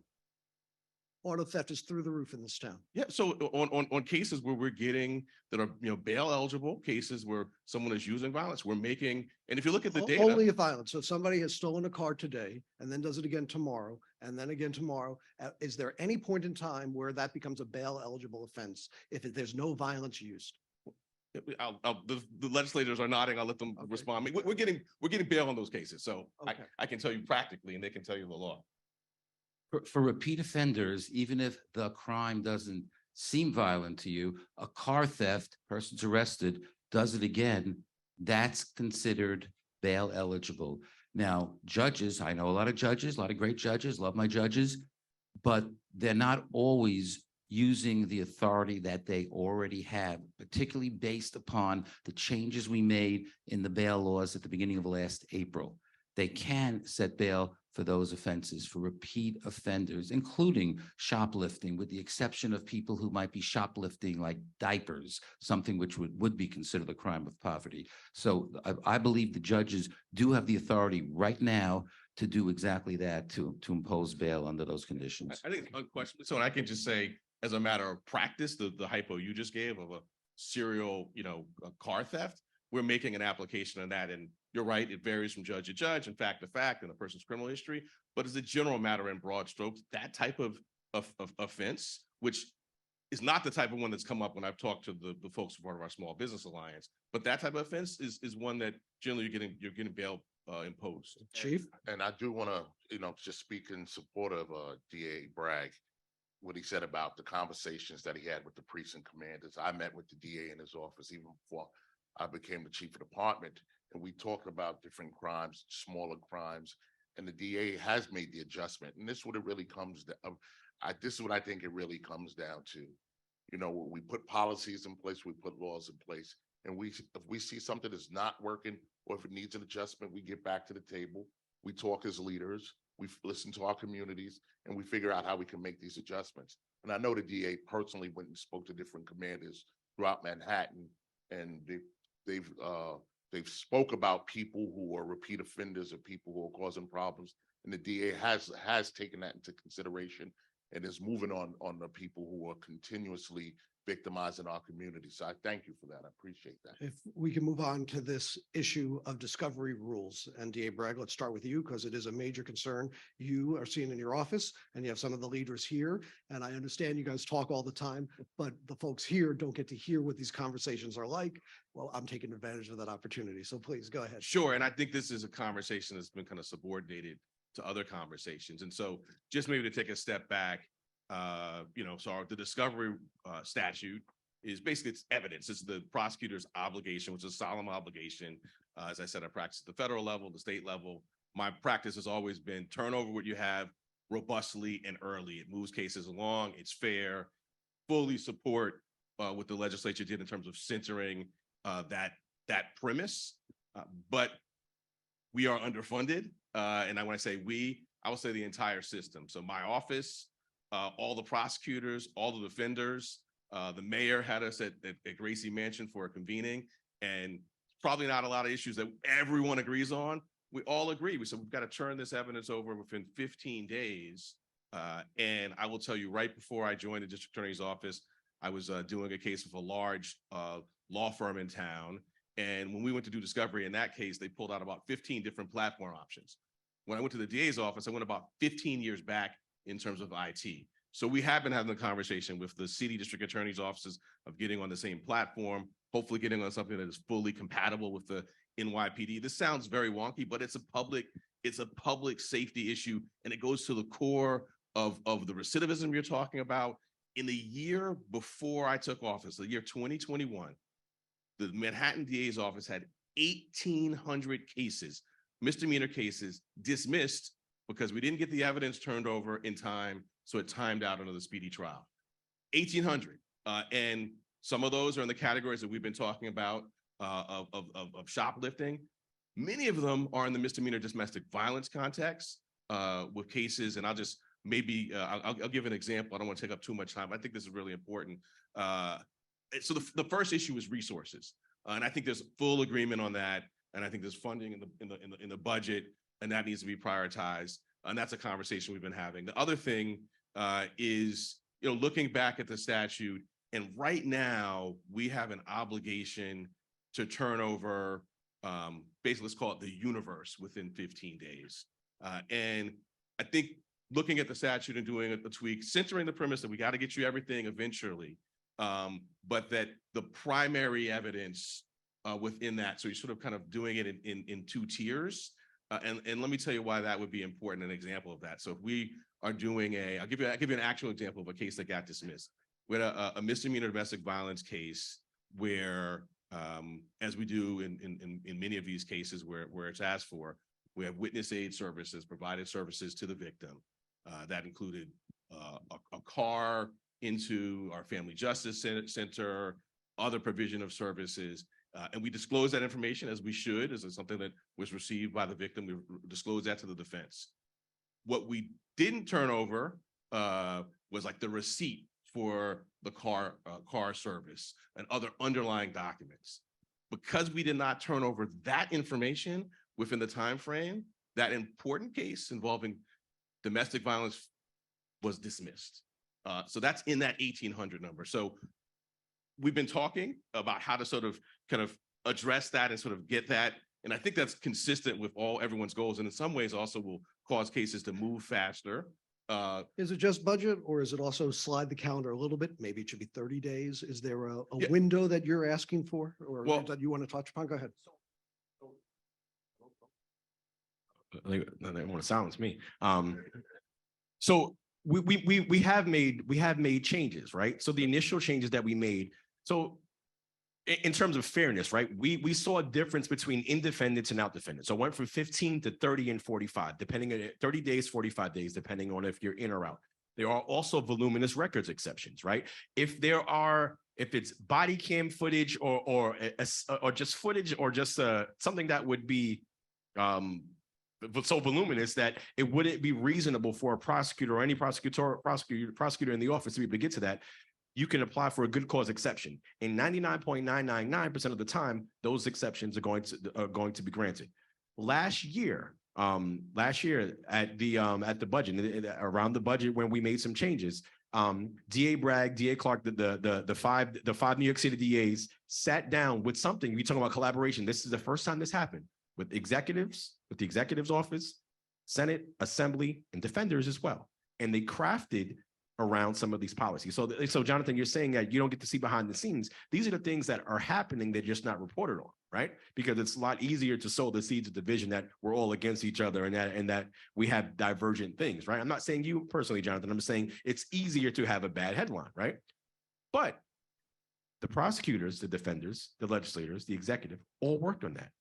Auto theft is through the roof in this town. Yeah, so on cases where we're getting that are bail eligible, cases where someone is using violence, we're making, and if you look at the data, only if violence. So if somebody has stolen a car today and then does it again tomorrow and then again tomorrow, is there any point in time where that becomes a bail eligible offense if there's no violence used? The legislators are nodding. I'll let them respond. I mean, we're getting bail on those cases, so I can tell you practically, and they can tell you the law. For repeat offenders, even if the crime doesn't seem violent to you, a car theft, person's arrested, does it again, that's considered bail eligible. Now, judges, I know a lot of judges, a lot of great judges, love my judges, but they're not always using the authority that they already have, particularly based upon the changes we made in the bail laws at the beginning of last April. They can set bail for those offenses, for repeat offenders, including shoplifting, with the exception of people who might be shoplifting like diapers, something which would be considered a crime of poverty. So I believe the judges do have the authority right now to do exactly that, to impose bail under those conditions. I think it's unquestionable. So I can just say, as a matter of practice, the hypo you just gave of a serial, a car theft, we're making an application on that. And you're right, it varies from judge to judge and fact to fact in a person's criminal history. But as a general matter in broad strokes, that type of offense, which is not the type of one that's come up when I've talked to the folks who are part of our Small Business Alliance, but that type of offense is one that generally you're getting bail imposed. Chief? And I do want to, just speak in support of DA Bragg, what he said about the conversations that he had with the precinct commanders. I met with the DA in his office even before I became the chief of department, and we talked about different crimes, smaller crimes, and the DA has made the adjustment. And this is what it really comes down. This is what I think it really comes down to. We put policies in place, we put laws in place, and if we see something that's not working or if it needs an adjustment, we get back to the table. We talk as leaders, we listen to our communities, and we figure out how we can make these adjustments. And I know the DA personally went and spoke to different commanders throughout Manhattan, and they've spoke about people who are repeat offenders or people who are causing problems, and the DA has taken that into consideration and is moving on the people who are continuously victimizing our community. So I thank you for that. I appreciate that. If we can move on to this issue of discovery rules, and DA Bragg, let's start with you because it is a major concern you are seeing in your office, and you have some of the leaders here. And I understand you guys talk all the time, but the folks here don't get to hear what these conversations are like. Well, I'm taking advantage of that opportunity. So please go ahead. Sure. And I think this is a conversation that's been kind of subordinated to other conversations. And so just maybe to take a step back, so the discovery statute is basically it's evidence. It's the prosecutor's obligation, which is a solemn obligation. As I said, I practice at the federal level, the state level. My practice has always been turn over what you have robustly and early. It moves cases along. It's fair. Fully support what the legislature did in terms of centering that premise. But we are underfunded. And when I say we, I will say the entire system. So my office, all the prosecutors, all the defenders, the mayor had us at Gracie Mansion for a convening, and probably not a lot of issues that everyone agrees on. We all agree. We said we've got to turn this evidence over within 15 days. And I will tell you, right before I joined the district attorney's office, I was doing a case with a large law firm in town. And when we went to do discovery in that case, they pulled out about 15 different platform options. When I went to the DA's office, I went about 15 years back in terms of IT. So we have been having a conversation with the city district attorney's offices of getting on the same platform, hopefully getting on something that is fully compatible with the NYPD. This sounds very wonky, but it's a public safety issue, and it goes to the core of the recidivism you're talking about. In the year before I took office, the year 2021, the Manhattan DA's office had 1,800 cases, misdemeanor cases, dismissed because we didn't get the evidence turned over in time, so it timed out under the speedy trial. 1,800, and some of those are in the categories that we've been talking about of shoplifting. Many of them are in the misdemeanor domestic violence context with cases, and I'll just I'll give an example. I don't want to take up too much time. I think this is really important. So the first issue is resources, and I think there's full agreement on that. And I think there's funding in the budget, and that needs to be prioritized. And that's a conversation we've been having. The other thing is, looking back at the statute, and right now we have an obligation to turn over, basically let's call it the universe within 15 days. And I think looking at the statute and doing a tweak, centering the premise that we got to get you everything eventually, but that the primary evidence within that, so you're sort of kind of doing it in two tiers. And let me tell you why that would be important, an example of that. So if we are doing I'll give you an actual example of a case that got dismissed. We had a misdemeanor domestic violence case where, as we do in many of these cases where it's asked for, We have witness aid services, provided services to the victim. That included a car into our family justice center, other provision of services. And we disclose that information as we should, as something that was received by the victim. We disclose that to the defense. What we didn't turn over was like the receipt for the car service and other underlying documents. Because we did not turn over that information within the time frame, that important case involving domestic violence was dismissed. So that's in that 1,800 number. So we've been talking about how to sort of kind of address that and sort of get that. And I think that's consistent with everyone's goals. And in some ways also will cause cases to move faster. Is it just budget, or is it also slide the calendar a little bit? Maybe it should be 30 days. Is there a window that you're asking for, or that you want to touch upon? Go ahead. They want to silence me. So we have made changes, right? So the initial changes that we made. So in terms of fairness, right? We saw a difference between in defendants and out defendants. So it went from 15 to 30 and 45, depending on 30 days, 45 days, depending on if you're in or out. There are also voluminous records exceptions, right? If it's body cam footage or just footage or just something that would be so voluminous that it wouldn't be reasonable for a prosecutor or any prosecutor in the office to be able to get to that, you can apply for a good cause exception. And 99.999% of the time, those exceptions are going to be granted. Last year at the budget, around the budget when we made some changes, DA Bragg, DA Clark, the five New York City DAs sat down with something. We talk about collaboration. This is the first time this happened with executives, with the executive's office, Senate, Assembly, and defenders as well. And they crafted around some of these policies. So Jonathan, you're saying that you don't get to see behind the scenes. These are the things that are happening that just not reported on, right? Because it's a lot easier to sow the seeds of division that we're all against each other and that we have divergent things, right? I'm not saying you personally, Jonathan, I'm saying it's easier to have a bad headline, right? But the prosecutors, the defenders, the legislators, the executive, all worked on that.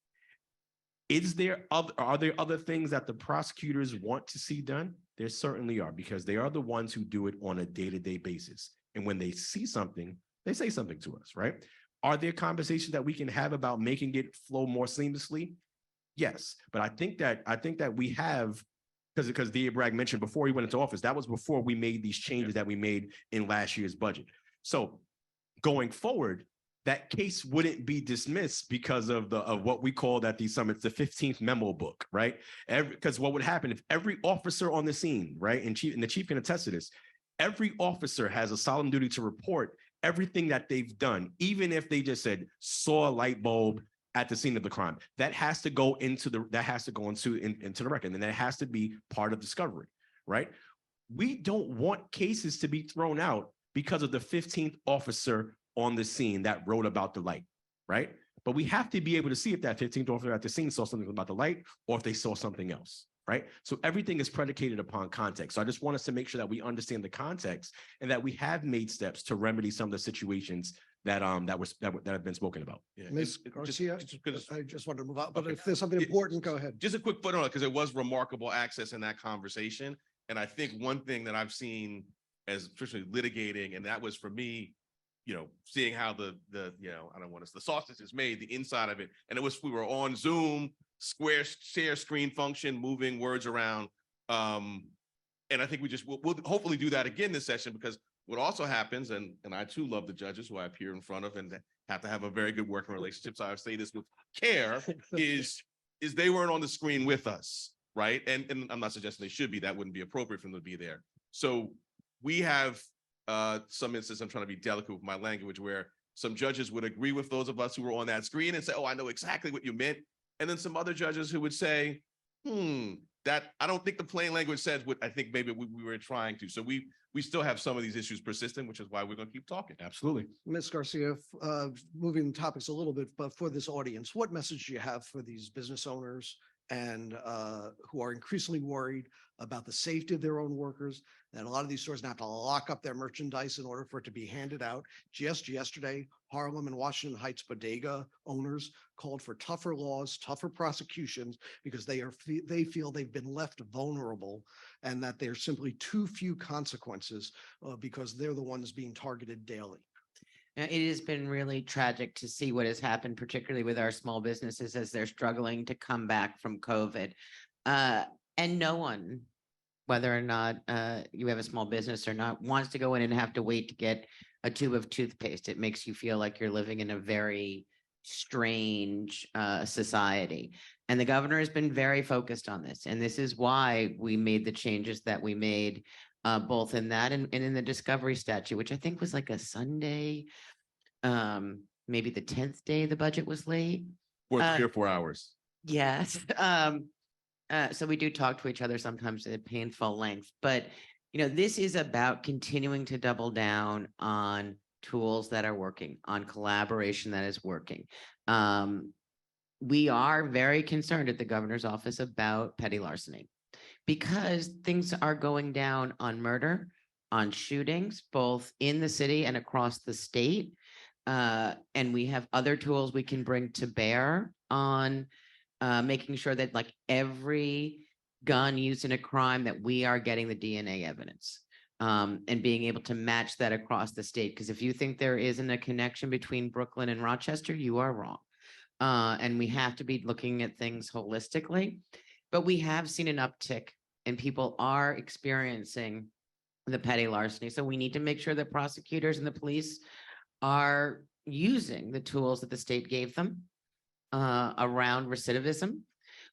Are there other things that the prosecutors want to see done? There certainly are, because they are the ones who do it on a day-to-day basis. And when they see something, they say something to us, right? Are there conversations that we can have about making it flow more seamlessly? Yes, but I think that we have, because DA Bragg mentioned before he went into office, that was before we made these changes that we made in last year's budget. So going forward, that case wouldn't be dismissed because of what we call at these summits the 15th memo book, right? Because what would happen if every officer on the scene, right, and the chief can attest to this, every officer has a solemn duty to report everything that they've done, even if they just said saw a light bulb at the scene of the crime. That has to go into the record, and that has to be part of discovery, right? We don't want cases to be thrown out because of the 15th officer on the scene that wrote about the light, right? But we have to be able to see if that 15th officer at the scene saw something about the light or if they saw something else, right? So everything is predicated upon context. So I just want us to make sure that we understand the context and that we have made steps to remedy some of the situations that have been spoken about. Yeah. Ms. Garcia, I just wanted to move out, but if there's something important, go ahead. Just a quick footnote, because it was remarkable access in that conversation. And I think one thing that I've seen as especially litigating, and that was for me, seeing how the sausage is made, the inside of it. And we were on Zoom, share screen function, moving words around. And I think we'll hopefully do that again this session, because what also happens, and I too love the judges who I appear in front of and have to have a very good working relationship. So I say this with care, is they weren't on the screen with us, right? And I'm not suggesting they should be, that wouldn't be appropriate for them to be there. So we have some instances, I'm trying to be delicate with my language, where some judges would agree with those of us who were on that screen and say, oh, I know exactly what you meant. And then some other judges who would say, that I don't think the plain language says what I think maybe we were trying to. So we still have some of these issues persistent, which is why we're going to keep talking. Absolutely. Ms. Garcia, moving topics a little bit, but for this audience, what message do you have for these business owners and who are increasingly worried about the safety of their own workers, that a lot of these stores now have to lock up their merchandise in order for it to be handed out. Just yesterday, Harlem and Washington Heights bodega owners called for tougher laws, tougher prosecutions, because they feel they've been left vulnerable and that there's simply too few consequences because they're the ones being targeted daily. It has been really tragic to see what has happened, particularly with our small businesses as they're struggling to come back from COVID. And no one, whether or not you have a small business or not, wants to go in and have to wait to get a tube of toothpaste. It makes you feel like you're living in a very strange society. And the governor has been very focused on this. And this is why we made the changes that we made, both in that and in the discovery statute, which I think was like a Sunday, maybe the 10th day the budget was late. For 3 or 4 hours. Yes. So we do talk to each other sometimes at painful length, but this is about continuing to double down on tools that are working, on collaboration that is working. We are very concerned at the governor's office about petty larceny because things are going down on murder, on shootings, both in the city and across the state. And we have other tools we can bring to bear on making sure that like every gun used in a crime that we are getting the DNA evidence and being able to match that across the state. Because if you think there isn't a connection between Brooklyn and Rochester, you are wrong. And we have to be looking at things holistically. But we have seen an uptick and people are experiencing the petty larceny. So we need to make sure that prosecutors and the police are using the tools that the state gave them around recidivism.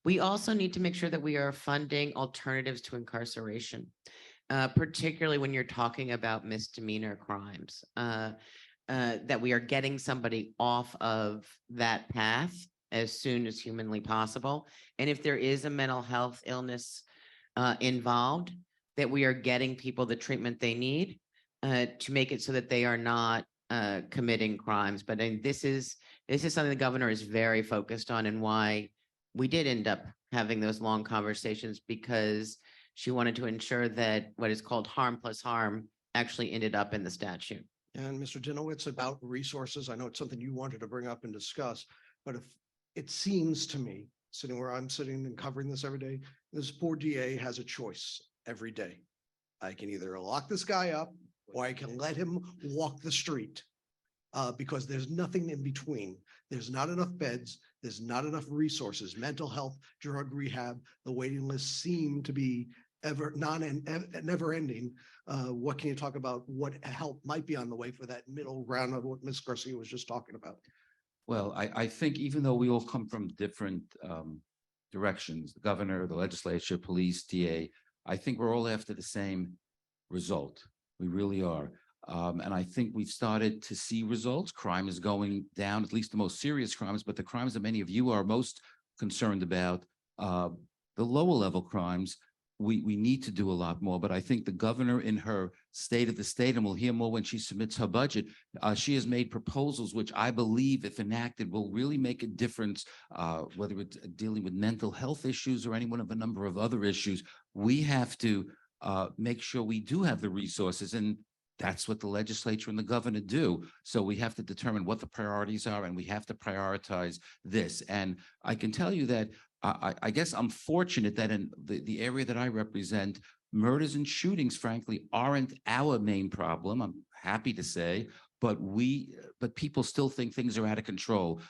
We also need to make sure that we are funding alternatives to incarceration, particularly when you're talking about misdemeanor crimes, that we are getting somebody off of that path as soon as humanly possible. And if there is a mental health illness involved, that we are getting people the treatment they need to make it so that they are not committing crimes. But this is something the governor is very focused on, and why we did end up having those long conversations, because she wanted to ensure that what is called harm plus harm actually ended up in the statute. And Mr. Dinowitz, about resources, I know it's something you wanted to bring up and discuss, but if it seems to me, sitting where I'm sitting and covering this every day, this poor DA has a choice every day. I can either lock this guy up or I can let him walk the street because there's nothing in between. There's not enough beds. There's not enough resources, mental health, drug rehab. The waiting lists seem to be never ending. What can you talk about? What help might be on the way for that middle ground of what Ms. Garcia was just talking about? Well, I think even though we all come from different directions, the governor, the legislature, police, DA, I think we're all after the same result. We really are. And I think we've started to see results. Crime is going down, at least the most serious crimes, but the crimes that many of you are most concerned about, the lower level crimes, we need to do a lot more. But I think the governor in her state of the state, and we'll hear more when she submits her budget, she has made proposals which I believe, if enacted, will really make a difference, whether it's dealing with mental health issues or any one of a number of other issues. We have to make sure we do have the resources, and that's what the legislature and the governor do. So we have to determine what the priorities are, and we have to prioritize this. And I can tell you that I guess I'm fortunate that in the area that I represent, murders and shootings, frankly, aren't our main problem, I'm happy to say, but people still think things are out of control.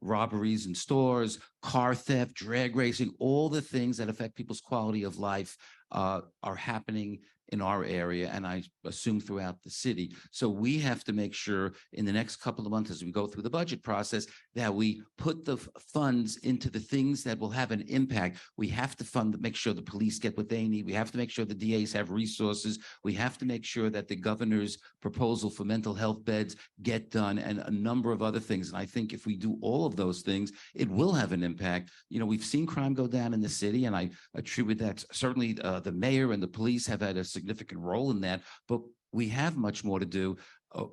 Robberies in stores, car theft, drag racing, all the things that affect people's quality of life are happening in our area, and I assume throughout the city. So we have to make sure in the next couple of months as we go through the budget process that we put the funds into the things that will have an impact. We have to make sure the police get what they need. We have to make sure the DAs have resources. We have to make sure that the governor's proposal for mental health beds get done, and a number of other things. And I think if we do all of those things, it will have an impact. You know, we've seen crime go down in the city, and I attribute that certainly the mayor and the police have had a significant role in that, but we have much more to do.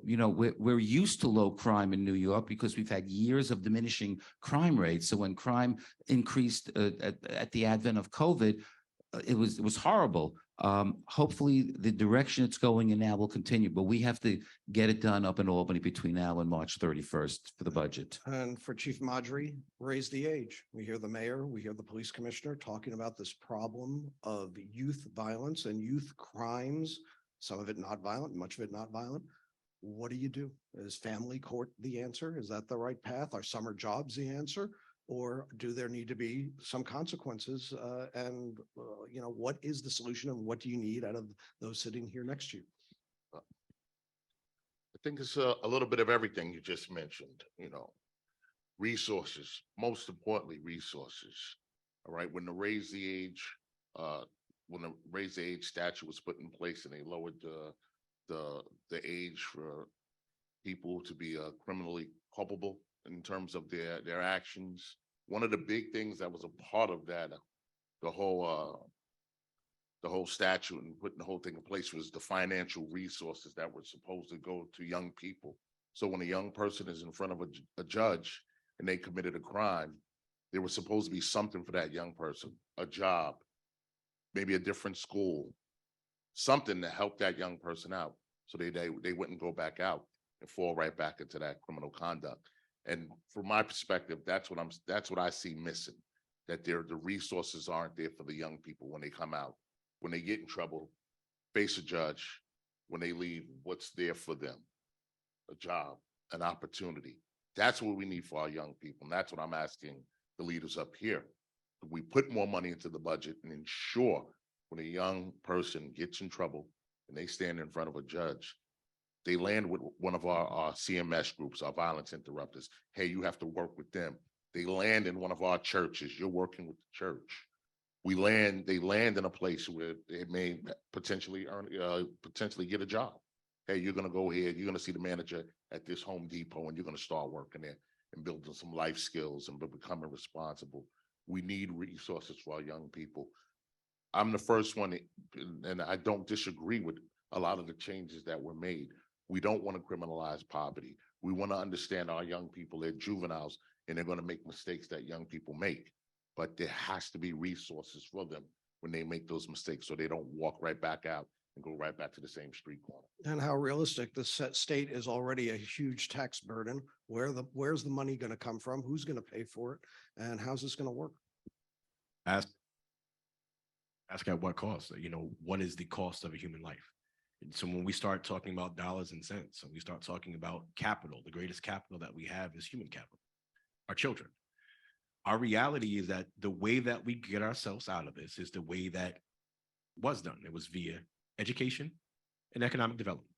You know, we're used to low crime in New York because we've had years of diminishing crime rates. So when crime increased at the advent of COVID, it was horrible. Hopefully the direction it's going in now will continue, but we have to get it done up in Albany between now and March 31st for the budget. And for Chief Madry, raise the age. We hear the mayor, we hear the police commissioner talking about this problem of youth violence and youth crimes, some of it not violent, much of it not violent. What do you do? Is family court the answer? Is that the right path? Are summer jobs the answer? Or do there need to be some consequences? You know, what is the solution and what do you need out of those sitting here next to you? I think it's a little bit of everything you just mentioned, you know, resources, most importantly, resources. All right, when the raise the age statute was put in place and they lowered the age for people to be criminally culpable in terms of their actions. One of the big things that was a part of that, the whole statute and putting the whole thing in place was the financial resources that were supposed to go to young people. So when a young person is in front of a judge and they committed a crime, there was supposed to be something for that young person, a job, maybe a different school, something to help that young person out so they wouldn't go back out and fall right back into that criminal conduct. And from my perspective, that's what I see missing, that the resources aren't there for the young people when they come out, when they get in trouble, face a judge, when they leave, what's there for them? A job, an opportunity. That's what we need for our young people. And that's what I'm asking the leaders up here. We put more money into the budget and ensure when a young person gets in trouble and they stand in front of a judge, they land with one of our CMS groups, our violence interrupters. Hey, you have to work with them. They land in one of our churches. You're working with the church. They land in a place where they may potentially get a job. Hey, you're going to go here. You're going to see the manager at this Home Depot and you're going to start working there and building some life skills and becoming responsible. We need resources for our young people. I'm the first one, and I don't disagree with a lot of the changes that were made. We don't want to criminalize poverty. We want to understand our young people, they're juveniles, and they're going to make mistakes that young people make. But there has to be resources for them when they make those mistakes so they don't walk right back out and go right back to the same street corner. And how realistic the state is already a huge tax burden. Where's the money going to come from? Who's going to pay for it? And how's this going to work? Ask at what cost? You know, what is the cost of a human life? And so when we start talking about dollars and cents, and we start talking about capital, the greatest capital that we have is human capital, our children. Our reality is that the way that we get ourselves out of this is the way that was done. It was via education and economic development.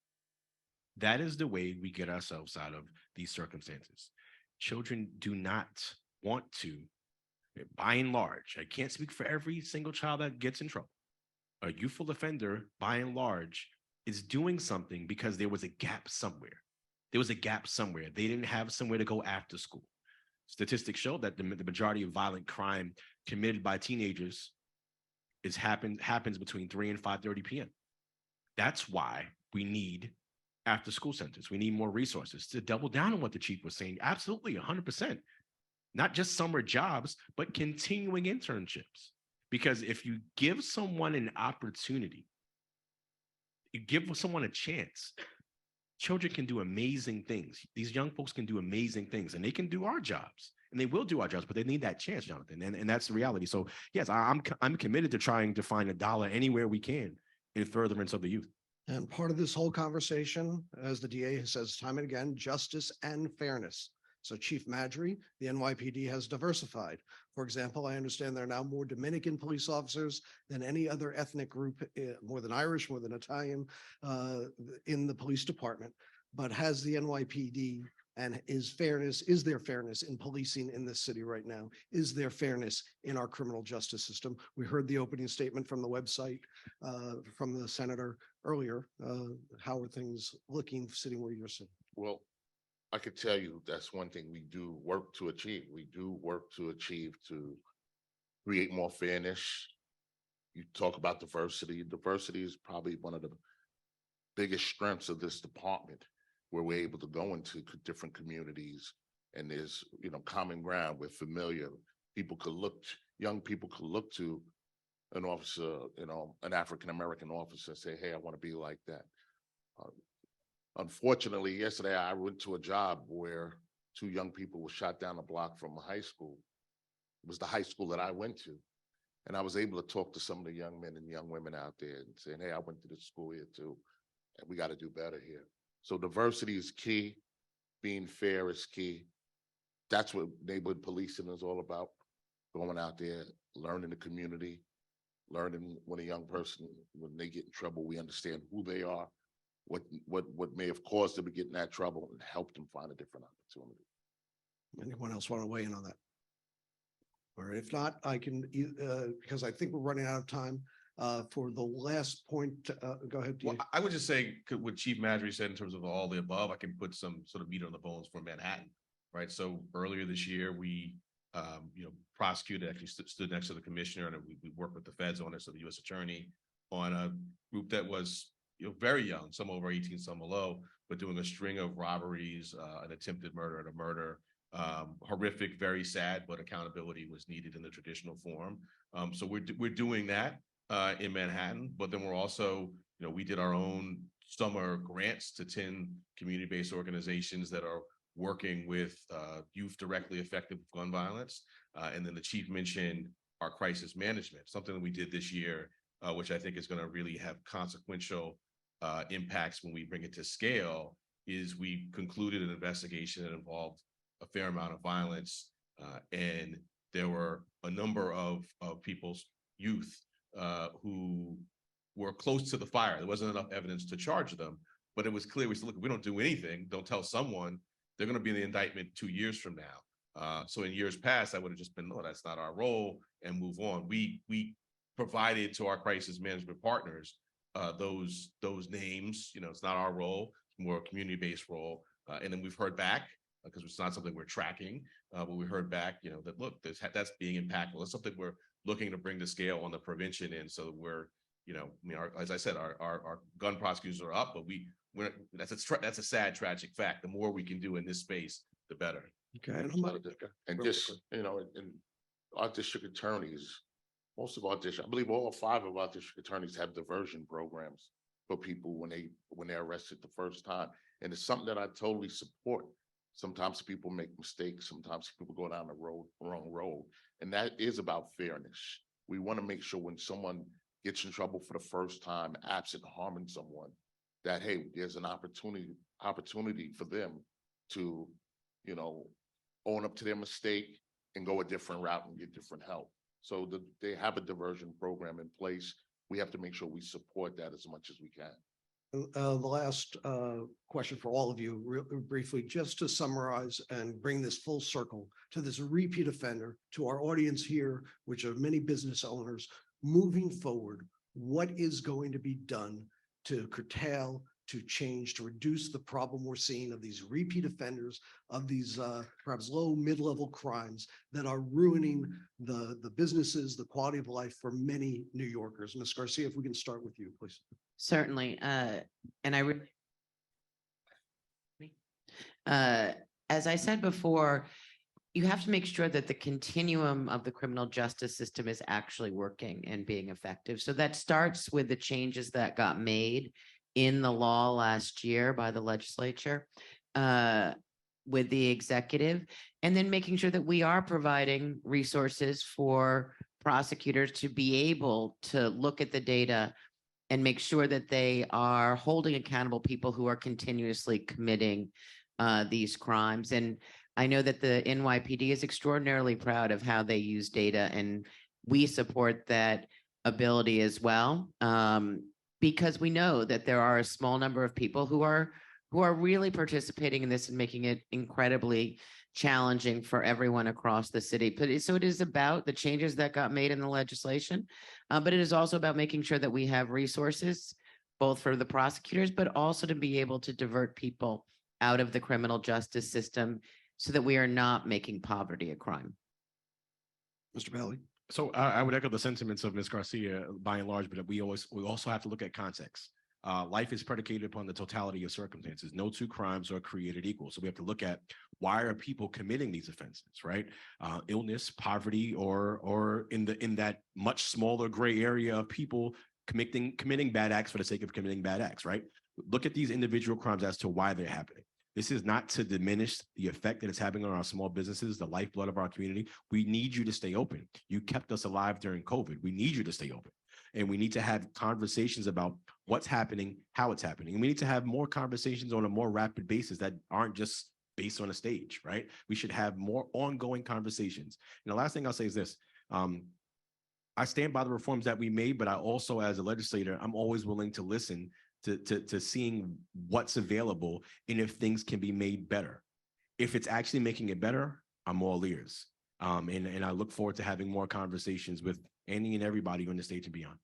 That is the way we get ourselves out of these circumstances. Children do not want to, by and large, I can't speak for every single child that gets in trouble. A youthful offender, by and large, is doing something because there was a gap somewhere. There was a gap somewhere. They didn't have somewhere to go after school. Statistics show that the majority of violent crime committed by teenagers happens between 3 and 5:30 p.m. That's why we need after school centers. We need more resources to double down on what the chief was saying. Absolutely, 100%. Not just summer jobs, but continuing internships. Because if you give someone an opportunity, you give someone a chance, children can do amazing things. These young folks can do amazing things, and they can do our jobs, and they will do our jobs, but they need that chance, Jonathan, and that's the reality. So yes, I'm committed to trying to find a dollar anywhere we can in furtherance of the youth. And part of this whole conversation, as the DA says time and again, justice and fairness. So Chief Madry, the NYPD has diversified. For example, I understand there are now more Dominican police officers than any other ethnic group, more than Irish, more than Italian, in the police department. But has the NYPD and is there fairness in policing in this city right now? Is there fairness in our criminal justice system? We heard the opening statement from the website from the senator earlier. How are things looking sitting where you're sitting? Well, I could tell you that's one thing we do work to achieve. We do work to achieve to create more fairness. You talk about diversity. Diversity is probably one of the biggest strengths of this department, where we're able to go into different communities and there's, you know, common ground. We're familiar. Young people could look to an officer, an African-American officer, say, hey, I want to be like that. Unfortunately, yesterday I went to a job where 2 young people were shot down the block from a high school. It was the high school that I went to. And I was able to talk to some of the young men and young women out there and saying, hey, I went to this school here too, and we got to do better here. So diversity is key. Being fair is key. That's what neighborhood policing is all about. Going out there, learning the community, learning when a young person, when they get in trouble, we understand who they are, what may have caused them to get in that trouble, and help them find a different opportunity. Anyone else want to weigh in on that? Or if not, I can, because I think we're running out of time. For the last point, go ahead. Well, I would just say what Chief Madry said in terms of all the above, I can put some sort of meat on the bones for Manhattan, right? So earlier this year, we, prosecuted, actually stood next to the commissioner, and we worked with the feds on it, so the U.S. attorney, on a group that was, very young, some over 18, some below, but doing a string of robberies, an attempted murder and a murder. Horrific, very sad, but accountability was needed in the traditional form. So we're doing that in Manhattan, but then we're also, we did our own summer grants to 10 community-based organizations that are working with youth directly affected with gun violence. And then the chief mentioned our crisis management, something that we did this year, which I think is going to really have consequential impacts when we bring it to scale, is we concluded an investigation that involved a fair amount of violence, and there were a number of people's youth who were close to the fire. There wasn't enough evidence to charge them, but it was clear. We said, look, if we don't do anything, don't tell someone, they're going to be in the indictment 2 years from now. So in years past, I would have just been, no, that's not our role, and move on. We provided to our crisis management partners those names. It's not our role, it's more a community-based role. And then we've heard back, because it's not something we're tracking, but we heard back, that look, that's being impactful. It's something we're looking to bring to scale on the prevention end, so that we're, as I said, our gun prosecutors are up, but that's a sad, tragic fact. The more we can do in this space, the better. Okay. And just, and our district attorneys, most of our district, I believe all 5 of our district attorneys have diversion programs for people when they're arrested the first time. And it's something that I totally support. Sometimes people make mistakes. Sometimes people go down the wrong road. And that is about fairness. We want to make sure when someone gets in trouble for the first time, absent harming someone, that, hey, there's an opportunity for them to, own up to their mistake and go a different route and get different help. So they have a diversion program in place. We have to make sure we support that as much as we can. The last question for all of you, real briefly, just to summarize and bring this full circle to this repeat offender, to our audience here, which are many business owners. Moving forward, what is going to be done to curtail, to change, to reduce the problem we're seeing of these repeat offenders, of these perhaps low, mid-level crimes that are ruining the businesses, the quality of life for many New Yorkers? Ms. Garcia, if we can start with you, please. Certainly. And I really, as I said before, you have to make sure that the continuum of the criminal justice system is actually working and being effective. So that starts with the changes that got made in the law last year by the legislature, with the executive, and then making sure that we are providing resources for prosecutors to be able to look at the data and make sure that they are holding accountable people who are continuously committing these crimes. And I know that the NYPD is extraordinarily proud of how they use data, and we support that ability as well, because we know that there are a small number of people who are really participating in this and making it incredibly challenging for everyone across the city. But so it is about the changes that got made in the legislation, but it is also about making sure that we have resources, both for the prosecutors, but also to be able to divert people out of the criminal justice system so that we are not making poverty a crime. Mr. Bailey. So I would echo the sentiments of Ms. Garcia by and large, but we also have to look at context. life is predicated upon the totality of circumstances. No two crimes are created equal. So we have to look at why are people committing these offenses, right? Illness, poverty, or in that much smaller gray area of people committing bad acts for the sake of committing bad acts, right? Look at these individual crimes as to why they're happening. This is not to diminish the effect that it's having on our small businesses, the lifeblood of our community. We need you to stay open. You kept us alive during COVID. We need you to stay open. And we need to have conversations about what's happening, how it's happening. And we need to have more conversations on a more rapid basis that aren't just based on a stage, right? We should have more ongoing conversations. And the last thing I'll say is this. I stand by the reforms that we made, but I also, as a legislator, I'm always willing to listen to seeing what's available and if things can be made better. If it's actually making it better, I'm all ears. And I look forward to having more conversations with any and everybody on the stage and beyond.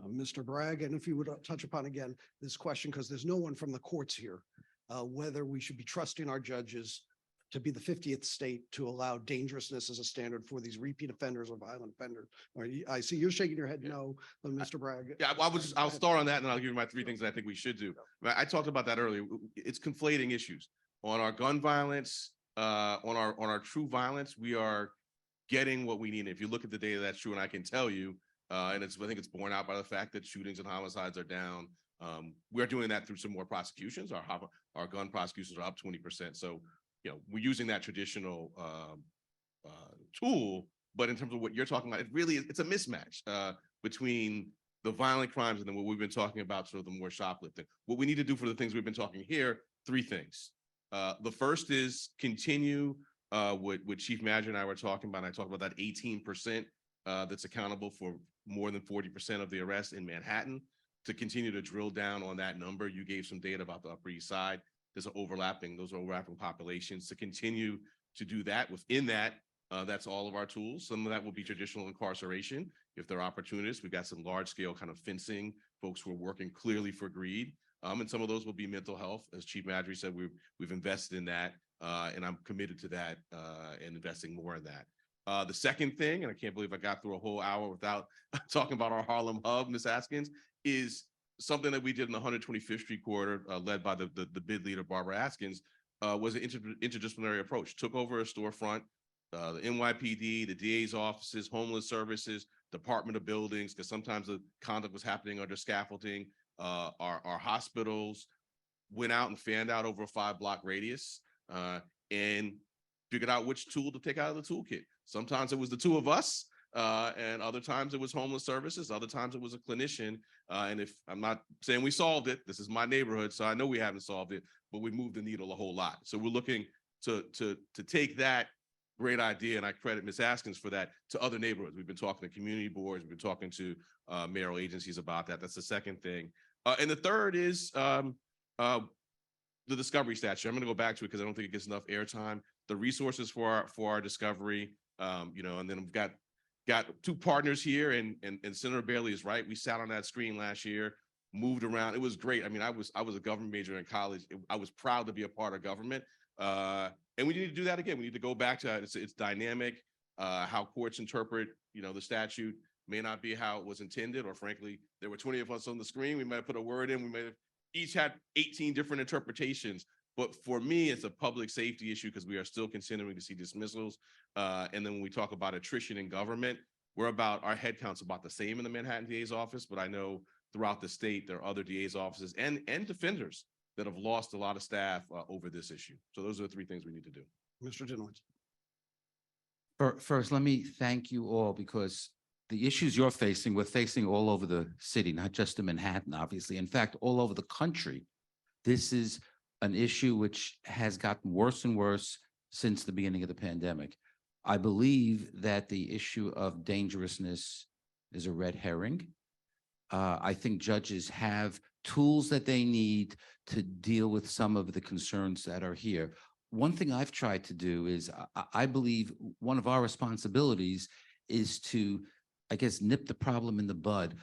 Mr. Bragg, and if you would touch upon again this question, because there's no one from the courts here, whether we should be trusting our judges to be the 50th state to allow dangerousness as a standard for these repeat offenders or violent offenders. I see you're shaking your head no, but Mr. Bragg. Yeah, I'll start on that and then I'll give you my three things that I think we should do. I talked about that earlier. It's conflating issues. On our gun violence, on our true violence, we are getting what we need. If you look at the data, that's true. And I can tell you, and I think it's borne out by the fact that shootings and homicides are down. We're doing that through some more prosecutions. Our gun prosecutions are up 20%. So, we're using that traditional tool, but in terms of what you're talking about, it's a mismatch between the violent crimes and then what we've been talking about, sort of the more shoplifting. What we need to do for the things we've been talking here, three things. The first is continue what Chief Manager and I were talking about. I talked about that 18% that's accountable for more than 40% of the arrests in Manhattan, to continue to drill down on that number. You gave some data about the Upper East Side. Those are overlapping populations. To continue to do that within that, that's all of our tools. Some of that will be traditional incarceration. If there are opportunities, we've got some large scale kind of fencing, folks who are working clearly for greed. And some of those will be mental health. As Chief Manager said, we've invested in that, and I'm committed to that and investing more in that. The second thing, and I can't believe I got through a whole hour without talking about our Harlem hub, Ms. Askins, is something that we did in the 125th Street corridor, led by the BID leader, Barbara Askins, was an interdisciplinary approach. Took over a storefront, the NYPD, the DA's offices, homeless services, Department of Buildings, because sometimes the conduct was happening under scaffolding. Our hospitals went out and fanned out over a 5-block radius and figured out which tool to take out of the toolkit. Sometimes it was the two of us, and other times it was homeless services. Other times it was a clinician. And if I'm not saying we solved it, this is my neighborhood, so I know we haven't solved it, but we moved the needle a whole lot. So we're looking to take that great idea, and I credit Ms. Askins for that, to other neighborhoods. We've been talking to community boards. We've been talking to mayoral agencies about that. That's the second thing. And the third is the discovery statute. I'm going to go back to it because I don't think it gets enough airtime. The resources for our discovery, and then we've got two partners here, and Senator Bailey is right. We sat on that screen last year, moved around. It was great. I mean, I was a government major in college. I was proud to be a part of government. And we need to do that again. We need to go back to it's dynamic. How courts interpret, the statute may not be how it was intended, or frankly, there were 20 of us on the screen. We might have put a word in. We might have each had 18 different interpretations. But for me, it's a public safety issue because we are still continuing to see dismissals. And then when we talk about attrition in government, our head count's about the same in the Manhattan DA's office, but I know throughout the state, there are other DA's offices and defenders that have lost a lot of staff over this issue. So those are the three things we need to do. Mr. Dinowitz. First, let me thank you all, because the issues you're facing, we're facing all over the city, not just in Manhattan, obviously. In fact, all over the country. This is an issue which has gotten worse and worse since the beginning of the pandemic. I believe that the issue of dangerousness is a red herring. I think judges have tools that they need to deal with some of the concerns that are here. One thing I've tried to do is, I believe one of our responsibilities is to, nip the problem in the bud.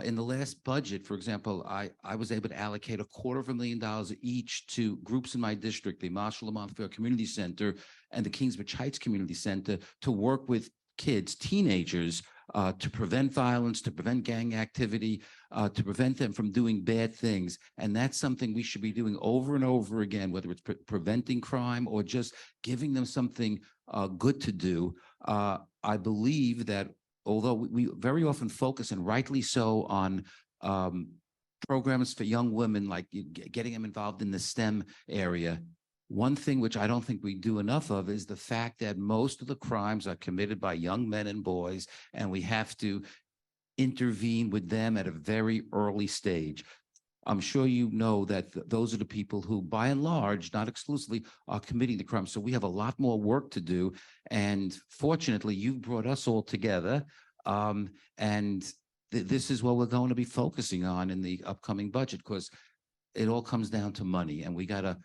In the last budget, for example, I was able to allocate $250,000 each to groups in my district, the Marshall Lamont Fair Community Center and the Kingsbridge Heights Community Center, to work with kids, teenagers, to prevent violence, to prevent gang activity, to prevent them from doing bad things. And that's something we should be doing over and over again, whether it's preventing crime or just giving them something good to do. I believe that although we very often focus, and rightly so, on programs for young women, like getting them involved in the STEM area, one thing which I don't think we do enough of is the fact that most of the crimes are committed by young men and boys, and we have to intervene with them at a very early stage. I'm sure you know that those are the people who, by and large, not exclusively, are committing the crime. So we have a lot more work to do. And fortunately, you've brought us all together. This is what we're going to be focusing on in the upcoming budget, because it all comes down to money, and we got to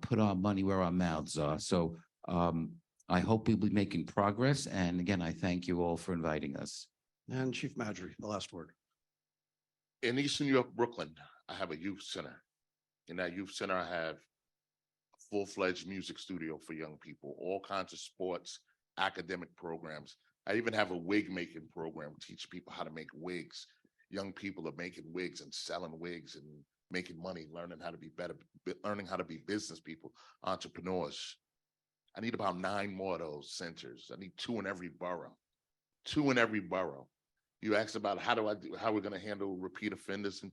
put our money where our mouths are. So I hope we'll be making progress. And again, I thank you all for inviting us. And Chief Madry, the last word. In Eastern New York, Brooklyn, I have a youth center. In that youth center, I have a full-fledged music studio for young people, all kinds of sports, academic programs. I even have a wig making program, teach people how to make wigs. Young people are making wigs and selling wigs and making money, learning how to be better, learning how to be business people, entrepreneurs. I need about 9 more of those centers. I need 2 in every borough. 2 in every borough. You asked about how we're going to handle repeat offenders and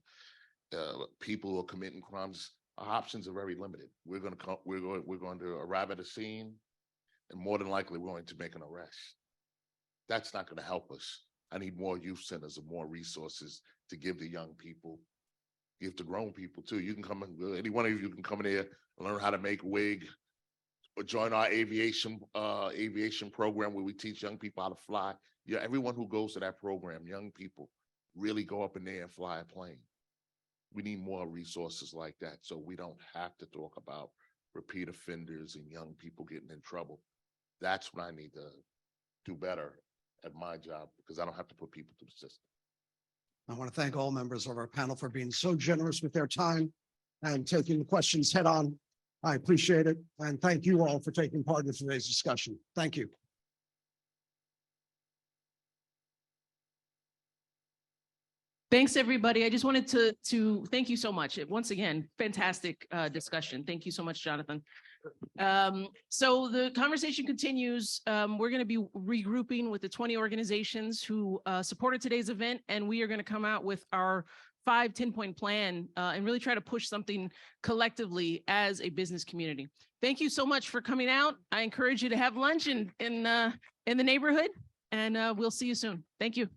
people who are committing crimes. Our options are very limited. We're going to arrive at a scene, and more than likely we're going to make an arrest. That's not going to help us. I need more youth centers and more resources to give the young people, give to grown people too. You can come in, any one of you can come in here and learn how to make wig, or join our aviation program where we teach young people how to fly. Yeah, everyone who goes to that program, young people, really go up in there and fly a plane. We need more resources like that, so we don't have to talk about repeat offenders and young people getting in trouble. That's what I need to do better at my job, because I don't have to put people through the system. I want to thank all members of our panel for being so generous with their time and taking the questions head on. I appreciate it. And thank you all for taking part in today's discussion. Thank you. Thanks, everybody. I just wanted to thank you so much. Once again, fantastic discussion. Thank you so much, Jonathan. So the conversation continues. We're going to be regrouping with the 20 organizations who supported today's event, and we are going to come out with our 5 10-point plan and really try to push something collectively as a business community. Thank you so much for coming out. I encourage you to have lunch in the neighborhood, and we'll see you soon. Thank you.